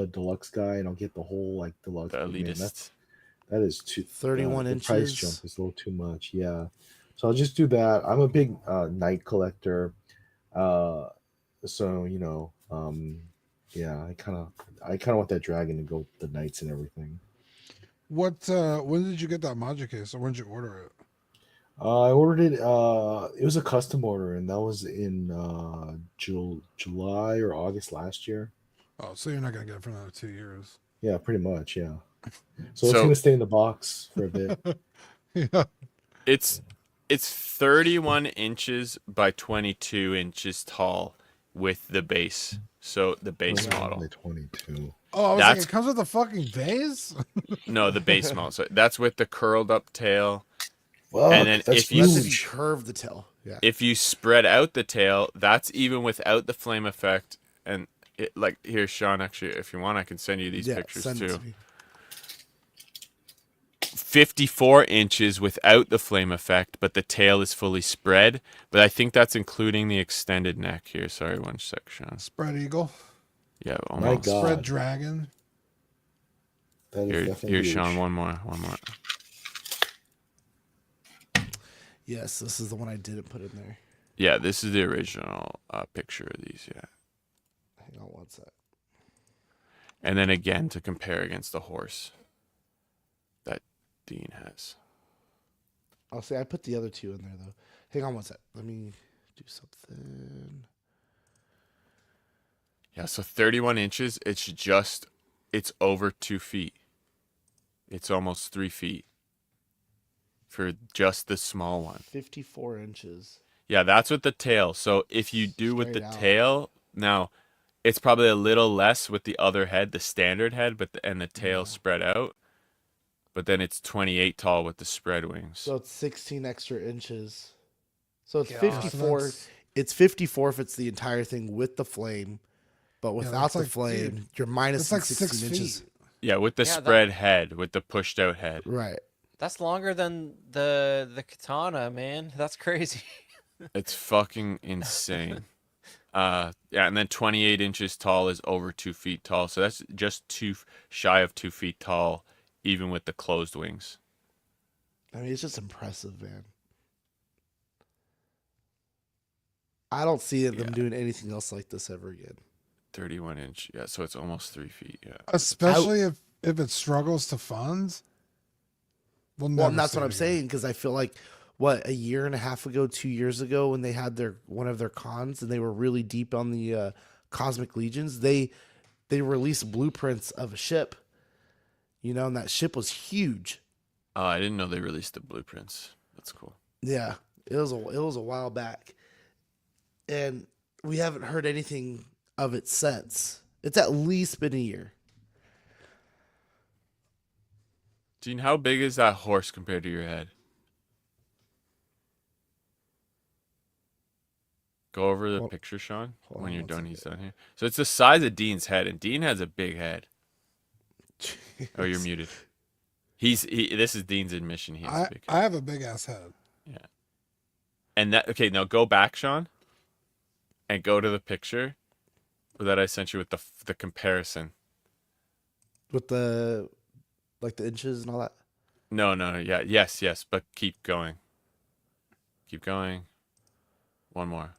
deluxe guy, and I'll get the whole like deluxe. The but man, elitist. that is too 31 the price inches. jump is a little too much. Yeah, so I'll just do that. I'm a big knight collector, so yeah, I kind of want that dragon to go with the knights and everything. What? When did you get that Magic case, or when did you order it? I ordered it. It was a custom order, and that was in July or August last year. Oh, so you're not gonna get it for another 2 years. Yeah, pretty much. Yeah. So it's So- gonna stay in the box for a bit. Yeah. It's 31 inches by 22 inches tall with the base. So the base model. 22. Oh, I was like, That's- it comes with a fucking base. No, the base model. So that's with the curled up tail. Fuck, And then that's if you- That's if you huge. curve the tail. Yeah. If you spread out the tail, that's even without the flame effect. And it, like here, Sean, actually, if you want, I can send you these Yeah, pictures send it too. to me. 54 inches without the flame effect, but the tail is fully spread. But I think that's including the extended neck here. Sorry, one sec, Sean. Spread eagle. Yeah, My almost. God. Spread dragon. That is Here, definitely here, huge. Sean. One more. Yes, this is the one I didn't put in there. Yeah, this is the original picture of these. Yeah, Hang on one sec. and then again to compare against the horse that Dean has. I'll say I put the other two in there though. Hang on one sec. Let me do something. Yeah, so 31 inches. It's over 2 feet. It's almost 3 feet for just the small one. 54 inches. Yeah, that's with the tail. So if you do with the Straight out. tail, now it's probably a little less with the other head, the standard head, and the tail spread out. But then it's 28 tall with the spread wings. So it's 16 extra inches. So it's Yeah, 54. that's- It's 54 if it's the entire thing with the flame. But without that's the like, flame, dude, you're minus It's like 16 6 inches. feet. Yeah, with the Yeah, that- spread head, with the pushed out head. Right. That's longer than the katana, man. That's crazy. It's fucking insane. Yeah, and then 28 inches tall is over 2 feet tall. So that's just shy of 2 feet tall, even with the closed wings. I mean, it's just impressive, man. I don't see them Yeah. doing anything else like this ever again. 31 inch. Yeah, so it's almost 3 feet. Yeah. Especially if it struggles to fund. We'll Well, never and that's see what it I'm again. saying, because I feel like, what, a year and a half ago, 2 years ago, when they had one of their cons and they were really deep on the Cosmic Legions, they released blueprints of a ship, and that ship was huge. Oh, I didn't know they released the blueprints. That's cool. Yeah, it was a while back, and we haven't heard anything of it since. It's at least been a year. Gene, how big is that horse compared to your head? Go over the Hold- picture, Sean. hold When on you're one done, second. he's done here. So it's the size of Dean's head, and Dean has a big head. Oh, you're muted. This is Dean's admission. He has a big head. I have a big ass head. Yeah. And okay, now go back, Sean, and go to the picture that I sent you with the comparison. With the inches and all that. No, yeah, yes, but keep going. Keep going. One more.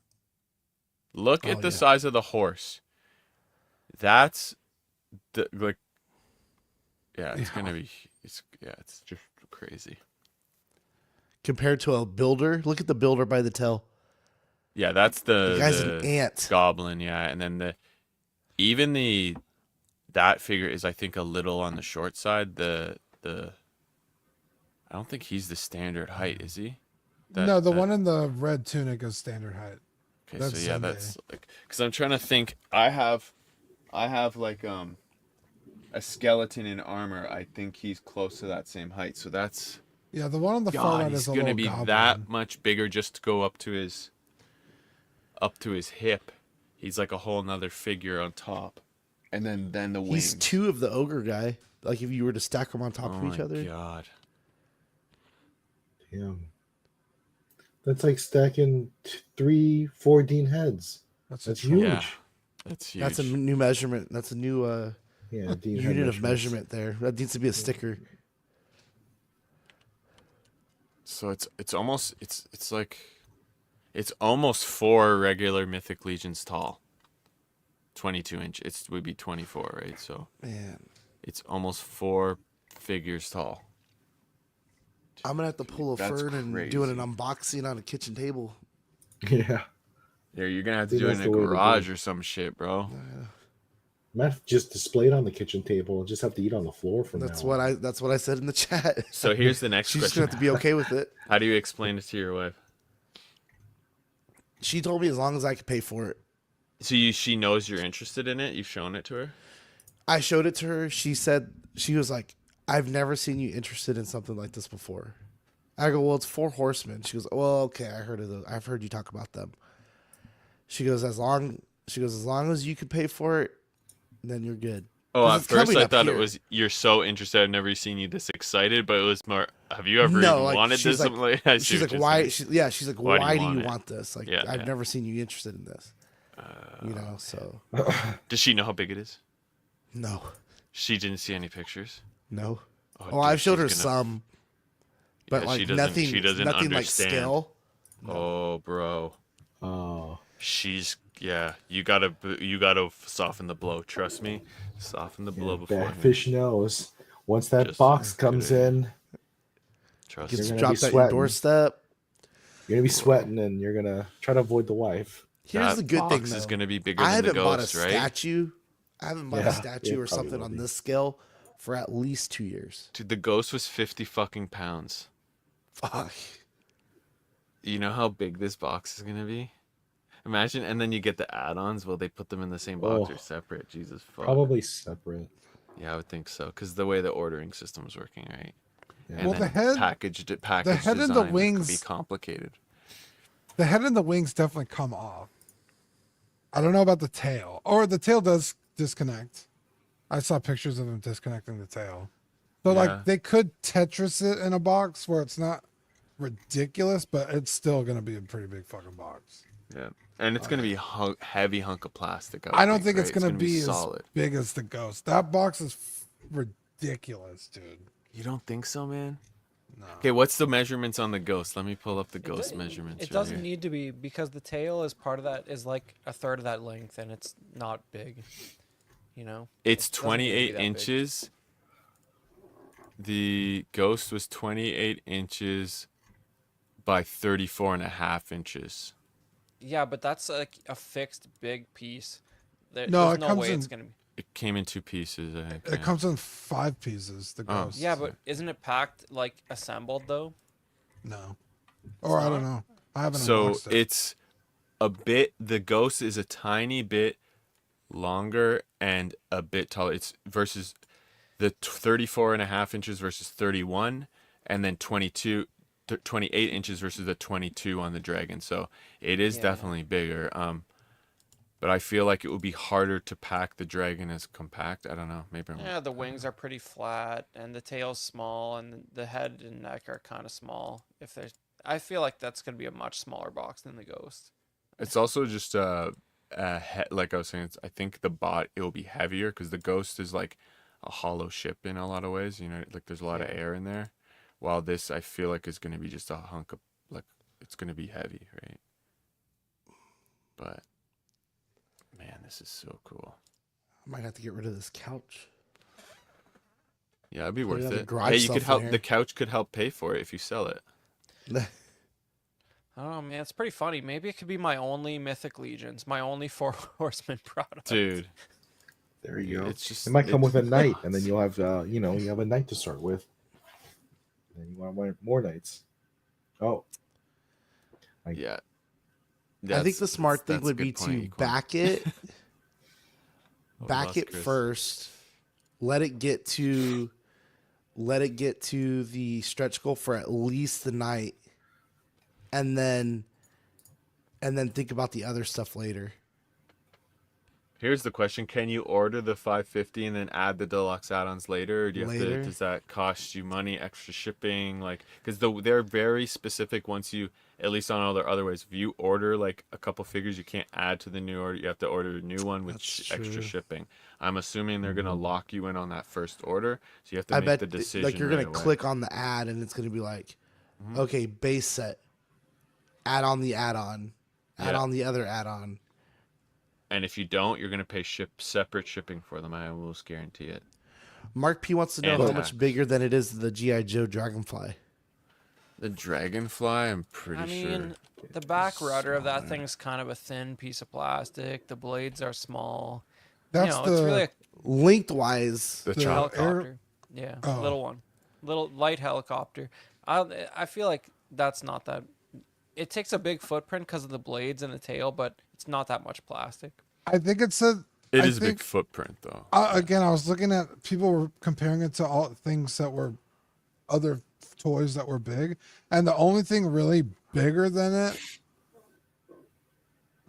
Look at the yeah. size of the horse. That's yeah, it's gonna be. It's just crazy. Compared to a builder, look at the builder by the tail. Yeah, that's The guy's the an ant. goblin. Yeah, and then that figure is, I think, a little on the short side. I don't think he's the standard height, is he? No, the one in the red tunic is standard height. Okay, That's so yeah, Sunday. that's like, because I'm trying to think. I have like a skeleton in armor. I think he's close to that same height. So that's Yeah, the one on the far God. right He's is a gonna little be goblin. that much bigger just to go up to his hip. He's like a whole nother figure on top, and then the wings. He's two of the ogre guy. Like if you were to stack them on top Oh of each my other. God. Damn. That's like stacking 3-4 Dean heads. That's That's huge. huge. Yeah, that's huge. That's a new measurement. That's a new Yeah, Dean head unit of measurements. measurement there. That needs to be a sticker. So it's almost it's almost 4 regular Mythic Legions tall. 22 inch. It would be 24, right? So Man, it's almost 4 figures tall. I'm gonna have to pull a That's Fern and do an crazy. unboxing on a kitchen table. Yeah. Yeah, you're gonna have to Dude, do it that's in a the way to do garage it. or some shit, bro. Might have to just display it on the kitchen table and just have to eat on the floor from That's now what on. that's what I said in the chat. So here's the next She's just gonna question. have to be okay with it. How do you explain it to your wife? She told me as long as I could pay for it. So she knows you're interested in it. You've shown it to her. I showed it to her. She said, she was like, I've never seen you interested in something like this before. I go, well, it's 4 horsemen. She goes, well, okay, I've heard you talk about them. She goes, as long as you could pay for it, then you're good. Oh, 'Cause at it's first coming I up thought it here. was you're so interested. I've never seen you this excited, but it was more. Have you ever No, even like, wanted she's this? like- I see She's what like, you're why? saying. She's like, Why do why you do want you it? want this? Like, Yeah, I've yeah. never seen you interested in this. So Does she know how big it is? no, She didn't see any pictures. no. Oh, Oh, I've dude, showed her she's gonna- some, but Yeah, like she doesn't- nothing. she doesn't nothing like understand. scale. Oh, bro. Oh. You gotta soften the blow. Trust me, soften the blow Yeah, beforehand. Batfish knows. Once that Just box get comes it. in, Trust Gets You're me. gonna be dropped at your sweating. doorstep. you're gonna be sweating and you're gonna try to avoid the wife. Here's That the good thing, box though. is gonna be bigger I than the haven't bought a ghost, right? statue. I haven't bought Yeah, a statue it or probably something will on be. this scale for at least 2 years. Dude, the ghost was 50 fucking pounds. Fuck. You know how big this box is gonna be? Imagine, and then you get the add-ons. Will they put them in the same box Oh. or separate? Jesus fuck. Probably separate. Yeah, I would think so, because the way the ordering system is working, right? Yeah. And Well, then the head- package head and the design could wings- be complicated. The head and the wings definitely come off. I don't know about the tail, or the tail does disconnect. I saw pictures of him disconnecting the tail. So Yeah. like they could Tetris it in a box where it's not ridiculous, but it's still gonna be a pretty big fucking box. Yeah, and it's gonna be heavy hunk of plastic. I don't think right? it's gonna be as solid. big as the Ghost. That box is ridiculous, dude. You don't think so, man? No. Okay, what's the measurements on the Ghost? Let me pull up the Ghost It measurements. right doesn't here. need to be because the tail is part of that is like a third of that length and it's not big. You know. It's It doesn't need to be 28 that big. inches. The Ghost was 28 inches by 34.5 inches. Yeah, but that's like a fixed big piece. No, there's it no comes way in- it's gonna be. It came in 2 pieces, I think. It yeah. comes in 5 pieces. The Oh. Ghost. Yeah, but isn't it packed like assembled though? no. Or I don't know. I haven't So unboxed it. it's a bit. The Ghost is a tiny bit longer and a bit taller. It's versus the 34.5 inches versus 31, and then 28 inches versus the 22 on the Dragon. So it is Yeah. definitely bigger. But I feel like it would be harder to pack the Dragon as compact. I don't know. Maybe I'm Yeah, the wings are pretty flat and the tail's small and the head and neck are kind of small. I feel like that's gonna be a much smaller box than the Ghost. It's also just like I was saying. I think it will be heavier because the Ghost is like a hollow ship in a lot of ways. You know, like there's a lot of air in there. While this, I feel like is going to be just a hunk of like it's going to be heavy, right? But man, this is so cool. I might have to get rid of this couch. Yeah, it'd be Put it worth on the it. garage Hey, you shelf could in help. here. The couch could help pay for it if you sell it. I don't know, man. It's pretty funny. Maybe it could be my only Mythic Legions, my only 4 horsemen product. Dude, There you go. it's just It might come with a knight, and then nuts. you'll have, you have a knight to start with. Then you want more knights. Oh, Yeah. I think the That's- smart thing that's a would good be point, to Equine. back it, Oh, we back lost it Chris. first. Let it get to the stretch goal for at least the night, and then think about the other stuff later. Here's the question: can you order the 550 and then add the deluxe add-ons later, or do you have Later? to? Does that cost you money, extra shipping? Like, because they're very specific. Once you, at least on all their other ways, if you order like a couple figures, you can't add to the new order. You have to order a new one with That's extra true. shipping. I'm assuming they're gonna lock you in on that first order, so you have to I make bet the decision. like you're right gonna away. click on the ad and it's gonna be like, okay, base set, add on the add-on, add Yeah. on the other add-on. And if you don't, you're gonna pay separate shipping for them. I almost guarantee it. Mark P wants to know And how tax. much bigger than it is the GI Joe Dragonfly. The Dragonfly, I'm pretty I mean, sure. the back rudder of that thing's kind of a thin piece of plastic. The blades are small. That's It's the really a Lengthwise, The the chop. helicopter. Yeah, Oh. little one, little light helicopter. I feel like that's not that. It takes a big footprint because of the blades and the tail, but it's not that much plastic. I think it's a. It I is a big think- footprint, though. Again, I was looking at people were comparing it to all things that were other toys that were big, and the only thing really bigger than it,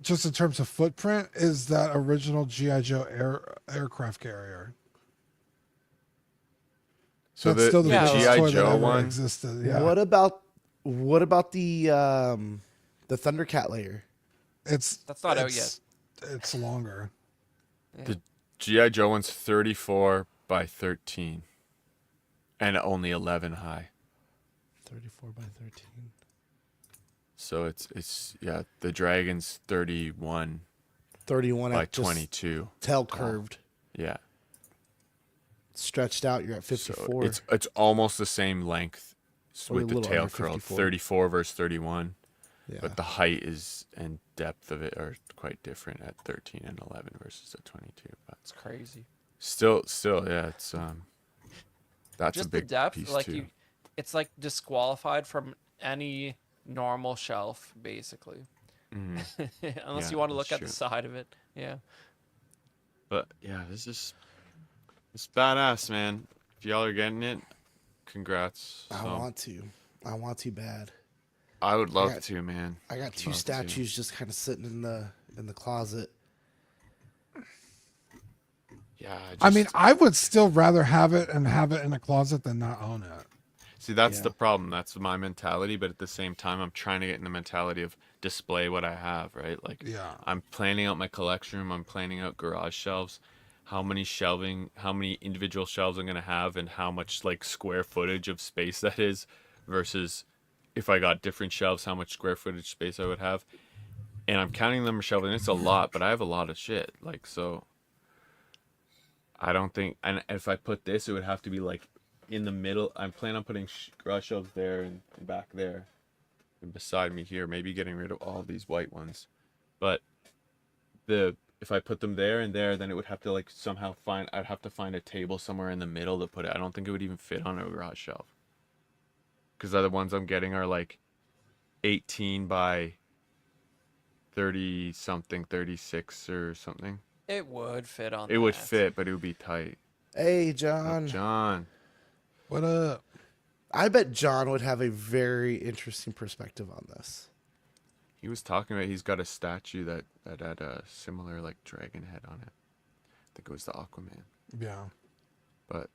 just in terms of footprint, is that original GI Joe aircraft carrier. So That's still the Yeah. biggest GI toy that Joe ever one. existed. Yeah, What about the Thundercat layer? it's That's not out it's- It's longer. The GI Joe one's 34 by 13, and only 11 high. 34 by 13. So it's yeah. The Dragon's 31 31 by at just 22. tail curved, Yeah. stretched out. You're at So 54. it's almost the same length Only with a the little tail under curled. 54. 34 versus 31. yeah. But the height is and depth of it are quite different at 13 and 11 versus a 22. But It's crazy. still, yeah, it's that's Just a big the depth, piece like too. it's like disqualified from any normal shelf, basically. Mhm. Unless Yeah, you want to look that's at the true. side of it. Yeah. But yeah, it's badass, man. If y'all are getting it, congrats. I So, want to bad. I would love got- to, man. I got two Love to. statues just kind of sitting in the closet. Yeah, I mean, I would still rather have it and have it in a closet than not own it. See, that's Yeah. the problem. That's my mentality, but at the same time, I'm trying to get in the mentality of display what I have, right? Like, Yeah. I'm planning out my collection room. I'm planning out garage shelves, how many individual shelves I'm gonna have, and how much like square footage of space that is, versus if I got different shelves, how much square footage space I would have. And I'm counting them shelves, and it's a lot, but I have a lot of shit. Like, so I don't think, and if I put this, it would have to be like in the middle. I'm planning on putting garage shelves there and back there and beside me here, maybe getting rid of all these white ones. But if I put them there and there, then it would have to like somehow I'd have to find a table somewhere in the middle to put it. I don't think it would even fit on a garage shelf. Because the other ones I'm getting are like 18 by 30 something, 36 or something. It would fit on It would that. fit, but it would be tight. Hey, Oh, John. John. What up? I bet John would have a very interesting perspective on this. He was talking about he's got a statue that had a similar like dragon head on it. I think it was the Aquaman. Yeah. But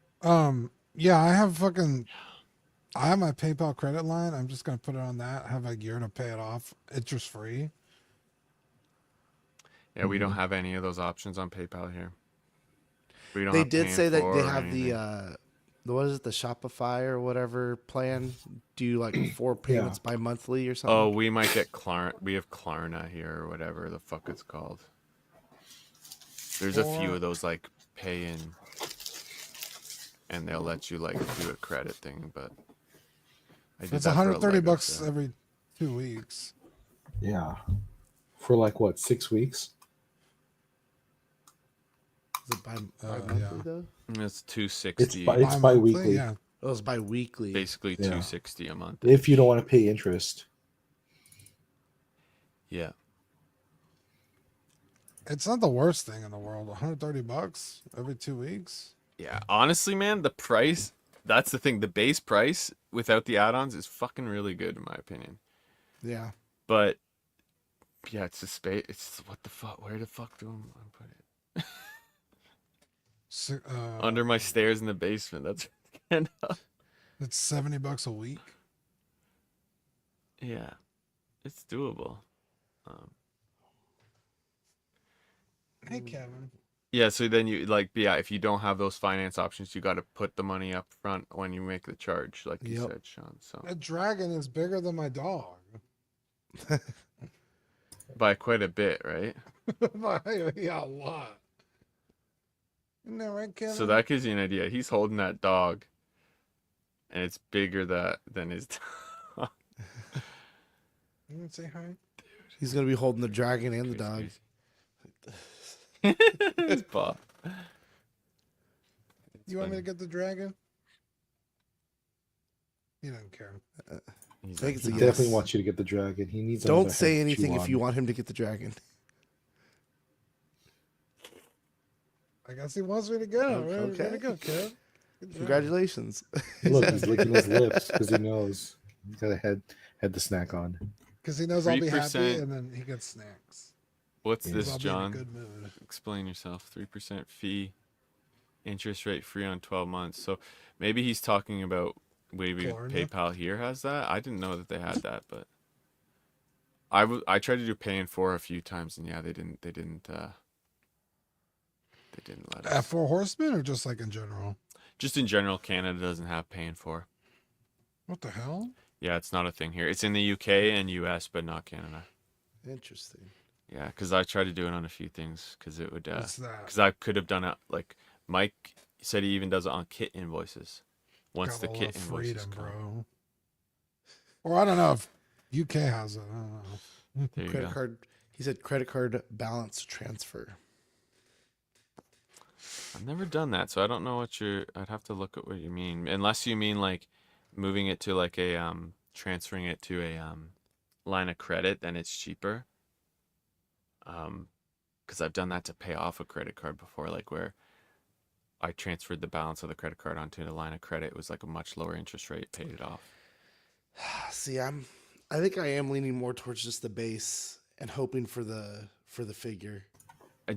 Yeah, I have my PayPal credit line. I'm just gonna put it on that. I have a year to pay it off, interest free. yeah, we don't have any of those options on PayPal here. We don't They have did paying say that for they or have the anything. what is it, the Shopify or whatever plan? Do you like 4 payments by monthly or something? Oh, we might get We have Klarna here or whatever the fuck it's called. There's a few of those like pay in, and they'll let you like do a credit thing. But I did It's that for a 130 Lego bucks set. every 2 weeks. Yeah. For like what, 6 weeks? Is it bi-monthly yeah. though? It's $260. It's Bi-monthly? bi-weekly. Yeah. Oh, it's bi-weekly. Basically Yeah. $260 a month. If you don't want to pay interest. Yeah. It's not the worst thing in the world. 130 bucks every 2 weeks. Yeah. Honestly, man, the price, that's the thing. The base price without the add-ons is fucking really good in my opinion. Yeah. But yeah, it's a space. It's what the fuck? Where the fuck do I put it? Under my stairs in the basement. That's It's 70 bucks a week. yeah, it's doable. Hey, Kevin. Yeah, so then you like, yeah, if you don't have those finance options, you got to put the money up front when you make the charge, like you Yep. said, Sean. So That dragon is bigger than my dog. by quite a bit, right? Yeah, a lot. Isn't that right, Kevin? So that gives you an idea. He's holding that dog, and it's bigger than his dog. You want to say hi? He's gonna be holding the dragon and the dog. His paw. You want me to get the dragon? He doesn't care. I think it's He a yes. definitely wants you to get the dragon. He needs Don't another say head to anything chew if you on. want him to get the dragon. I guess he wants me to go. Okay. Way to go, Kev. Good job. Congratulations. Look, he's licking his lips because he knows he's got a head the snack on. Because he knows I'll be happy, 3%. and then he gets snacks. What's Yeah. this, I'll be John? in a good mood. Explain yourself. 3% fee, interest rate free on 12 months. So maybe he's talking about maybe Klarna? PayPal here has that. I didn't know that they had that, but I tried to do pay in 4 a few times, and yeah, they didn't let us. At Four Horsemen, or just like in general? Just in general, Canada doesn't have pay in 4. What the hell? Yeah, it's not a thing here. It's in the UK and US, but not Canada. Interesting. Yeah, because I tried to do it on a few things because it would. What's that? Because I could have done it like Mike said he even does it on kit invoices. Once Got the a lot kit of invoices freedom, come, bro. Or I don't know if UK has it. I don't know. there you Credit go. card. He said credit card balance transfer. I've never done that, so I don't know what you're. I'd have to look at what you mean, unless you mean like moving it to like a transferring it to a line of credit, then it's cheaper. Because I've done that to pay off a credit card before, like where I transferred the balance of the credit card onto a line of credit. It was like a much lower interest rate, paid it off. See, I think I am leaning more towards just the base and hoping for the figure.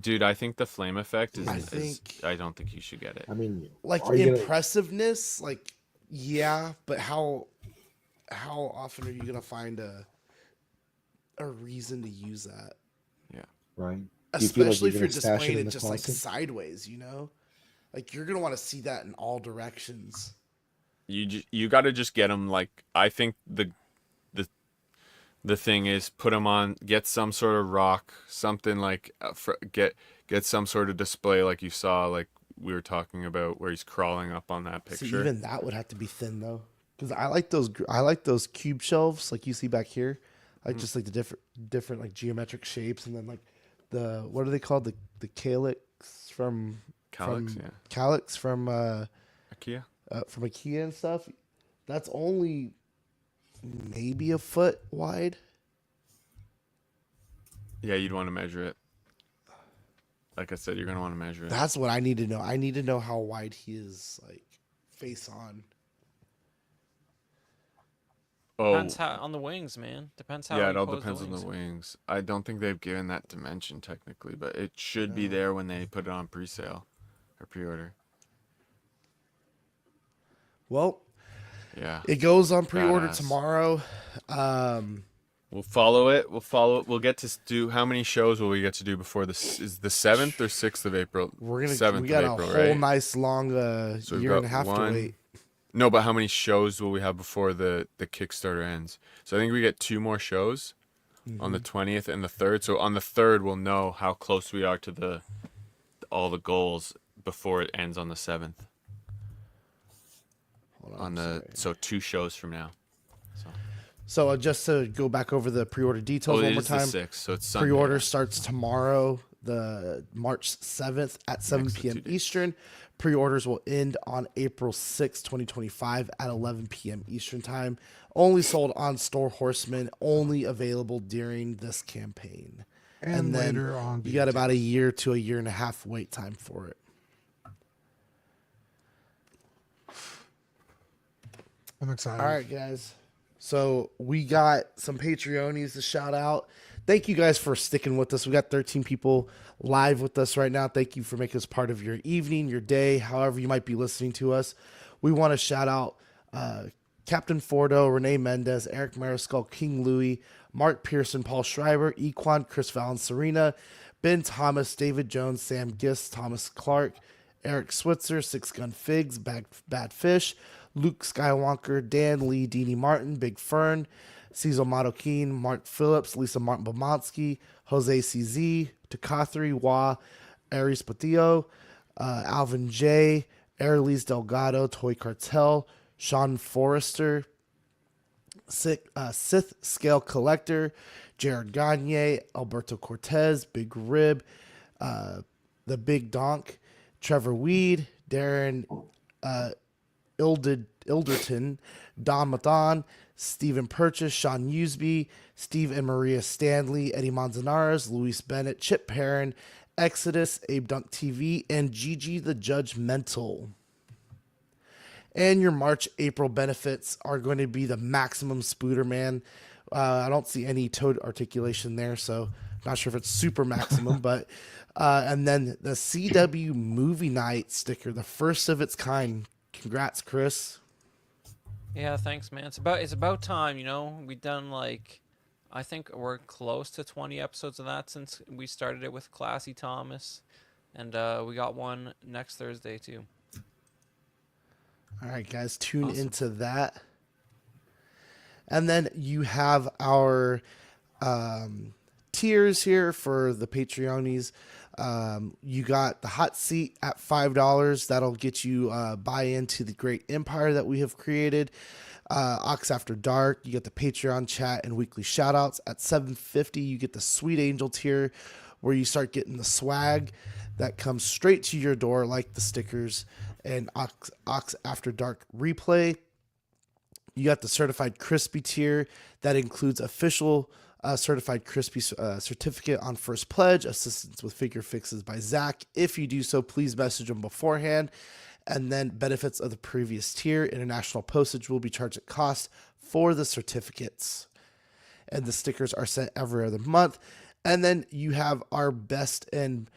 Dude, I think the flame effect is. I think- I don't think you should get it. I mean, Like are you gonna- impressiveness, like Yeah, but how often are you gonna find a reason to use that? Yeah. Right? Do you feel like Especially you're if gonna you're stash it displaying in it the just like closet? sideways, you know? Like you're gonna want to see that in all directions. You got to just get them. Like I think the the thing is put them on. Get some sort of rock, something like get some sort of display like you saw, like we were talking about, where he's crawling up on that See, picture. even that would have to be thin though, because I like those cube shelves like you see back here, like just like the different like geometric shapes, and then like the what are they called, the calyx Calyx, yeah. calyx IKEA. from IKEA and stuff. That's only maybe a foot wide. Yeah, you'd want to measure it. Like I said, you're gonna want to measure it. That's what I need to know. I need to know how wide he is, like face on. Oh, Depends how on the wings, man. Depends how yeah, you it all pose depends the on wings. the wings. I don't think they've given that dimension technically, but it should be there when they put it on pre-sale or pre-order. Well, Yeah, it goes on pre-order badass. tomorrow. We'll follow it. We'll follow it. We'll get to do how many shows will we get to do before this? Is the 7th or 6th of April? We're gonna 7th we got of a April, whole right? nice long So we've year and got a half to wait. No, but how many shows will we have before the Kickstarter ends? So I think we get 2 more shows on the 20th and the 3rd. So on the 3rd, we'll know how close we are to the all the goals before it ends on the 7th. Hold On I'm the sorry. so 2 shows from now. So just to go back over the pre-order details Oh, one it more is the time. 6th, so it's Sunday. Pre-order starts tomorrow, the March 7th at 7 Next to p.m. 2 days. Eastern. Pre-orders will end on April 6th, 2025 at 11 p.m. Eastern time. Only sold on Store Horseman, only available during this campaign. And then later on, you got BT. about a year to a year and a half wait time for it. I'm excited. All right, guys. So we got some Patreonies to shout out. Thank you guys for sticking with us. We got 13 people live with us right now. Thank you for making us part of your evening, your day, however you might be listening to us. We want to shout out Captain Fordo, Renee Mendez, Eric Mariscal, King Louie, Mark Pearson, Paul Schreiber, Equan, Chris Valencerina, Ben Thomas, David Jones, Sam Gist, Thomas Clark, Eric Switzer, Six Gun Figs, Bad Fish, Luke Skywalker, Dan Lee, Deanie Martin, Big Fern, Cecil Madokin, Mark Phillips, Lisa Martin Bomansky, Jose CZ, Takathri Wa, Aries Patillo, Alvin J, Airlees Delgado, Toy Cartel, Sean Forrester, Sith Scale Collector, Jared Gagne, Alberto Cortez, Big Rib, The Big Donk, Trevor Weed, Darren Ilderton, Don Mathon, Stephen Purchase, Sean Usby, Steve and Maria Stanley, Eddie Manzanares, Luis Bennett, Chip Perrin, Exodus, Abe Dunk TV, and Gigi the Judgmental. And your March, April benefits are going to be the Maximum Spooderman. I don't see any toad articulation there, so not sure if it's super maximum, but and then the CW Movie Night sticker, the first of its kind. Congrats, Chris. Yeah, thanks, man. It's about time, you know. We've done like, I think we're close to 20 episodes of that since we started it with Classy Thomas, and we got one next Thursday too. All right, guys, tune Awesome. into that. And then you have our tiers here for the Patreonies. You got the hot seat at $5. That'll get you buy into the great empire that we have created. Ox After Dark, you get the Patreon chat and weekly shout outs. At $7.50, you get the Sweet Angel tier where you start getting the swag that comes straight to your door, like the stickers and Ox After Dark replay. You got the Certified Crispy tier that includes official Certified Crispy certificate on first pledge, assistance with figure fixes by Zach. If you do so, please message him beforehand. And then benefits of the previous tier, international postage will be charged at cost for the certificates. And the stickers are sent every other month. And then you have our best and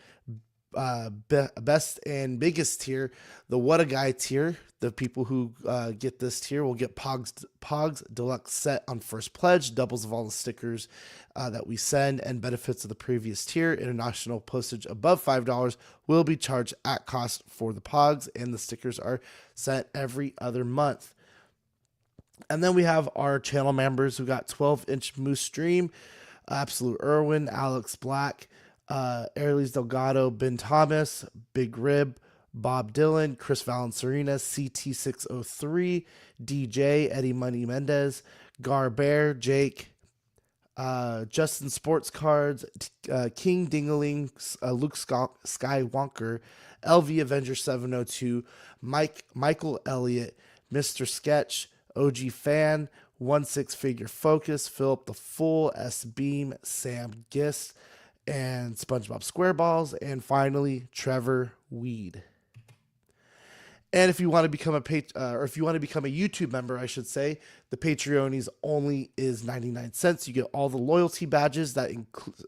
best and biggest tier, the What a Guy tier. The people who get this tier will get Pogs Deluxe set on first pledge, doubles of all the stickers that we send, and benefits of the previous tier. International postage above $5 will be charged at cost for the Pogs, and the stickers are sent every other month. And then we have our channel members who got 12-inch Moose Stream, Absolute Irwin, Alex Black, Airlys Delgado, Ben Thomas, Big Rib, Bob Dylan, Chris Valencerina, CT603, DJ, Eddie Money Mendez, Gar Bear, Jake, Justin Sports Cards, King Dingaling, Luke Skywalker, LV Avenger 702, Michael Elliott, Mr. Sketch, OG Fan, 16 Figure Focus, Philip the Fool, S Beam, Sam Gist, and SpongeBob SquareBalls, and finally Trevor Weed. And if you want to become a if you want to become a YouTube member, I should say, the Patreonies only is 99 cents. You get all the loyalty badges that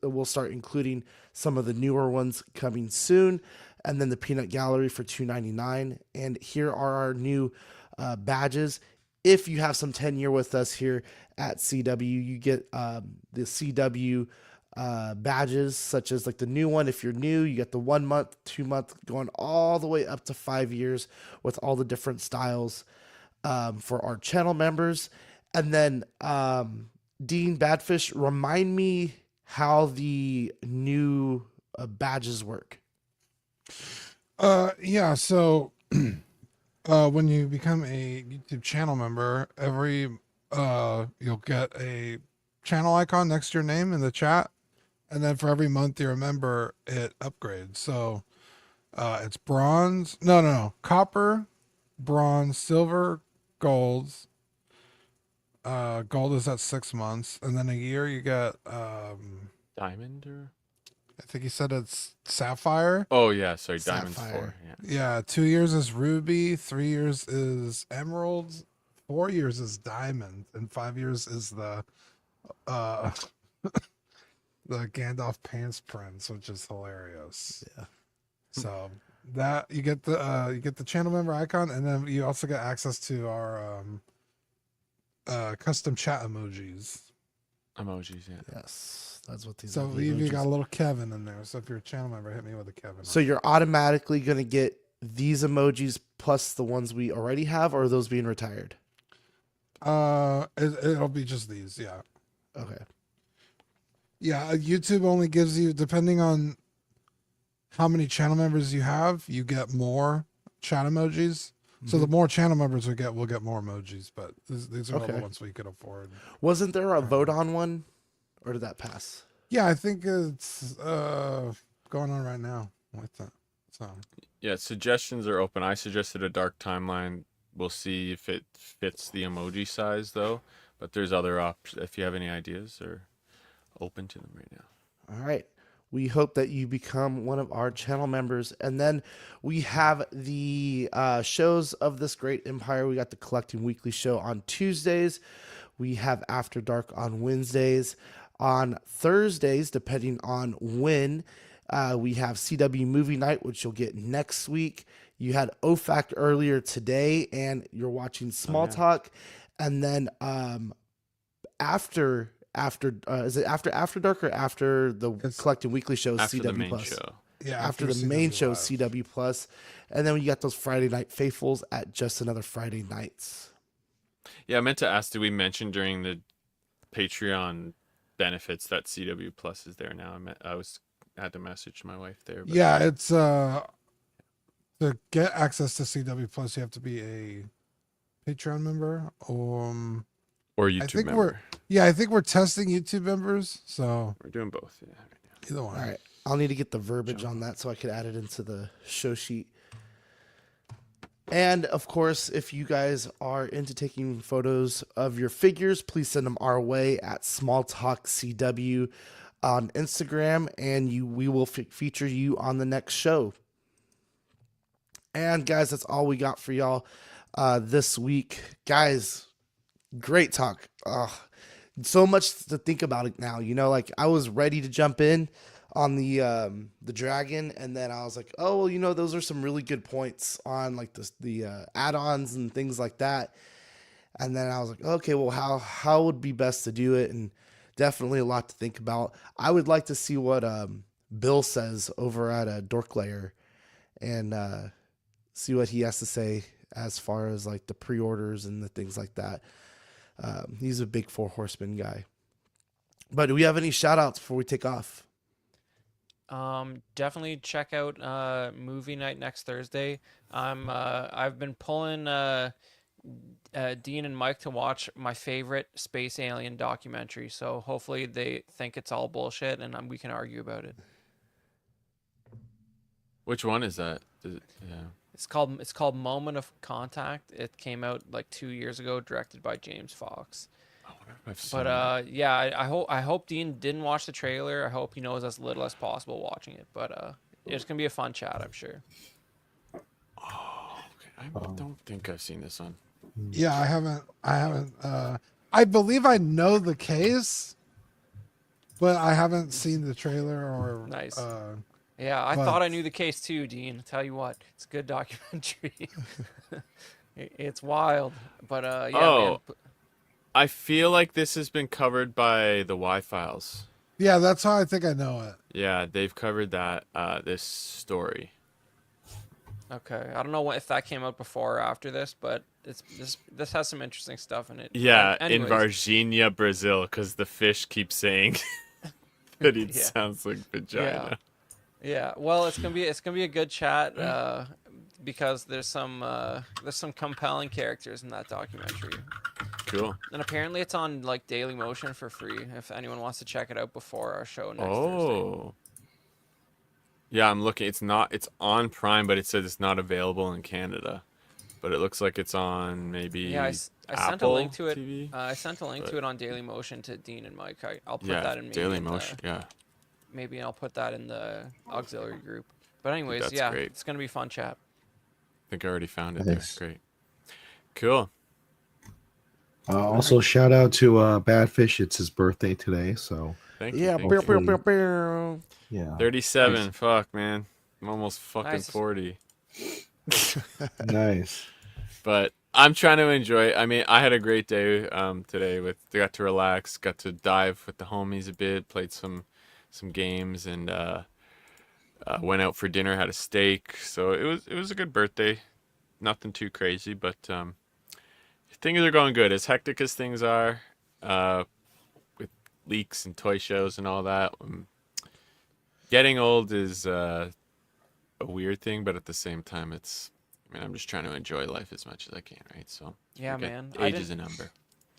will start including some of the newer ones coming soon, and then the Peanut Gallery for $2.99. And here are our new badges. If you have some tenure with us here at CW, you get the CW badges, such as like the new one. If you're new, you get the 1 month, 2 month, going all the way up to 5 years with all the different styles for our channel members. And then Dean Badfish, remind me how the new badges work. Yeah, so when you become a YouTube channel member, you'll get a channel icon next to your name in the chat, and then for every month you're a member, it upgrades. So it's bronze, copper, bronze, silver, golds. Gold is at 6 months, and then a year you get Diamond or? I think he said it's sapphire. Oh yeah, sorry, Diamond's Sapphire. 4. Yeah. Yeah, 2 years is ruby, 3 years is emeralds, 4 years is diamond, and 5 years is the the Gandalf pants prints, which is hilarious. Yeah. So that you get the channel member icon, and then you also get access to our custom chat emojis. Emojis, yeah. Yes, that's what these So are. the you emojis. got a little Kevin in there. So if you're a channel member, hit me with a Kevin. So you're automatically going to get these emojis plus the ones we already have, or are those being retired? It'll be just these, yeah. Okay. Yeah, YouTube only gives you, depending on how many channel members you have, you get more chat emojis. So the more channel members we get, we'll get more emojis. But these are all the Okay. ones we could afford. Wasn't there a vote on one, or did that pass? Yeah, I think it's going on right now with that. So Yeah, suggestions are open. I suggested a dark timeline. We'll see if it fits the emoji size though. But there's other options. If you have any ideas, are open to them right now. All right. We hope that you become one of our channel members. And then we have the shows of this great empire. We got the Collecting Weekly show on Tuesdays. We have After Dark on Wednesdays. On Thursdays, depending on when, we have CW Movie Night, which you'll get next week. You had OFAC earlier today, and you're watching Small Talk. And then after is it after dark or after the Collecting Weekly show? After CW the main Plus. show. yeah, After the main CW show, Live. CW Plus, and then you got those Friday Night Faithfuls at Just Another Friday Nights. Yeah, I meant to ask, did we mention during the Patreon benefits that CW Plus is there now? I had to message my wife there. But Yeah, it's to get access to CW Plus, you have to be a Patreon member. or I YouTube think member. I think we're testing YouTube members. So We're doing both. Yeah. either one. All right, I'll need to get the verbiage on that so I could add it into the show sheet. And of course, if you guys are into taking photos of your figures, please send them our way at Small Talk CW on Instagram, and we will feature you on the next show. And guys, that's all we got for y'all this week. Guys, great talk. So much to think about it now. You know, like I was ready to jump in on the dragon, and then I was like, oh well, those are some really good points on like the add-ons and things like that. And then I was like, okay, well, how would be best to do it? And definitely a lot to think about. I would like to see what Bill says over at Dorklayer, and see what he has to say as far as like the pre-orders and the things like that. He's a big Four Horsemen guy. But do we have any shout outs before we take off? Definitely check out movie night next Thursday. I've been pulling Dean and Mike to watch my favorite space alien documentary. So hopefully they think it's all bullshit and we can argue about it. Which one is that? Yeah. It's called Moment of Contact. It came out like 2 years ago, directed by James Fox. I wonder if I've seen But that. yeah, I hope Dean didn't watch the trailer. I hope he knows as little as possible watching it. But it's gonna be a fun chat, I'm sure. Oh, okay. I don't think I've seen this one. Yeah, I haven't. I believe I know the case, but I haven't seen the trailer or. Nice. Yeah, I thought I knew the case too, Dean. Tell you what, it's a good documentary. It's wild, but yeah, Oh. man. I feel like this has been covered by the Y-Files. Yeah, that's how I think I know it. Yeah, they've covered that this story. Okay, I don't know if that came out before or after this, but this has some interesting stuff in it. Yeah, in Anyways, Varginha, Brazil, because the fish keeps saying that it Yeah. sounds like vagina. Yeah, well, it's gonna be a good chat because there's some compelling characters in that documentary, Cool. and apparently it's on like Daily Motion for free if anyone wants to check it out before our show next Thursday. Oh. Yeah, I'm looking. It's on Prime, but it says it's not available in Canada. But it looks like it's on maybe Yeah, I sent a Apple link to it. TV. I sent a link but- to it on Daily Motion to Dean and Mike. I'll put Yeah, that in maybe Daily in Motion. Yeah, maybe I'll put that in the auxiliary group. But anyways, That's yeah, great. it's gonna be fun chat. I think I already found it. Nice. There. Great. Cool. Also, shout out to Badfish. It's his birthday today, so Thank you. Yeah, thank pew, you. pew, Hopefully- pew, pew. yeah, 37. Fuck, man. I'm almost fucking Nice. 40. nice. But I'm trying to enjoy. I mean, I had a great day today. Got to relax, got to dive with the homies a bit, played some games, and went out for dinner, had a steak. So it was a good birthday. Nothing too crazy, but things are going good. As hectic as things are, with leaks and toy shows and all that. Getting old is a weird thing, but at the same time, I'm just trying to enjoy life as much as I can, right? So Yeah, forget man. age is a number.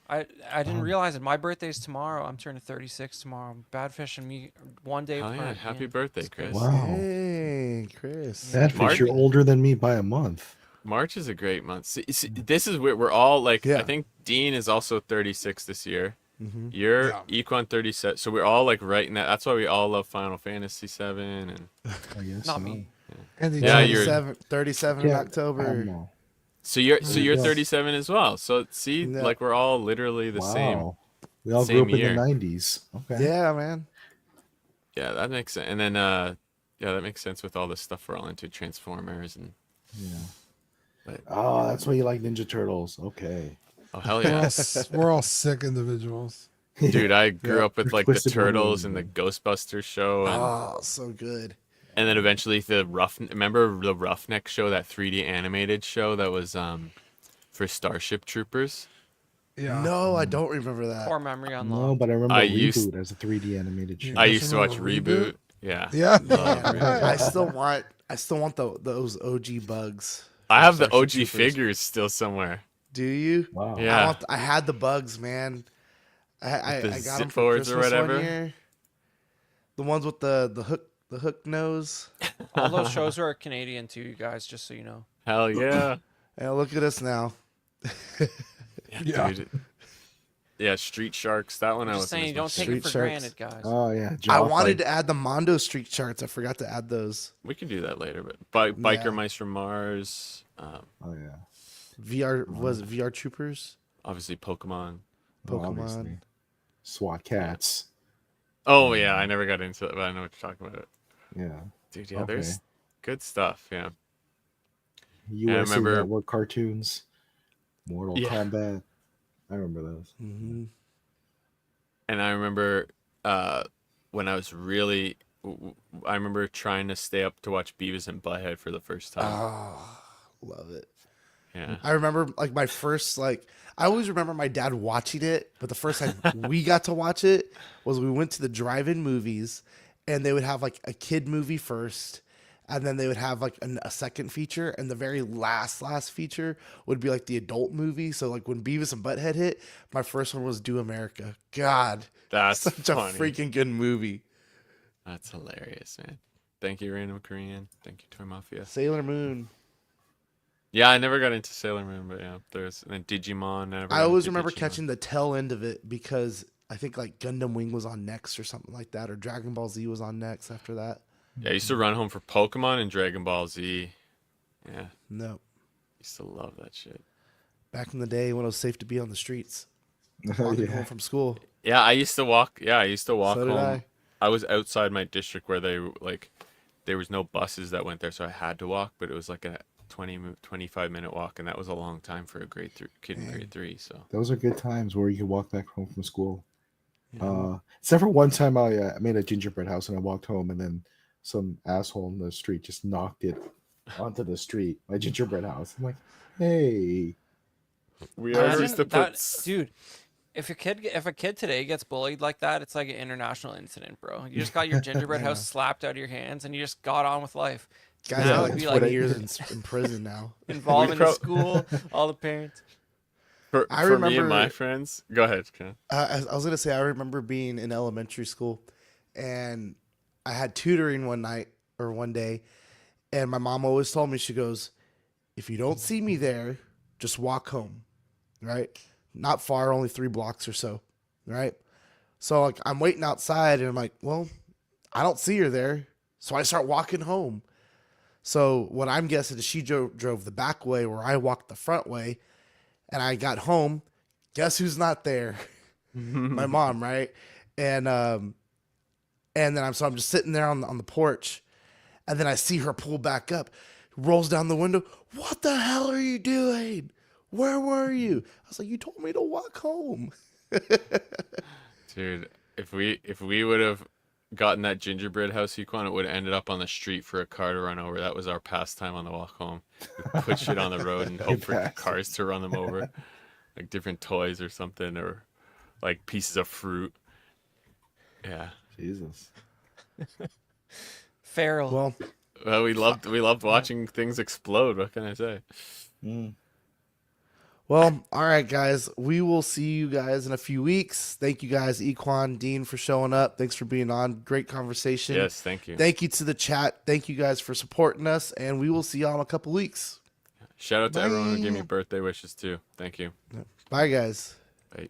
I didn't realize it. My birthday's tomorrow. I'm turning 36 tomorrow. Badfish and me one day Oh apart. yeah, happy man. birthday, It's Chris. good. Wow. Hey, Chris. Badfish, Mark- you're older than me by a month. March is a great month. See, this is where we're all like. Yeah. I think Dean is also 36 this year. Mhm. You're Yeah. Equan 37, so we're all like right in that. That's why we all love Final Fantasy 7 and I guess. Not so. me. And he Yeah, told- you're- 37 in Yeah, October. no. so you're Yeah. 37 as well. So see, Yeah. like we're all literally the same. Wow. We all same grew up year. in the 90s. Okay. Yeah, man. Yeah, that makes sense. And then yeah, that makes sense with all the stuff we're all into, Transformers and Yeah. But- Oh, that's why you like Ninja Turtles. Okay. oh hell we're, all, yeah. we're all sick individuals. Dude, I grew up with They're like the twisted Turtles women. and the Ghostbusters show, and, Oh, so good. and then eventually remember the Roughneck show, that 3D animated show that was for Starship Troopers. Yeah. No, I don't remember that. Core memory No, unlocked. but I remember I Reboot used- as a 3D animated show. I guys used to watch remember Reboot. Reboot? Yeah. Yeah. Love Man, Reboot. I still want those OG bugs. I have the Starship OG Troopers. figures still somewhere. Do you? Wow. Yeah. I had the bugs, man. I the got them zip for boards or Christmas whatever? one year. The ones with the hook nose. All those shows are Canadian too, you guys. Just so you know. Hell yeah. And look at us now. Yeah. Dude. Yeah, Street Sharks. That one I I'm was just saying, don't take Street it for Sharks. granted, guys. Oh yeah. I Jock, wanted like- to add the Mondo Street charts. I forgot to add those. We can do that later, but Biker Yeah. Mice from Mars. Oh yeah. VR Troopers. Obviously Pokemon. Oh, Pokemon. obviously. SWAT cats. Oh yeah, I never got into it, but I know what you're talking about. Yeah. Dude, yeah, Okay. there's good stuff. Yeah. USA remember- Network cartoons, Mortal Yeah. Kombat. I remember those. Mm-hmm. And I remember when I was really, I remember trying to stay up to watch Beavis and Butthead for the first time. Oh, love it. Yeah. I remember like my first I always remember my dad watching it, but the first time we got to watch it was we went to the drive-in movies, and they would have like a kid movie first, and then they would have like a second feature, and the very last feature would be like the adult movie. So like when Beavis and Butthead hit, my first one was Do America. God, That's such funny. a freaking good movie. That's hilarious, man. Thank you, Random Korean. Thank you, Toy Mafia. Sailor Moon. Yeah, I never got into Sailor Moon, but yeah, there's and then Digimon. I always remember catching the tail end of it because I think like Gundam Wing was on next or something like that, or Dragon Ball Z was on next after that. Yeah, I used to run home for Pokemon and Dragon Ball Z. Yeah, No, used to love that shit. back in the day when it was safe to be on the streets, Oh, walking yeah. home from school. Yeah, I used to walk. Yeah, I used to walk So did home. I. I was outside my district where there was no buses that went there, so I had to walk. But it was like a 25-minute walk, and that was a long time for a kid in grade 3. So Those are good times where you could walk back home from school. Except for one time I made a gingerbread house and I walked home, and then some asshole in the street just knocked it onto the street, my gingerbread house. I'm like, hey. we Imagine used to that, put. dude. If a kid today gets bullied like that, it's like an international incident, bro. You just got your gingerbread house slapped out of your hands, and you just got on with life. Guys Now have it'd like be 20 like- years in prison now. Involving the school, all the parents. For I me and remember- my friends. Go ahead, Ken. I was gonna say I remember being in elementary school, and I had tutoring one day, and my mom always told me, she goes, "If you don't see me there, just walk home, right? Not far, only 3 blocks or so, right?" So like I'm waiting outside, and I'm like, well, I don't see her there, so I start walking home. So what I'm guessing is she drove the back way, where I walked the front way, and I got home. Guess who's not there? My mom, right? And then I'm just sitting there on the porch, and then I see her pull back up, rolls down the window. What the hell are you doing? Where were you? I was like, you told me to walk home. Dude, if we would have gotten that gingerbread house, Yukon, it would have ended up on the street for a car to run over. That was our pastime on the walk home. We'd put shit on the road and hope for bastard. cars to run them over, like different toys or something, or like pieces of fruit. Yeah. Jesus. Feral. Well, We loved watching things explode. What can I say? all right, guys. We will see you guys in a few weeks. Thank you guys, Equan, Dean, for showing up. Thanks for being on. Great conversation. Yes, thank you. Thank you to the chat. Thank you guys for supporting us, and we will see y'all in a couple weeks. Shout out to everyone who gave me Bye. birthday wishes too. Thank you. Bye, guys. Bye.